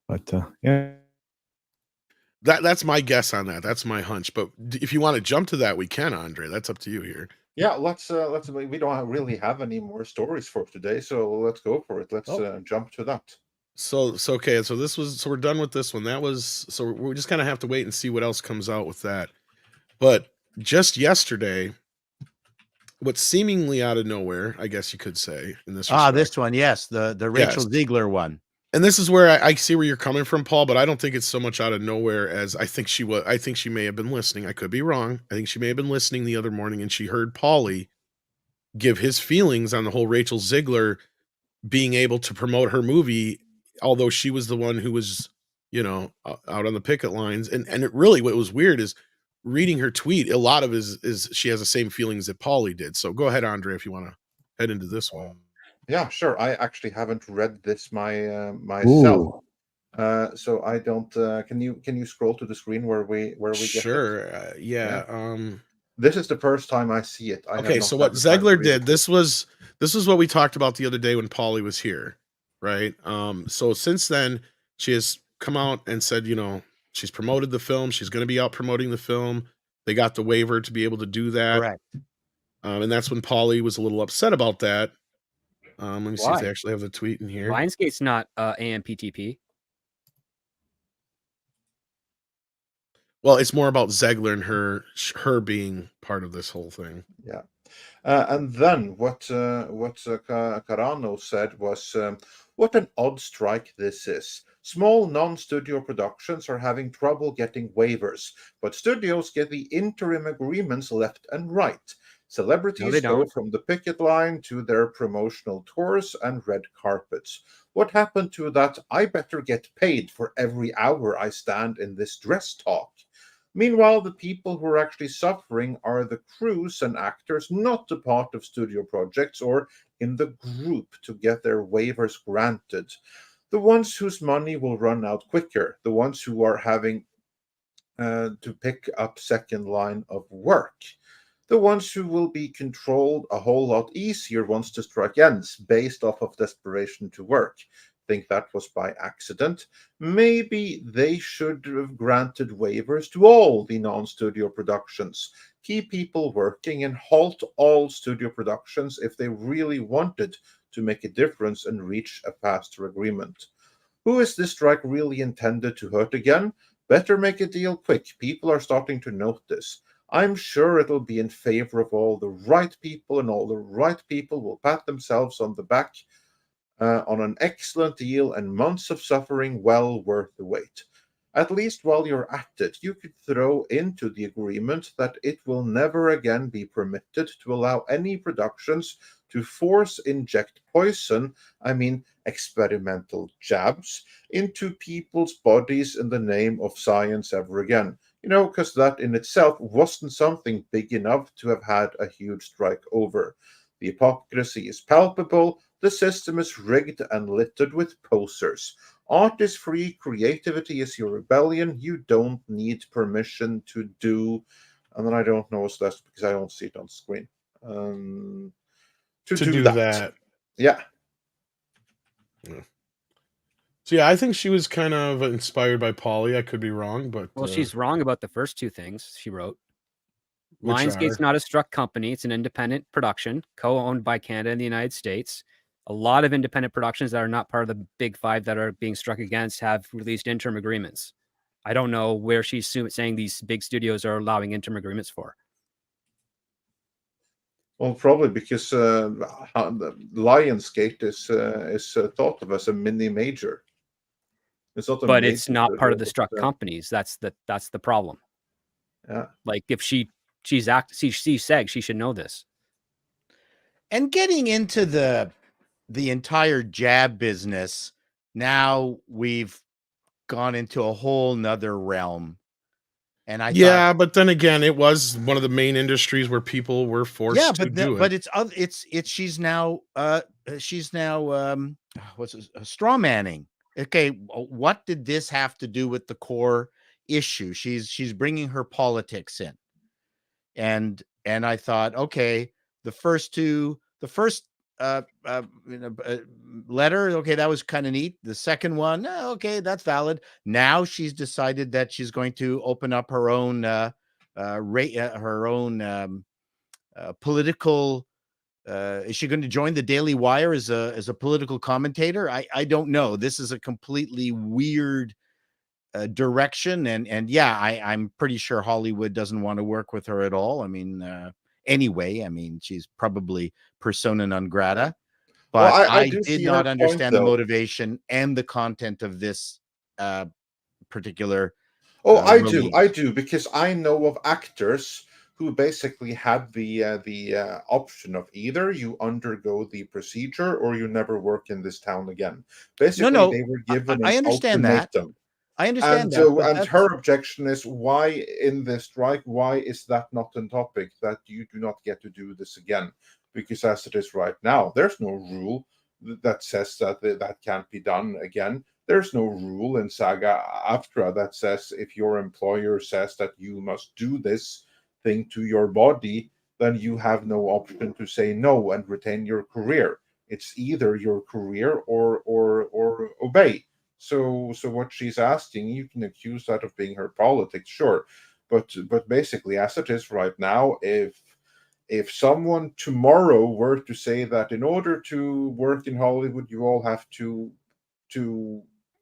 [SPEAKER 5] But yeah,
[SPEAKER 6] that's my guess on that. That's my hunch. But if you want to jump to that, we can, Andre. That's up to you here.
[SPEAKER 2] Yeah, let's. We don't really have any more stories for today, so let's go for it. Let's jump to that.
[SPEAKER 6] So okay. So we're done with this one. That was, so we just kind of have to wait and see what else comes out with that. But just yesterday, what seemingly out of nowhere, I guess you could say, in this respect,
[SPEAKER 3] this one, yes, the Rachel Zeigler one.
[SPEAKER 6] And this is where I see where you're coming from, Paul, but I don't think it's so much out of nowhere as I think she was. I think she may have been listening. I could be wrong. I think she may have been listening the other morning, and she heard Paulie give his feelings on the whole Rachel Zeigler being able to promote her movie, although she was the one who was, out on the picket lines. And it really, what was weird is reading her tweet. A lot of is she has the same feelings that Paulie did. So go ahead, Andre, if you want to head into this one.
[SPEAKER 2] Yeah, sure. I actually haven't read this myself, so I don't. Can you scroll to the screen where we get
[SPEAKER 6] Sure. Yeah.
[SPEAKER 2] This is the first time I see it.
[SPEAKER 6] Okay, so what Zeigler did, this was what we talked about the other day when Paulie was here, right? So since then, she has come out and said, she's promoted the film. She's going to be out promoting the film. They got the waiver to be able to do that.
[SPEAKER 3] Correct.
[SPEAKER 6] And that's when Paulie was a little upset about that. Let me see if they actually have the tweet in here.
[SPEAKER 4] Lionsgate's not AMPTP.
[SPEAKER 6] Well, it's more about Zeigler and her being part of this whole thing.
[SPEAKER 2] Yeah. And then what Carano said was, what an odd strike this is. Small non-studio productions are having trouble getting waivers, but studios get the interim agreements left and right.
[SPEAKER 4] No,
[SPEAKER 2] Celebrities
[SPEAKER 4] they
[SPEAKER 2] go
[SPEAKER 4] don't.
[SPEAKER 2] from the picket line to their promotional tours and red carpets. What happened to that I better get paid for every hour I stand in this dress talk? Meanwhile, the people who are actually suffering are the crews and actors not a part of studio projects or in the group to get their waivers granted. The ones whose money will run out quicker, the ones who are having to pick up second line of work. The ones who will be controlled a whole lot easier once the strike ends, based off of desperation to work. Think that was by accident. Maybe they should have granted waivers to all the non-studio productions, keep people working, and halt all studio productions if they really wanted to make a difference and reach a faster agreement. Who is this strike really intended to hurt again? Better make a deal quick. People are starting to note this. I'm sure it'll be in favor of all the right people, and all the right people will pat themselves on the back on an excellent deal and months of suffering well worth the wait. At least while you're at it, you could throw into the agreement that it will never again be permitted to allow any productions to force inject poison, I mean experimental jabs, into people's bodies in the name of science ever again. Because that in itself wasn't something big enough to have had a huge strike over. The hypocrisy is palpable. The system is rigged and littered with posers. Art is free, creativity is your rebellion. You don't need permission to do, and then I don't know what's left because I don't see it on screen. To do that. Yeah.
[SPEAKER 6] So yeah, I think she was kind of inspired by Polly. I could be wrong, but
[SPEAKER 4] Well, she's wrong about the first two things she wrote.
[SPEAKER 6] Which
[SPEAKER 4] Lionsgate's
[SPEAKER 6] are?
[SPEAKER 4] not a struck company. It's an independent production, co-owned by Canada and the United States. A lot of independent productions that are not part of the big five that are being struck against have released interim agreements. I don't know where she's saying these big studios are allowing interim agreements for.
[SPEAKER 2] Well, probably because Lionsgate is thought of as a mini major. It's not a
[SPEAKER 4] But
[SPEAKER 2] major
[SPEAKER 4] it's not part
[SPEAKER 2] studio,
[SPEAKER 4] of the struck
[SPEAKER 2] but,
[SPEAKER 4] companies. That's the problem.
[SPEAKER 2] yeah.
[SPEAKER 4] Like if she's SEG, she should know this.
[SPEAKER 3] And getting into the entire jab business, now we've gone into a whole nother realm. And I
[SPEAKER 6] Yeah,
[SPEAKER 3] thought,
[SPEAKER 6] but then again, it was one of the main industries where people were forced to do
[SPEAKER 3] but
[SPEAKER 6] it.
[SPEAKER 3] it's she's now what's it, straw manning. Okay, what did this have to do with the core issue? She's bringing her politics in, and I thought, okay, the first letter, okay, that was kind of neat. The second one, okay, that's valid. Now she's decided that she's going to open up her own political. Is she going to join the Daily Wire as a political commentator? I don't know. This is a completely weird direction, and yeah, I'm pretty sure Hollywood doesn't want to work with her at all. I mean, anyway, I mean, she's probably persona non grata. But
[SPEAKER 2] Well, I
[SPEAKER 3] I
[SPEAKER 2] do
[SPEAKER 3] did
[SPEAKER 2] see her
[SPEAKER 3] not
[SPEAKER 2] point,
[SPEAKER 3] understand the
[SPEAKER 2] though.
[SPEAKER 3] motivation and the content of this particular
[SPEAKER 2] Oh, I
[SPEAKER 3] release.
[SPEAKER 2] do, because I know of actors who basically had the option of either you undergo the procedure or you never work in this town again. Basically,
[SPEAKER 3] No,
[SPEAKER 2] they were given
[SPEAKER 3] I
[SPEAKER 2] an
[SPEAKER 3] understand that.
[SPEAKER 2] ultimatum.
[SPEAKER 3] I understand that, but
[SPEAKER 2] And
[SPEAKER 3] that's
[SPEAKER 2] her objection is, why in the strike, why is that not a topic that you do not get to do this again? Because as it is right now, there's no rule that says that that can't be done again. There's no rule in SAG-AFTRA that says if your employer says that you must do this thing to your body, then you have no option to say no and retain your career. It's either your career or obey. So what she's asking, you can accuse that of being her politics, sure, but basically, as it is right now, if someone tomorrow were to say that in order to work in Hollywood, you all have to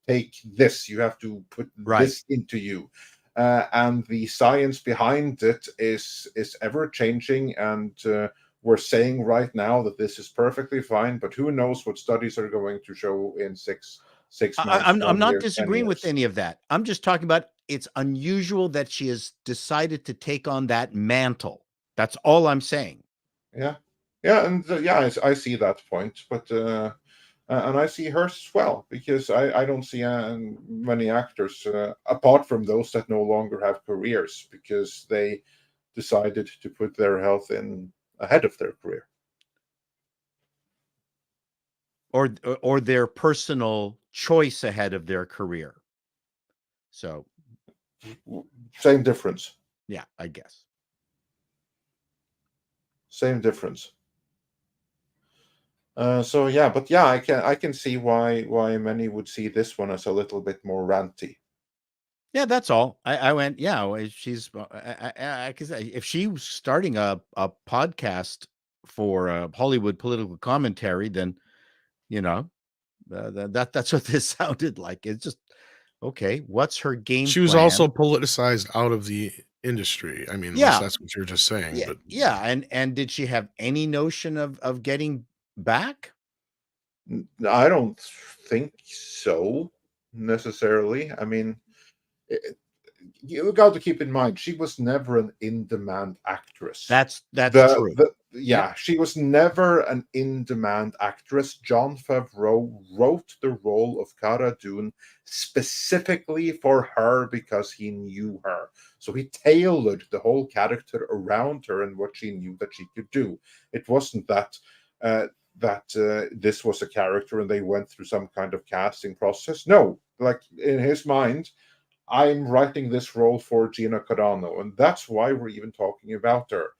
[SPEAKER 2] take this, you have to put
[SPEAKER 3] right.
[SPEAKER 2] this into you, and the science behind it is ever changing, and we're saying right now that this is perfectly fine, but who knows what studies are going to show in six months.
[SPEAKER 3] I'm not
[SPEAKER 2] year, 10
[SPEAKER 3] disagreeing with
[SPEAKER 2] years.
[SPEAKER 3] any of that. I'm just talking about it's unusual that she has decided to take on that mantle. That's all I'm saying.
[SPEAKER 2] Yeah, and I see that point, but and I see hers as well, because I don't see many actors apart from those that no longer have careers because they decided to put their health in ahead of their career,
[SPEAKER 3] or their personal choice ahead of their career. So
[SPEAKER 2] same difference.
[SPEAKER 3] Yeah, I guess.
[SPEAKER 2] Same difference. So yeah, but yeah, I can see why many would see this one as a little bit more ranty.
[SPEAKER 3] Yeah, that's all. I went, yeah, well, she's I can say if she was starting a podcast for Hollywood political commentary, then that's what this sounded like. It's just okay. What's her game?
[SPEAKER 6] She was
[SPEAKER 3] plan?
[SPEAKER 6] also politicized out of the industry. I mean,
[SPEAKER 3] Yeah.
[SPEAKER 6] unless that's what you're just saying.
[SPEAKER 3] Yeah,
[SPEAKER 6] But
[SPEAKER 3] yeah, and did she have any notion of getting back?
[SPEAKER 2] I don't think so necessarily. I mean, you got to keep in mind she was never an in-demand actress.
[SPEAKER 3] That's true.
[SPEAKER 2] Yeah, she was never an in-demand actress. Jon Favreau wrote the role of Cara Dune specifically for her because he knew her. So he tailored the whole character around her and what she knew that she could do. It wasn't that this was a character and they went through some kind of casting process. No, like in his mind, I'm writing this role for Gina Carano, and that's why we're even talking about her.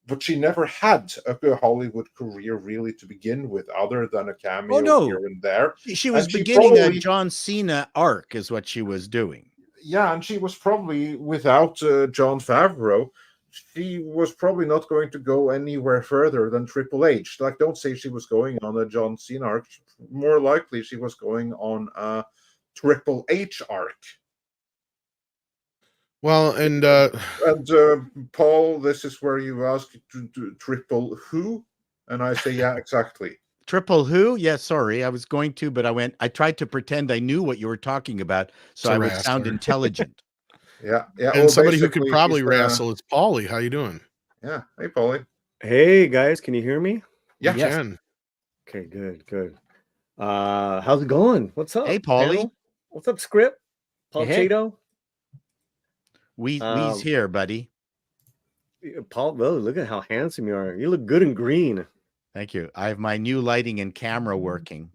[SPEAKER 2] But she never had a Hollywood career really to begin with, other than a cameo here and there.
[SPEAKER 3] She was
[SPEAKER 2] And she
[SPEAKER 3] beginning
[SPEAKER 2] probably-
[SPEAKER 3] a John Cena arc, is what she was doing.
[SPEAKER 2] Yeah, and she was probably, without Jon Favreau, she was probably not going to go anywhere further than Triple H. Like, don't say she was going on a John Cena arc. More likely, she was going on a Triple H arc.
[SPEAKER 6] well, and
[SPEAKER 2] Paul, this is where you ask to triple who, and I say, yeah, exactly.
[SPEAKER 3] Triple who? Yeah, sorry, I was going to, but I tried to pretend I knew what you were talking about, so I would sound
[SPEAKER 6] wrestler.
[SPEAKER 3] intelligent.
[SPEAKER 2] Yeah.
[SPEAKER 6] and
[SPEAKER 2] well,
[SPEAKER 6] somebody who could
[SPEAKER 2] basically,
[SPEAKER 6] probably
[SPEAKER 2] he's,
[SPEAKER 6] wrestle is Paulie. How you doing?
[SPEAKER 2] Yeah. Hey, Paulie.
[SPEAKER 9] Hey guys, can you hear me?
[SPEAKER 2] Yeah.
[SPEAKER 6] You can.
[SPEAKER 9] Okay, good. How's it going? What's up?
[SPEAKER 3] Hey, Paulie.
[SPEAKER 9] panel? What's up, Script? Paul
[SPEAKER 4] Hey.
[SPEAKER 9] Chato?
[SPEAKER 3] We's here, buddy.
[SPEAKER 9] Paul, oh, look at how handsome you are. You look good in green.
[SPEAKER 3] Thank you. I have my new lighting and camera working.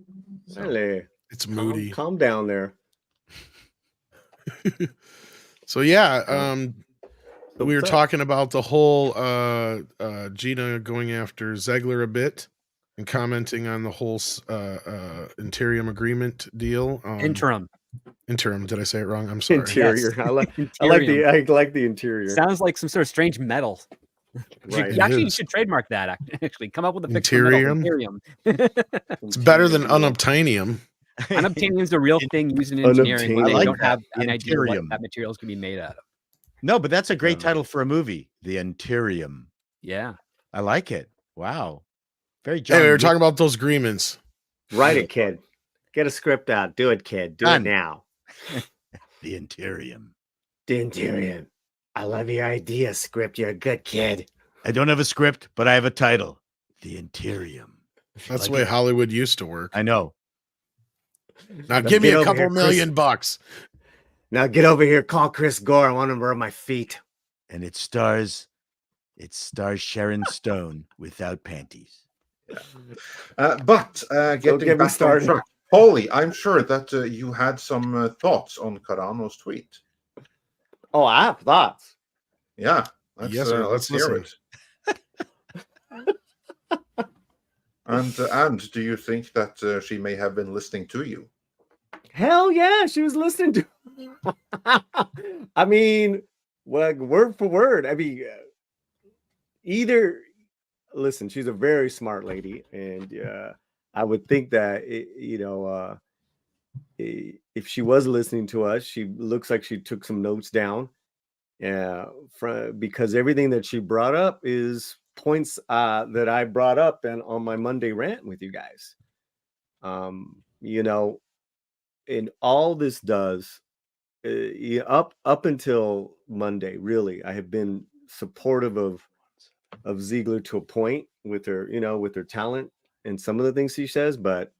[SPEAKER 3] So.
[SPEAKER 9] Really?
[SPEAKER 6] It's moody.
[SPEAKER 9] Calm down there.
[SPEAKER 6] So yeah, we were
[SPEAKER 9] what's up?
[SPEAKER 6] talking about the whole Gina going after Zeigler a bit and commenting on the whole interim agreement deal. Interim. Did I say it wrong? I'm sorry.
[SPEAKER 9] Interior.
[SPEAKER 4] Yes.
[SPEAKER 9] I like the interior.
[SPEAKER 4] Sounds like some sort of strange metal.
[SPEAKER 9] Right.
[SPEAKER 4] You
[SPEAKER 6] is.
[SPEAKER 4] should trademark that. Actually, come up with a fix for metal.
[SPEAKER 6] Interium?
[SPEAKER 4] Interium.
[SPEAKER 6] It's better than unobtainium.
[SPEAKER 4] Unobtainium is a real thing used in engineering. Where
[SPEAKER 3] I
[SPEAKER 4] they
[SPEAKER 3] like
[SPEAKER 4] don't
[SPEAKER 3] that.
[SPEAKER 4] have an idea what
[SPEAKER 3] Interium.
[SPEAKER 4] that material is going to be made out of.
[SPEAKER 3] No, but that's a great
[SPEAKER 9] Yeah.
[SPEAKER 3] title for a movie. The Interium.
[SPEAKER 4] Yeah.
[SPEAKER 3] I like it. Wow. Very John.
[SPEAKER 6] Hey, we were
[SPEAKER 3] Wick.
[SPEAKER 6] talking about those agreements.
[SPEAKER 9] Write it, kid. Get a script out. Do it, kid. Do
[SPEAKER 3] Done.
[SPEAKER 9] it now.
[SPEAKER 3] The Interium.
[SPEAKER 9] The interior. I love your idea, Script. You're a good kid.
[SPEAKER 3] I don't have a script, but I have a title. The Interium.
[SPEAKER 6] That's the
[SPEAKER 3] Like
[SPEAKER 6] way
[SPEAKER 3] it?
[SPEAKER 6] Hollywood used to work.
[SPEAKER 3] I know.
[SPEAKER 6] Now
[SPEAKER 9] Now
[SPEAKER 6] give me
[SPEAKER 9] get
[SPEAKER 6] a
[SPEAKER 9] over
[SPEAKER 6] couple
[SPEAKER 9] here, Chris.
[SPEAKER 6] million bucks.
[SPEAKER 9] Now get over here. Call Chris Gore. I want him to rub my feet.
[SPEAKER 3] And it stars Sharon Stone without panties.
[SPEAKER 2] But getting
[SPEAKER 9] get me
[SPEAKER 2] back on
[SPEAKER 9] started.
[SPEAKER 2] track, Paulie, I'm sure that you had some thoughts on Carano's tweet.
[SPEAKER 9] Oh, I have thoughts.
[SPEAKER 2] Yeah. Let's,
[SPEAKER 6] Yes, sir.
[SPEAKER 2] let's
[SPEAKER 6] Let's
[SPEAKER 2] hear
[SPEAKER 6] listen.
[SPEAKER 2] it. And do you think that she may have been listening to you?
[SPEAKER 9] Hell yeah, she was listening to. I mean, like word for word. I mean, listen, she's a very smart lady, and I would think that if she was listening to us, she looks like she took some notes down, because everything that she brought up is points that I brought up on my Monday rant with you guys. You know, and all this does up until Monday, really, I have been supportive of Zeigler to a point with her, with her talent and some of the things she says, but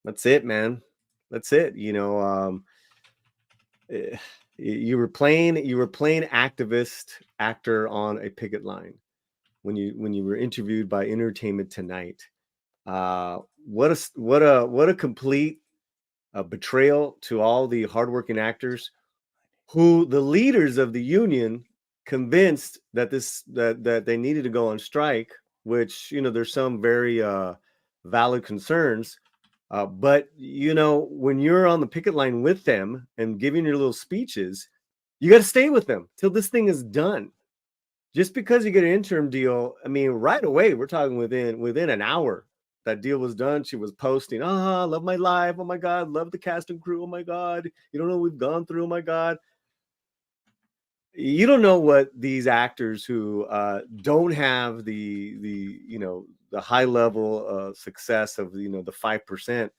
[SPEAKER 9] that's it, man. That's it. You were playing activist actor on a picket line when you were interviewed by Entertainment Tonight. What a complete betrayal to all the hardworking actors who the leaders of the union convinced that that they needed to go on strike, which there's some very valid concerns. But when you're on the picket line with them and giving your little speeches, you got to stay with them till this thing is done. Just because you get an interim deal, I mean, right away, we're talking within an hour, that deal was done. She was posting, love my life. Oh my God, love the cast and crew. Oh my God, you don't know what we've gone through. Oh my God. You don't know what these actors who don't have the high level success of the 5%,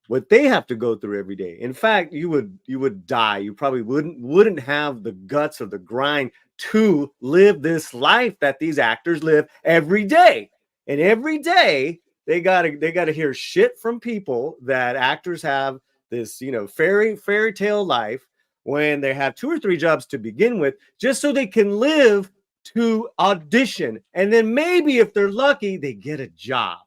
[SPEAKER 9] what they have to go through every day. In fact, you would die. You probably wouldn't have the guts or the grind to live this life that these actors live every day. And every day they gotta hear shit from people that actors have this fairy tale life when they have 2 or 3 jobs to begin with, just so they can live to audition. And then maybe if they're lucky, they get a job.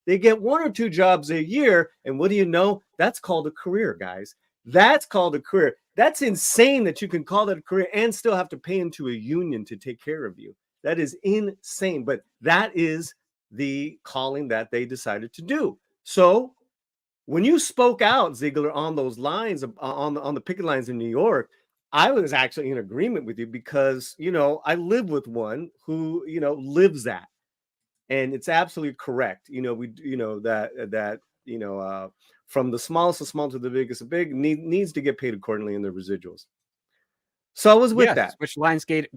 [SPEAKER 9] They get 1 or 2 jobs a year. And what do you know? That's called a career, guys. That's called a career. That's insane that you can call that a career and still have to pay into a union to take care of you. That is insane. But that is the calling that they decided to do. So when you spoke out, Zeigler, on those lines, on the picket lines in New York, I was actually in agreement with you because, I live with one who, lives that. And it's absolutely correct. From the smallest of small to the biggest of big needs to get paid accordingly in their residuals. So I was with that.
[SPEAKER 4] Which Lionsgate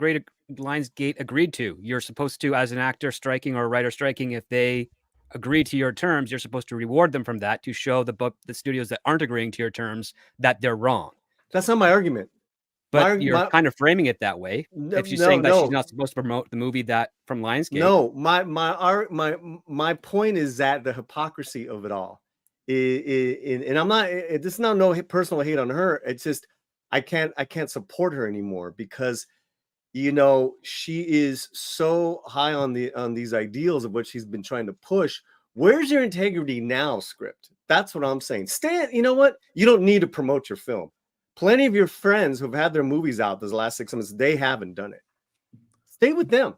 [SPEAKER 4] agreed to. You're supposed to, as an actor striking or a writer striking, if they agree to your terms, you're supposed to reward them from that to show the studios that aren't agreeing to your terms that they're wrong.
[SPEAKER 9] That's not my argument.
[SPEAKER 4] But you're kind of framing it that way. If she's saying that she's not supposed to promote the movie that from Lionsgate.
[SPEAKER 9] No, my point is that the hypocrisy of it all. And I'm not. This is not no personal hate on her. It's just I can't support her anymore because she is so high on these ideals of what she's been trying to push. Where's your integrity now, script? That's what I'm saying. Stan, you know what? You don't need to promote your film. Plenty of your friends who've had their movies out this last 6 months, they haven't done it. Stay with them.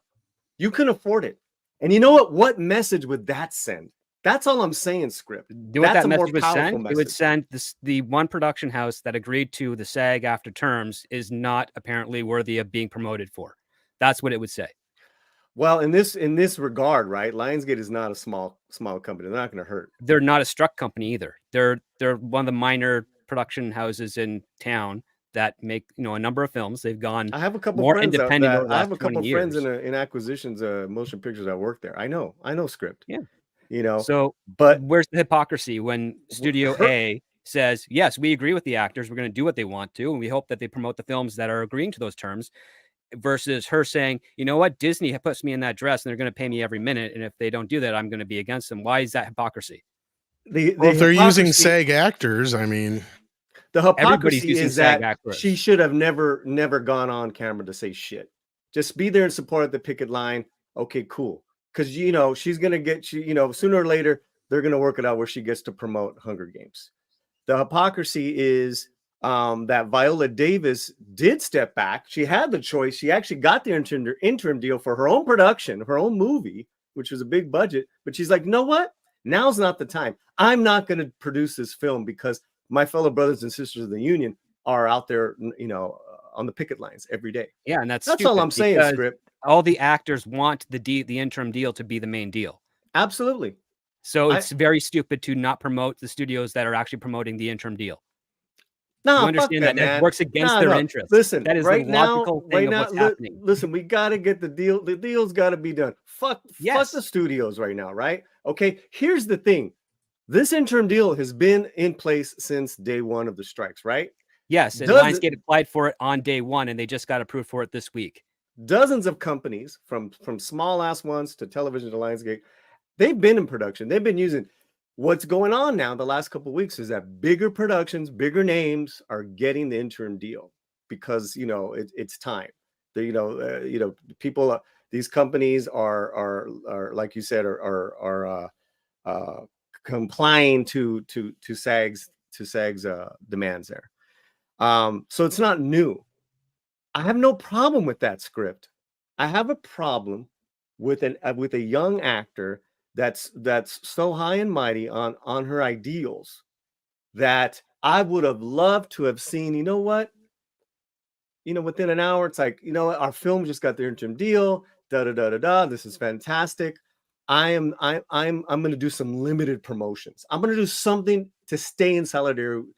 [SPEAKER 9] You can afford it. And you know what? What message would that send? That's all I'm saying, script.
[SPEAKER 4] That's a more powerful message. It would send the one production house that agreed to the SAG after terms is not apparently worthy of being promoted for. That's what it would say.
[SPEAKER 9] Well, in this regard, right? Lionsgate is not a small company. They're not going to hurt.
[SPEAKER 4] They're not a struck company either. They're one of the minor production houses in town that make a number of films. They've gone.
[SPEAKER 9] I have a couple
[SPEAKER 4] more
[SPEAKER 9] friends
[SPEAKER 4] independent.
[SPEAKER 9] I have a couple friends in acquisitions, motion pictures that work there. I know script.
[SPEAKER 4] Yeah.
[SPEAKER 9] So,
[SPEAKER 4] but where's the hypocrisy when Studio A says, yes, we agree with the actors, we're going to do what they want to, and we hope that they promote the films that are agreeing to those terms, versus her saying, you know what, Disney puts me in that dress and they're going to pay me every minute, and if they don't do that, I'm going to be against them. Why is that hypocrisy?
[SPEAKER 6] If they're using SAG actors, I mean,
[SPEAKER 9] the hypocrisy is that she should have never gone on camera to say shit. Just be there and support the picket line. Okay, cool. Because she's gonna get sooner or later they're gonna work it out where she gets to promote Hunger Games. The hypocrisy is that Viola Davis did step back. She had the choice. She actually got the interim deal for her own production, her own movie, which was a big budget. But she's like, you know what? Now's not the time. I'm not going to produce this film because my fellow brothers and sisters of the union are out there, on the picket lines every day.
[SPEAKER 4] Yeah, and that's
[SPEAKER 9] all I'm saying, script.
[SPEAKER 4] All the actors want the interim deal to be the main deal.
[SPEAKER 9] Absolutely.
[SPEAKER 4] So it's very stupid to not promote the studios that are actually promoting the interim deal.
[SPEAKER 9] No,
[SPEAKER 4] You
[SPEAKER 9] fuck
[SPEAKER 4] understand
[SPEAKER 9] that,
[SPEAKER 4] that
[SPEAKER 9] man.
[SPEAKER 4] works against
[SPEAKER 9] No,
[SPEAKER 4] their
[SPEAKER 9] no.
[SPEAKER 4] interests.
[SPEAKER 9] Listen,
[SPEAKER 4] That is
[SPEAKER 9] right
[SPEAKER 4] the
[SPEAKER 9] now,
[SPEAKER 4] logical thing
[SPEAKER 9] right
[SPEAKER 4] of
[SPEAKER 9] now,
[SPEAKER 4] what's happening.
[SPEAKER 9] listen, we got to get the deal. The deal's got to be done. Fuck
[SPEAKER 4] Yes.
[SPEAKER 9] the studios right now, right? Okay, here's the thing. This interim deal has been in place since day one of the strikes, right?
[SPEAKER 4] Yes, and
[SPEAKER 9] Does it-
[SPEAKER 4] Lionsgate applied for it on day one, and they just got approved for it this week.
[SPEAKER 9] Dozens of companies, from small ass ones to television to Lionsgate, they've been in production. They've been using. What's going on now the last couple of weeks is that bigger productions, bigger names are getting the interim deal because it's time. People, these companies are like you said are complying to SAG's demands there. So it's not new. I have no problem with that script. I have a problem with a young actor that's so high and mighty on her ideals that I would have loved to have seen. You know what? Within an hour, it's like, our film just got their interim deal. Da da da da da. This is fantastic. I'm going to do some limited promotions. I'm going to do something to stay in solidarity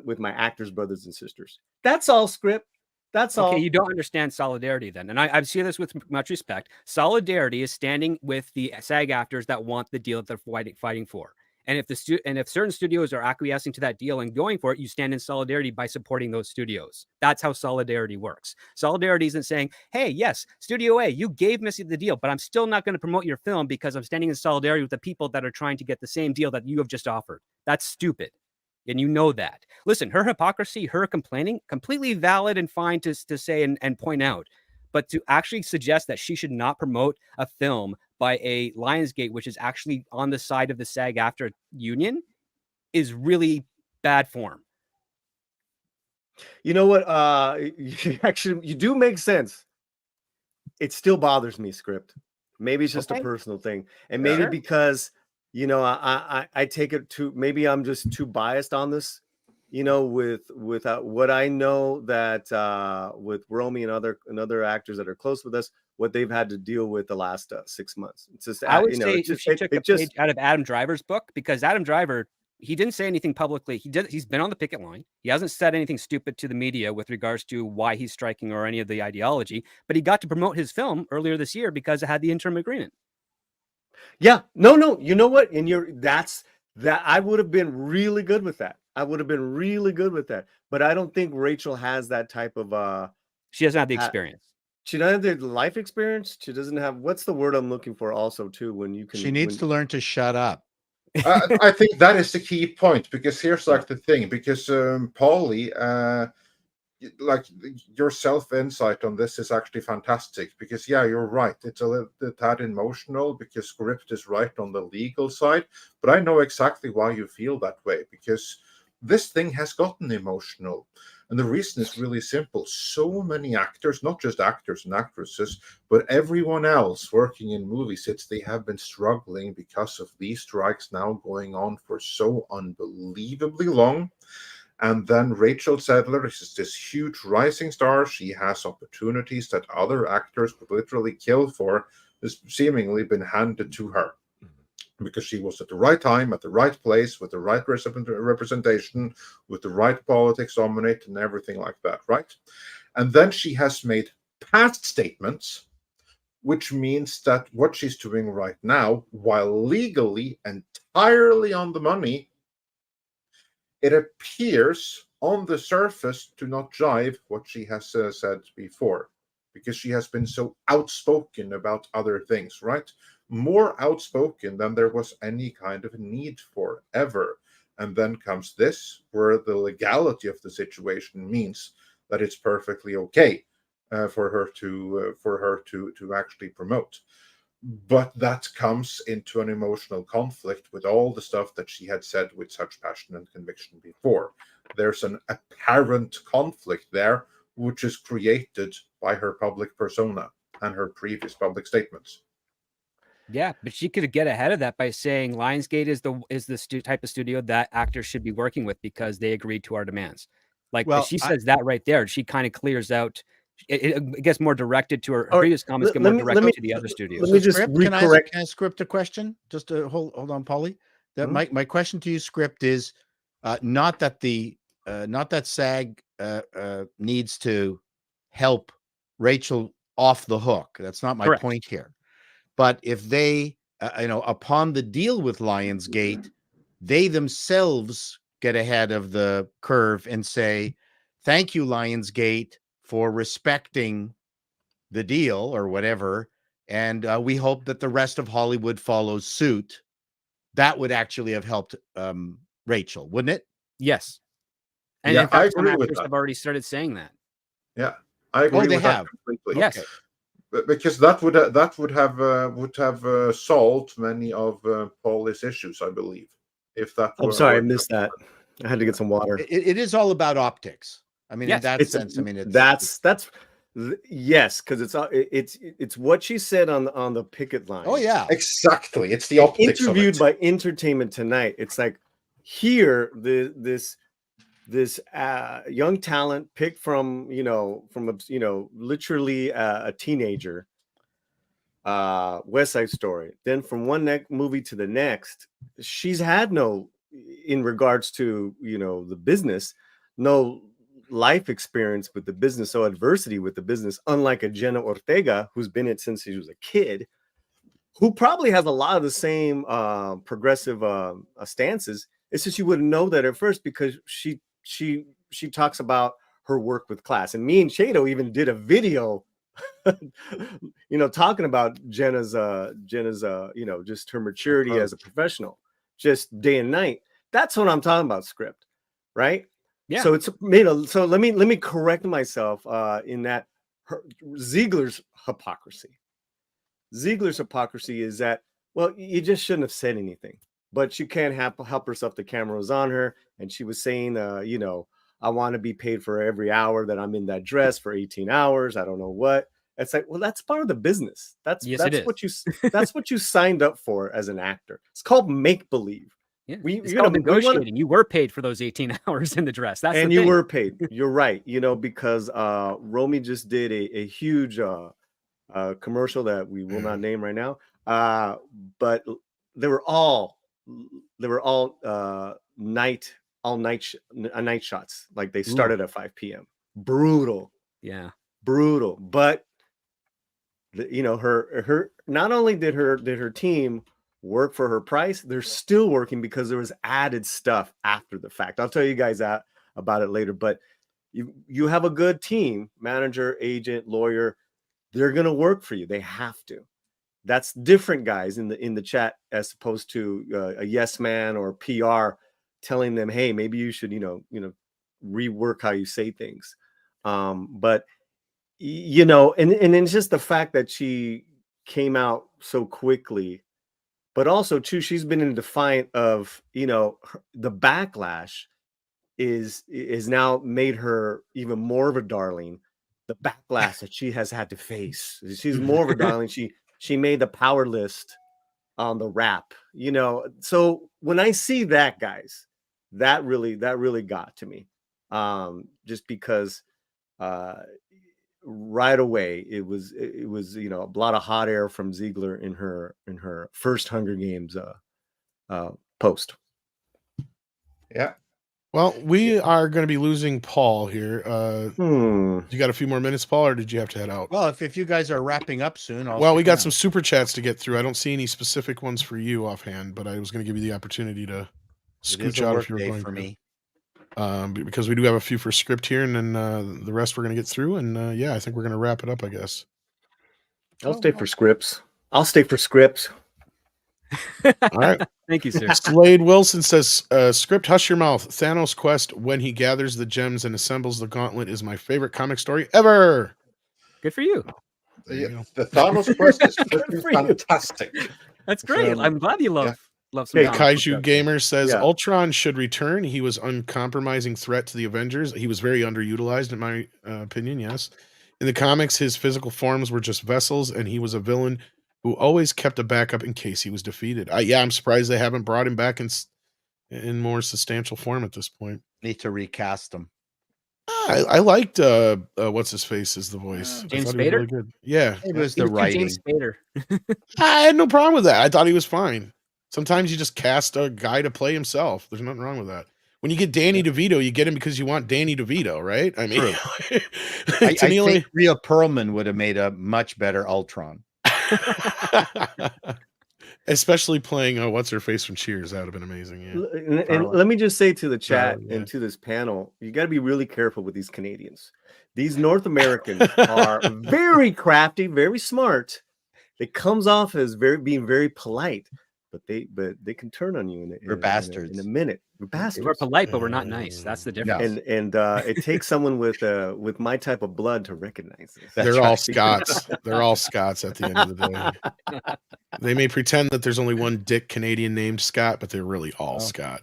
[SPEAKER 9] with my actors, brothers and sisters. That's all, script. That's all.
[SPEAKER 4] Okay, you don't understand solidarity then. And I see this with much respect. Solidarity is standing with the SAG actors that want the deal that they're fighting for. And if certain studios are acquiescing to that deal and going for it, you stand in solidarity by supporting those studios. That's how solidarity works. Solidarity isn't saying, hey, yes, Studio A, you gave Missy the deal, but I'm still not going to promote your film because I'm standing in solidarity with the people that are trying to get the same deal that you have just offered. That's stupid. And you know that. Listen, her hypocrisy, her complaining, completely valid and fine to say and point out. But to actually suggest that she should not promote a film by a Lionsgate, which is actually on the side of the SAG-AFTRA union, is really bad form.
[SPEAKER 9] You know what? Actually, you do make sense. It still bothers me, script. Maybe it's just a personal thing. And maybe because I take it to, maybe I'm just too biased on this, with what I know that with Romy and other actors that are close with us, what they've had to deal with the last 6 months. It's just,
[SPEAKER 4] I would say if she took a page out of Adam Driver's book, because Adam Driver, he didn't say anything publicly. He's been on the picket line. He hasn't said anything stupid to the media with regards to why he's striking or any of the ideology, but he got to promote his film earlier this year because it had the interim agreement.
[SPEAKER 9] Yeah, no, you know what? And I would have been really good with that. But I don't think Rachel has that type of
[SPEAKER 4] she doesn't have the experience.
[SPEAKER 9] She doesn't have the life experience. She doesn't have, what's the word I'm looking for also too, when you can,
[SPEAKER 3] she needs to learn to shut up.
[SPEAKER 2] I think that is the key point, because here's like the thing, because Paulie, like your self-insight on this is actually fantastic, because you're right, it's a little bit that emotional because script is right on the legal side, but I know exactly why you feel that way, because this thing has gotten emotional. And the reason is really simple. So many actors, not just actors and actresses, but everyone else working in movie sets, they have been struggling because of these strikes now going on for so unbelievably long. And then Rachel Zeigler is this huge rising star. She has opportunities that other actors would literally kill for, has seemingly been handed to her, because she was at the right time, at the right place, with the right representation, with the right politics dominate and everything like that, right? And then she has made past statements, which means that what she's doing right now, while legally entirely on the money, it appears on the surface to not jive what she has said before, because she has been so outspoken about other things, right? More outspoken than there was any kind of need for ever. And then comes this, where the legality of the situation means that it's perfectly okay for her to actually promote. But that comes into an emotional conflict with all the stuff that she had said with such passion and conviction before. There's an apparent conflict there, which is created by her public persona and her previous public statements.
[SPEAKER 4] Yeah, but she could get ahead of that by saying Lionsgate is the type of studio that actors should be working with because they agreed to our demands. Like, if she says that right there, she kind of clears out. It gets more directed to her previous comments, get more directed to the other studios.
[SPEAKER 3] Let me just can I script a question? Just to hold on, Paulie. That my question to you, script, is not that the not that SAG needs to help Rachel off the hook. That's not my
[SPEAKER 4] Correct.
[SPEAKER 3] point here. But if they, upon the deal with Lionsgate, they themselves get ahead of the curve and say, thank you, Lionsgate, for respecting the deal or whatever. And we hope that the rest of Hollywood follows suit. That would actually have helped Rachel, wouldn't it?
[SPEAKER 4] Yes. And
[SPEAKER 2] Yeah,
[SPEAKER 4] in fact,
[SPEAKER 2] I
[SPEAKER 4] some
[SPEAKER 2] agree with
[SPEAKER 4] actors
[SPEAKER 2] that.
[SPEAKER 4] have already started saying that.
[SPEAKER 2] Yeah, I agree
[SPEAKER 3] they
[SPEAKER 2] with that
[SPEAKER 3] have?
[SPEAKER 2] completely.
[SPEAKER 4] Yes.
[SPEAKER 2] Because that would have solved many of Paul's issues, I believe. If that
[SPEAKER 9] I'm
[SPEAKER 2] were
[SPEAKER 9] sorry, I
[SPEAKER 2] worked
[SPEAKER 9] missed that. I had to get some water.
[SPEAKER 3] It is all about optics. I mean,
[SPEAKER 4] Yes.
[SPEAKER 3] in that sense, I mean,
[SPEAKER 9] yes, because it's what she said on the picket line.
[SPEAKER 3] oh yeah,
[SPEAKER 2] exactly. It's the optics
[SPEAKER 9] Interviewed
[SPEAKER 2] of it.
[SPEAKER 9] by Entertainment Tonight. It's like here this young talent picked from literally a teenager, West Side Story. Then from one movie to the next, she's had no, in regards to the business, no life experience with the business, so adversity with the business, unlike a Jenna Ortega who's been it since she was a kid, who probably has a lot of the same progressive stances. It's just you wouldn't know that at first because she talks about her work with class. And me and Chato even did a video talking about Jenna's just her maturity as a professional, just day and night. That's what I'm talking about, script, right?
[SPEAKER 4] Yeah.
[SPEAKER 9] So it's so let me correct myself in that Zeigler's hypocrisy. Zeigler's hypocrisy is that, well, you just shouldn't have said anything, but she can't help herself. The camera was on her, and she was saying, I want to be paid for every hour that I'm in that dress for 18 hours. I don't know what. It's like, well, that's part of the business. That's what you signed up for as an actor. It's called make believe.
[SPEAKER 4] Yeah, it's called negotiating. You were paid for those 18 hours in the dress. That's
[SPEAKER 9] and
[SPEAKER 4] the
[SPEAKER 9] you
[SPEAKER 4] thing.
[SPEAKER 9] were paid. You're right. Because Romy just did a huge commercial that we will not name right now. But they were all night shots. Like they started at 5 p.m. Brutal.
[SPEAKER 4] Yeah.
[SPEAKER 9] Brutal. But her not only did her team work for her price, they're still working because there was added stuff after the fact. I'll tell you guys about it later. But you have a good team, manager, agent, lawyer, they're gonna work for you. They have to. That's different, guys, in the chat, as opposed to a yes man or PR telling them, hey, maybe you should rework how you say things. But and it's just the fact that she came out so quickly, but also too, she's been in defiant of the backlash is now made her even more of a darling. The backlash that she has had to face, she's more of a darling. She made the power list on the rap, so when I see that, guys, that really got to me, just because right away it was a lot of hot air from Zeigler in her first Hunger Games post.
[SPEAKER 2] Yeah.
[SPEAKER 6] Well, we are going to be losing Paul here. You got a few more minutes, Paul, or did you have to head out?
[SPEAKER 3] Well, if you guys are wrapping up soon,
[SPEAKER 6] we got some super chats to get through. I don't see any specific ones for you offhand, but I was going to give you the opportunity to scooch out if you were going
[SPEAKER 3] for me.
[SPEAKER 6] Because we do have a few for script here, and then the rest we're going to get through. And I think we're going to wrap it up, I guess.
[SPEAKER 9] I'll stay for scripts.
[SPEAKER 6] All right.
[SPEAKER 4] Thank you, sir.
[SPEAKER 6] Slade Wilson says, script, hush your mouth. Thanos' quest when he gathers the gems and assembles the gauntlet is my favorite comic story ever.
[SPEAKER 4] Good for you.
[SPEAKER 2] The Thanos quest is fantastic.
[SPEAKER 4] That's great. I'm glad you love some.
[SPEAKER 6] Hey, Kaiju Gamer says Ultron should return. He was uncompromising threat to the Avengers. He was very underutilized, in my opinion. Yes, in the comics, his physical forms were just vessels, and he was a villain who always kept a backup in case he was defeated. I'm surprised they haven't brought him back in more substantial form at this point.
[SPEAKER 3] Need to recast him.
[SPEAKER 6] I liked what's his face as the voice.
[SPEAKER 4] James
[SPEAKER 6] Spader. Really good. Yeah,
[SPEAKER 3] it was the writing.
[SPEAKER 4] James Spader.
[SPEAKER 6] I had no problem with that. I thought he was fine. Sometimes you just cast a guy to play himself. There's nothing wrong with that. When you get Danny DeVito, you get him because you want Danny DeVito, right? I mean,
[SPEAKER 3] I think Rhea Perlman would have made a much better Ultron.
[SPEAKER 6] Especially playing what's her face from Cheers. That would have been amazing. Yeah.
[SPEAKER 9] And let me just say to the chat
[SPEAKER 6] yeah.
[SPEAKER 9] and to this panel, you got to be really careful with these Canadians. These North Americans are very crafty, very smart. It comes off as being very polite, but they can turn on you in a minute. We're bastards.
[SPEAKER 4] We're polite, but we're not nice. That's the difference.
[SPEAKER 9] And it takes someone with my type of blood to recognize this.
[SPEAKER 6] They're all Scots. They're all Scots at the end of the day. They may pretend that there's only one dick Canadian named Scott, but they're really all Scott.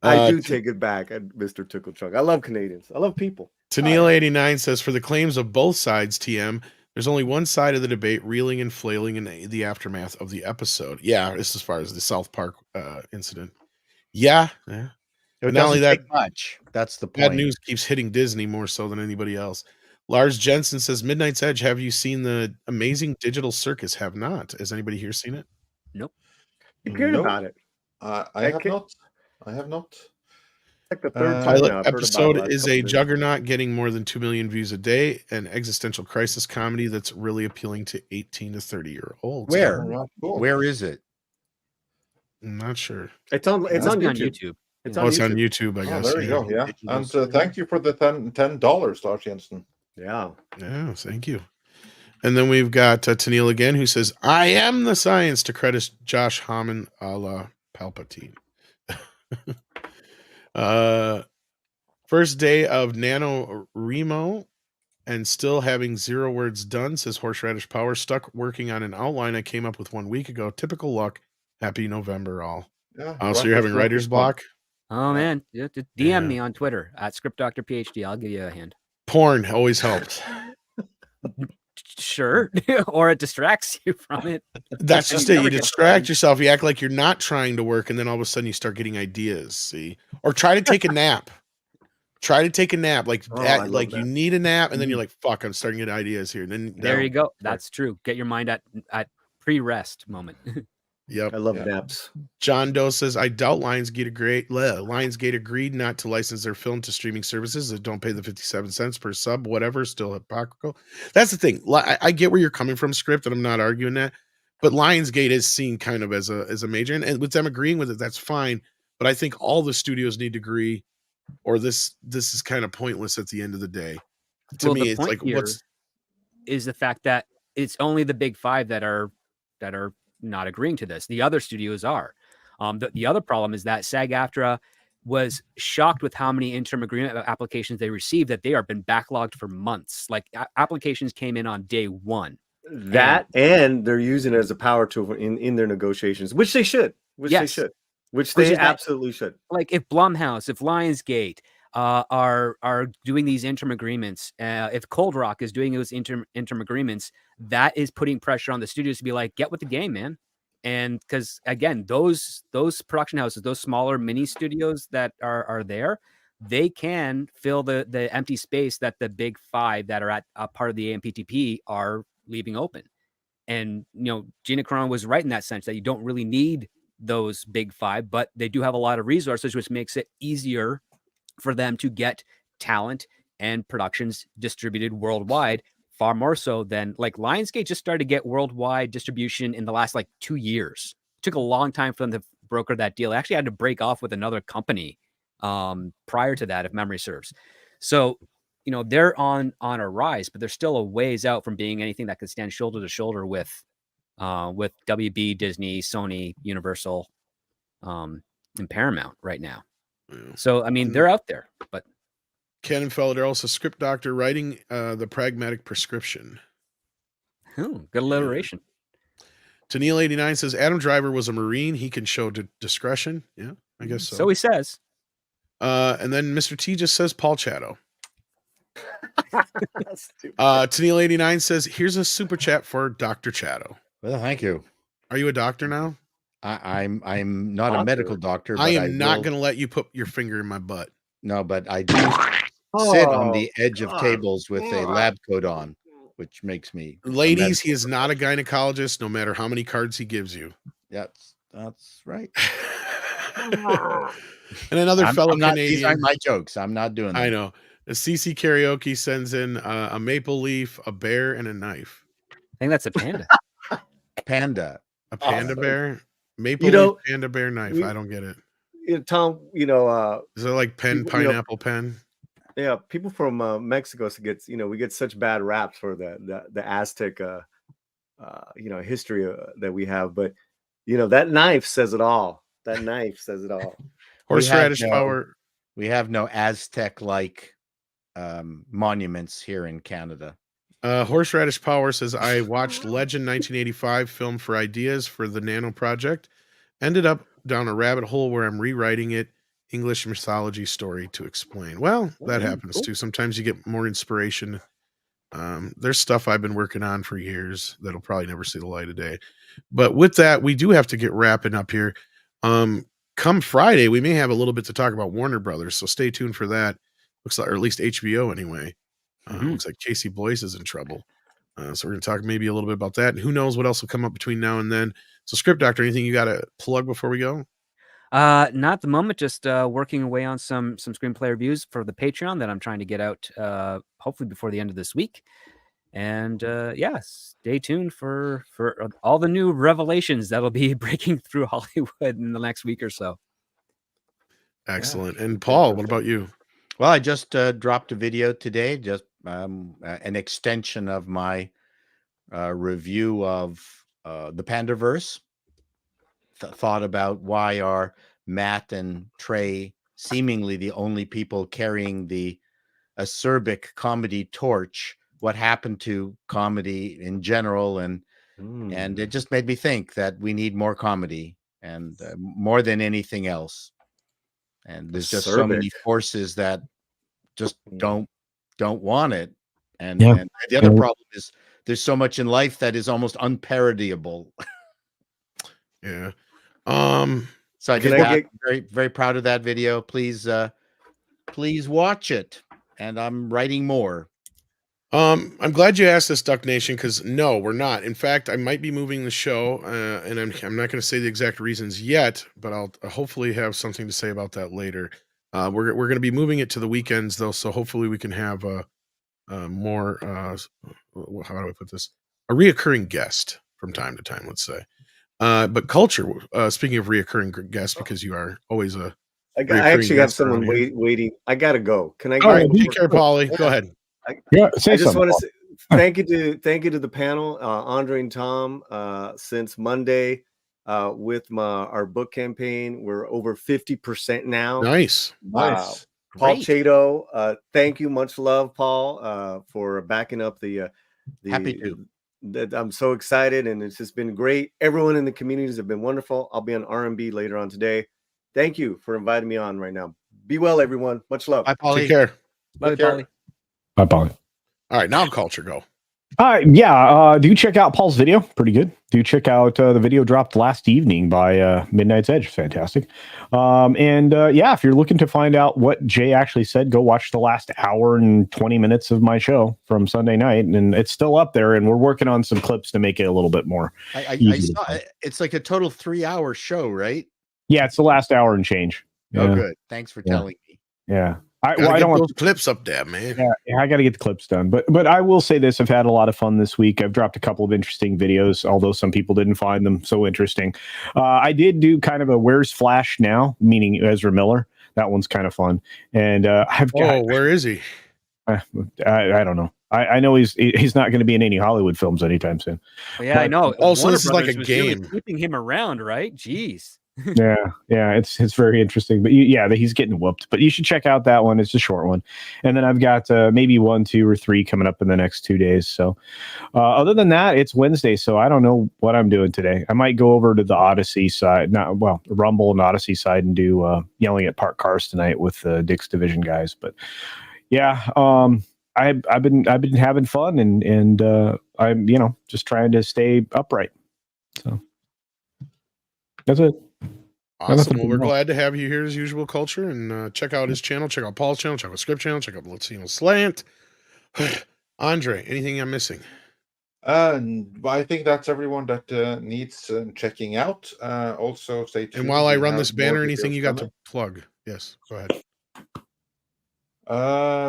[SPEAKER 9] I do take it back, Mr. Ticklechuck. I love Canadians. I love people.
[SPEAKER 6] Tennille89 says, for the claims of both sides, TM, there's only one side of the debate reeling and flailing in the aftermath of the episode. Yeah, this as far as the South Park incident. Yeah.
[SPEAKER 3] But not only that, much. That's the point.
[SPEAKER 6] Bad news keeps hitting Disney more so than anybody else. Lars Jensen says, Midnight's Edge, have you seen the amazing digital circus? Have not. Has anybody here seen it?
[SPEAKER 4] Nope.
[SPEAKER 9] You cared about it.
[SPEAKER 2] I have not. I have not.
[SPEAKER 9] Like the third
[SPEAKER 6] pilot episode is a juggernaut getting more than 2 million views a day, an existential crisis comedy that's really appealing to 18 to 30-year-olds.
[SPEAKER 3] Where is it?
[SPEAKER 6] I'm not sure.
[SPEAKER 9] It's on YouTube.
[SPEAKER 6] It's on YouTube, I guess.
[SPEAKER 2] There you go. Yeah. And thank you for the $10, Lars Jensen.
[SPEAKER 9] Yeah.
[SPEAKER 6] Yeah, thank you. And then we've got Tennille again, who says, I am the science, to credit Josh Homme a la Palpatine. First day of NaNoWriMo and still having 0 words done, says Horseradish Power. Stuck working on an outline I came up with 1 week ago. Typical luck. Happy November, all.
[SPEAKER 2] Yeah.
[SPEAKER 6] So you're having writer's block?
[SPEAKER 4] Oh, man. Just DM me on Twitter at ScriptDoctorPhD. I'll give you a hand.
[SPEAKER 6] Porn always helps.
[SPEAKER 4] Sure. Or it distracts you from it.
[SPEAKER 6] That's just it. You distract yourself. You act like you're not trying to work, and then all of a sudden you start getting ideas. See? Or try to take a nap. Try to take a nap. Like you need a nap, and then you're like, fuck, I'm starting to get ideas here. And then
[SPEAKER 4] there you go. That's true. Get your mind at pre-rest moment.
[SPEAKER 6] Yep.
[SPEAKER 9] I love naps.
[SPEAKER 6] John Doe says, I doubt Lionsgate agreed not to license their film to streaming services that don't pay the 57 cents per sub, whatever, still hypocritical. That's the thing. I get where you're coming from, Script, and I'm not arguing that. But Lionsgate is seen kind of as a major, and with them agreeing with it, that's fine. But I think all the studios need to agree, or this is kind of pointless at the end of the day. To me, it's like, what's
[SPEAKER 4] is the fact that it's only the big 5 that are not agreeing to this. The other studios are. The other problem is that SAG-AFTRA was shocked with how many interim agreement applications they received, that they have been backlogged for months. Like applications came in on day 1.
[SPEAKER 9] And they're using it as a power tool in their negotiations, which they should. Which they absolutely should.
[SPEAKER 4] Like if Blumhouse, if Lionsgate are doing these interim agreements, if Cold Rock is doing those interim agreements, that is putting pressure on the studios to be like, get with the game, man. And because again, those production houses, those smaller mini studios that are there, they can fill the empty space that the big 5 that are at a part of the AMPTP are leaving open. And Gina Carano was right in that sense that you don't really need those big 5, but they do have a lot of resources, which makes it easier for them to get talent and productions distributed worldwide, far more so than like Lionsgate just started to get worldwide distribution in the last 2 years. It took a long time for them to broker that deal. They actually had to break off with another company prior to that, if memory serves. So, they're on a rise, but they're still a ways out from being anything that could stand shoulder to shoulder with WB, Disney, Sony, Universal, and Paramount right now. So, I mean, they're out there, but
[SPEAKER 6] Ken Felder, also Script Doctor, writing the Pragmatic Prescription.
[SPEAKER 4] Good alliteration.
[SPEAKER 6] Tennille89 says, Adam Driver was a Marine. He can show discretion. Yeah, I guess so.
[SPEAKER 4] So he says.
[SPEAKER 6] And then Mr. T just says Paul Chato. Tennille89 says, here's a super chat for Dr. Chato.
[SPEAKER 3] Well, thank you.
[SPEAKER 6] Are you a doctor now?
[SPEAKER 3] I'm not a medical doctor. But
[SPEAKER 6] I am not going to let you put your finger in my butt.
[SPEAKER 3] No, but I do sit on the edge of tables with a lab coat on, which makes me.
[SPEAKER 6] Ladies, he is not a gynecologist, no matter how many cards he gives you.
[SPEAKER 3] That's right.
[SPEAKER 6] And another fellow
[SPEAKER 3] I'm not,
[SPEAKER 6] Canadian.
[SPEAKER 3] these aren't my jokes. I'm not doing them.
[SPEAKER 6] I know. CC Karaoke sends in a maple leaf, a bear, and a knife.
[SPEAKER 4] I think that's a panda.
[SPEAKER 3] Panda.
[SPEAKER 6] A panda
[SPEAKER 9] Awesome.
[SPEAKER 6] bear? Maple
[SPEAKER 9] You
[SPEAKER 6] leaf,
[SPEAKER 9] know,
[SPEAKER 6] panda bear, knife.
[SPEAKER 9] we-
[SPEAKER 6] I don't get it.
[SPEAKER 9] Tom,
[SPEAKER 6] Is it like pen,
[SPEAKER 9] people,
[SPEAKER 6] pineapple pen?
[SPEAKER 9] yeah, people from Mexico gets, we get such bad raps for the Aztec, history that we have. But, that knife says it all. That knife says it all.
[SPEAKER 6] Horseradish power.
[SPEAKER 3] We have no Aztec-like monuments here in Canada.
[SPEAKER 6] Horseradish Power says, I watched Legend 1985 film for ideas for the Nano Project. Ended up down a rabbit hole where I'm rewriting it. English mythology story to explain. Well, that happens too. Sometimes you get more inspiration. There's stuff I've been working on for years that'll probably never see the light of day. But with that, we do have to get wrapping up here. Come Friday, we may have a little bit to talk about Warner Brothers, so stay tuned for that. Looks like, or at least HBO anyway. Looks like Casey Blois is in trouble. So we're going to talk maybe a little bit about that. And who knows what else will come up between now and then. So Script Doctor, anything you got to plug before we go?
[SPEAKER 4] Not at the moment, just working away on some screenplay reviews for the Patreon that I'm trying to get out hopefully before the end of this week. And stay tuned for all the new revelations that'll be breaking through Hollywood in the next week or so.
[SPEAKER 6] Excellent. And Paul, what about you?
[SPEAKER 3] Well, I just dropped a video today, just an extension of my review of the Panderverse. Thought about why are Matt and Trey seemingly the only people carrying the acerbic comedy torch. What happened to comedy in general, and it just made me think that we need more comedy, and more than anything else. And there's just so many forces that just don't want it. And the other problem is there's so much in life that is almost unparodyable.
[SPEAKER 6] Yeah.
[SPEAKER 3] So I did that. Very, very proud of that video. Please watch it. And I'm writing more.
[SPEAKER 6] I'm glad you asked this, Duck Nation, because no, we're not. In fact, I might be moving the show, and I'm not going to say the exact reasons yet, but I'll hopefully have something to say about that later. We're going to be moving it to the weekends, though, so hopefully we can have more. How do I put this? A reoccurring guest from time to time, let's say. But Culture, speaking of reoccurring guests, because you are always a.
[SPEAKER 9] I actually have someone waiting. I gotta go. Can I go?
[SPEAKER 6] All right, take care, Paulie. Go ahead.
[SPEAKER 9] I just want to say thank you to the panel, Andre and Tom. Since Monday, with our book campaign, we're over 50% now.
[SPEAKER 6] Nice.
[SPEAKER 9] Paul Chato, thank you, much love, Paul, for backing up the.
[SPEAKER 3] Happy to.
[SPEAKER 9] I'm so excited, and it's just been great. Everyone in the communities have been wonderful. I'll be on R&B later on today. Thank you for inviting me on right now. Be well, everyone. Much love.
[SPEAKER 3] Bye, Paulie.
[SPEAKER 6] Take care.
[SPEAKER 4] Bye, Paulie.
[SPEAKER 5] Bye, Paulie.
[SPEAKER 6] All right, now Culture, go.
[SPEAKER 5] Do check out Paul's video. Pretty good. Do check out the video dropped last evening by Midnight's Edge. Fantastic. If you're looking to find out what Jay actually said, go watch the last hour and 20 minutes of my show from Sunday night. And it's still up there, and we're working on some clips to make it a little bit more.
[SPEAKER 3] I saw it's like a total 3-hour show, right?
[SPEAKER 5] Yeah, it's the last hour and change.
[SPEAKER 3] Oh,
[SPEAKER 5] Yeah.
[SPEAKER 3] good. Thanks for telling me.
[SPEAKER 5] Yeah. I
[SPEAKER 6] Get
[SPEAKER 5] don't want
[SPEAKER 6] those clips up there, man.
[SPEAKER 5] Yeah, I got to get the clips done. But I will say this: I've had a lot of fun this week. I've dropped a couple of interesting videos, although some people didn't find them so interesting. I did do kind of a "Where's Flash Now?" meaning Ezra Miller. That one's kind of fun. And I've got.
[SPEAKER 6] Oh, where is he?
[SPEAKER 5] I don't know. I know he's not going to be in any Hollywood films anytime soon.
[SPEAKER 4] Yeah, I know.
[SPEAKER 6] Also,
[SPEAKER 4] Warner
[SPEAKER 6] this is like a
[SPEAKER 4] Brothers was really
[SPEAKER 6] game.
[SPEAKER 4] keeping him around, right? Jeez.
[SPEAKER 5] Yeah, it's very interesting. But he's getting whooped. But you should check out that one. It's a short one. And then I've got maybe 1, 2, or 3 coming up in the next 2 days. So other than that, it's Wednesday. So I don't know what I'm doing today. I might go over to the Odyssey side, the Rumble and Odyssey side, and do Yelling at Parked Cars tonight with the Dick's Division guys. But yeah, I've been having fun, and I'm just trying to stay upright. So that's it.
[SPEAKER 6] Awesome. Well, we're glad to have you here as usual, Culture, and check out his channel, check out Paul's channel, check out Script channel, check out Latino Slant. Andre, anything I'm missing?
[SPEAKER 2] And I think that's everyone that needs checking out. Also, stay tuned.
[SPEAKER 6] And while I
[SPEAKER 2] we
[SPEAKER 6] run
[SPEAKER 2] have
[SPEAKER 6] this
[SPEAKER 2] more
[SPEAKER 6] banner, anything
[SPEAKER 2] videos
[SPEAKER 6] you got
[SPEAKER 2] coming.
[SPEAKER 6] to plug? Yes, go ahead.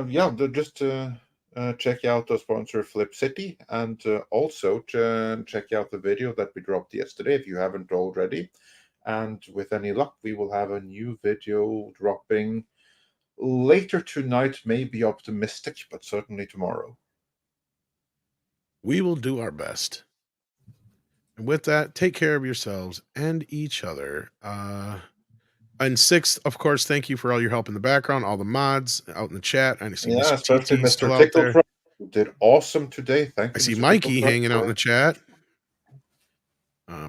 [SPEAKER 2] Yeah, just check out the sponsor Flip City, and also check out the video that we dropped yesterday if you haven't already. And with any luck, we will have a new video dropping later tonight. Maybe optimistic, but certainly tomorrow.
[SPEAKER 6] We will do our best. And with that, take care of yourselves and each other. And sixth, of course, thank you for all your help in the background, all the mods out in the chat. I see
[SPEAKER 2] Yeah,
[SPEAKER 6] Mr.
[SPEAKER 2] especially
[SPEAKER 6] TT still
[SPEAKER 2] Mr.
[SPEAKER 6] out there.
[SPEAKER 2] Tickle who did awesome today. Thank you.
[SPEAKER 6] I see
[SPEAKER 2] Mr.
[SPEAKER 6] Mikey
[SPEAKER 2] Tickle
[SPEAKER 6] hanging out in the chat,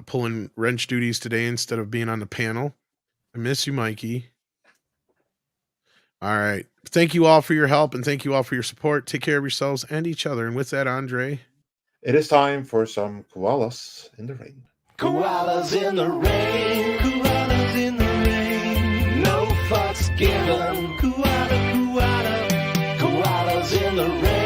[SPEAKER 6] pulling wrench duties today instead of being on the panel. I miss you, Mikey. All right. Thank you all for your help, and thank you all for your support. Take care of yourselves and each other. And with that, Andre,
[SPEAKER 2] It is time for some koalas in the rain.
[SPEAKER 10] Koalas in the rain, koalas in the rain, no fucks given. Koalas in the rain.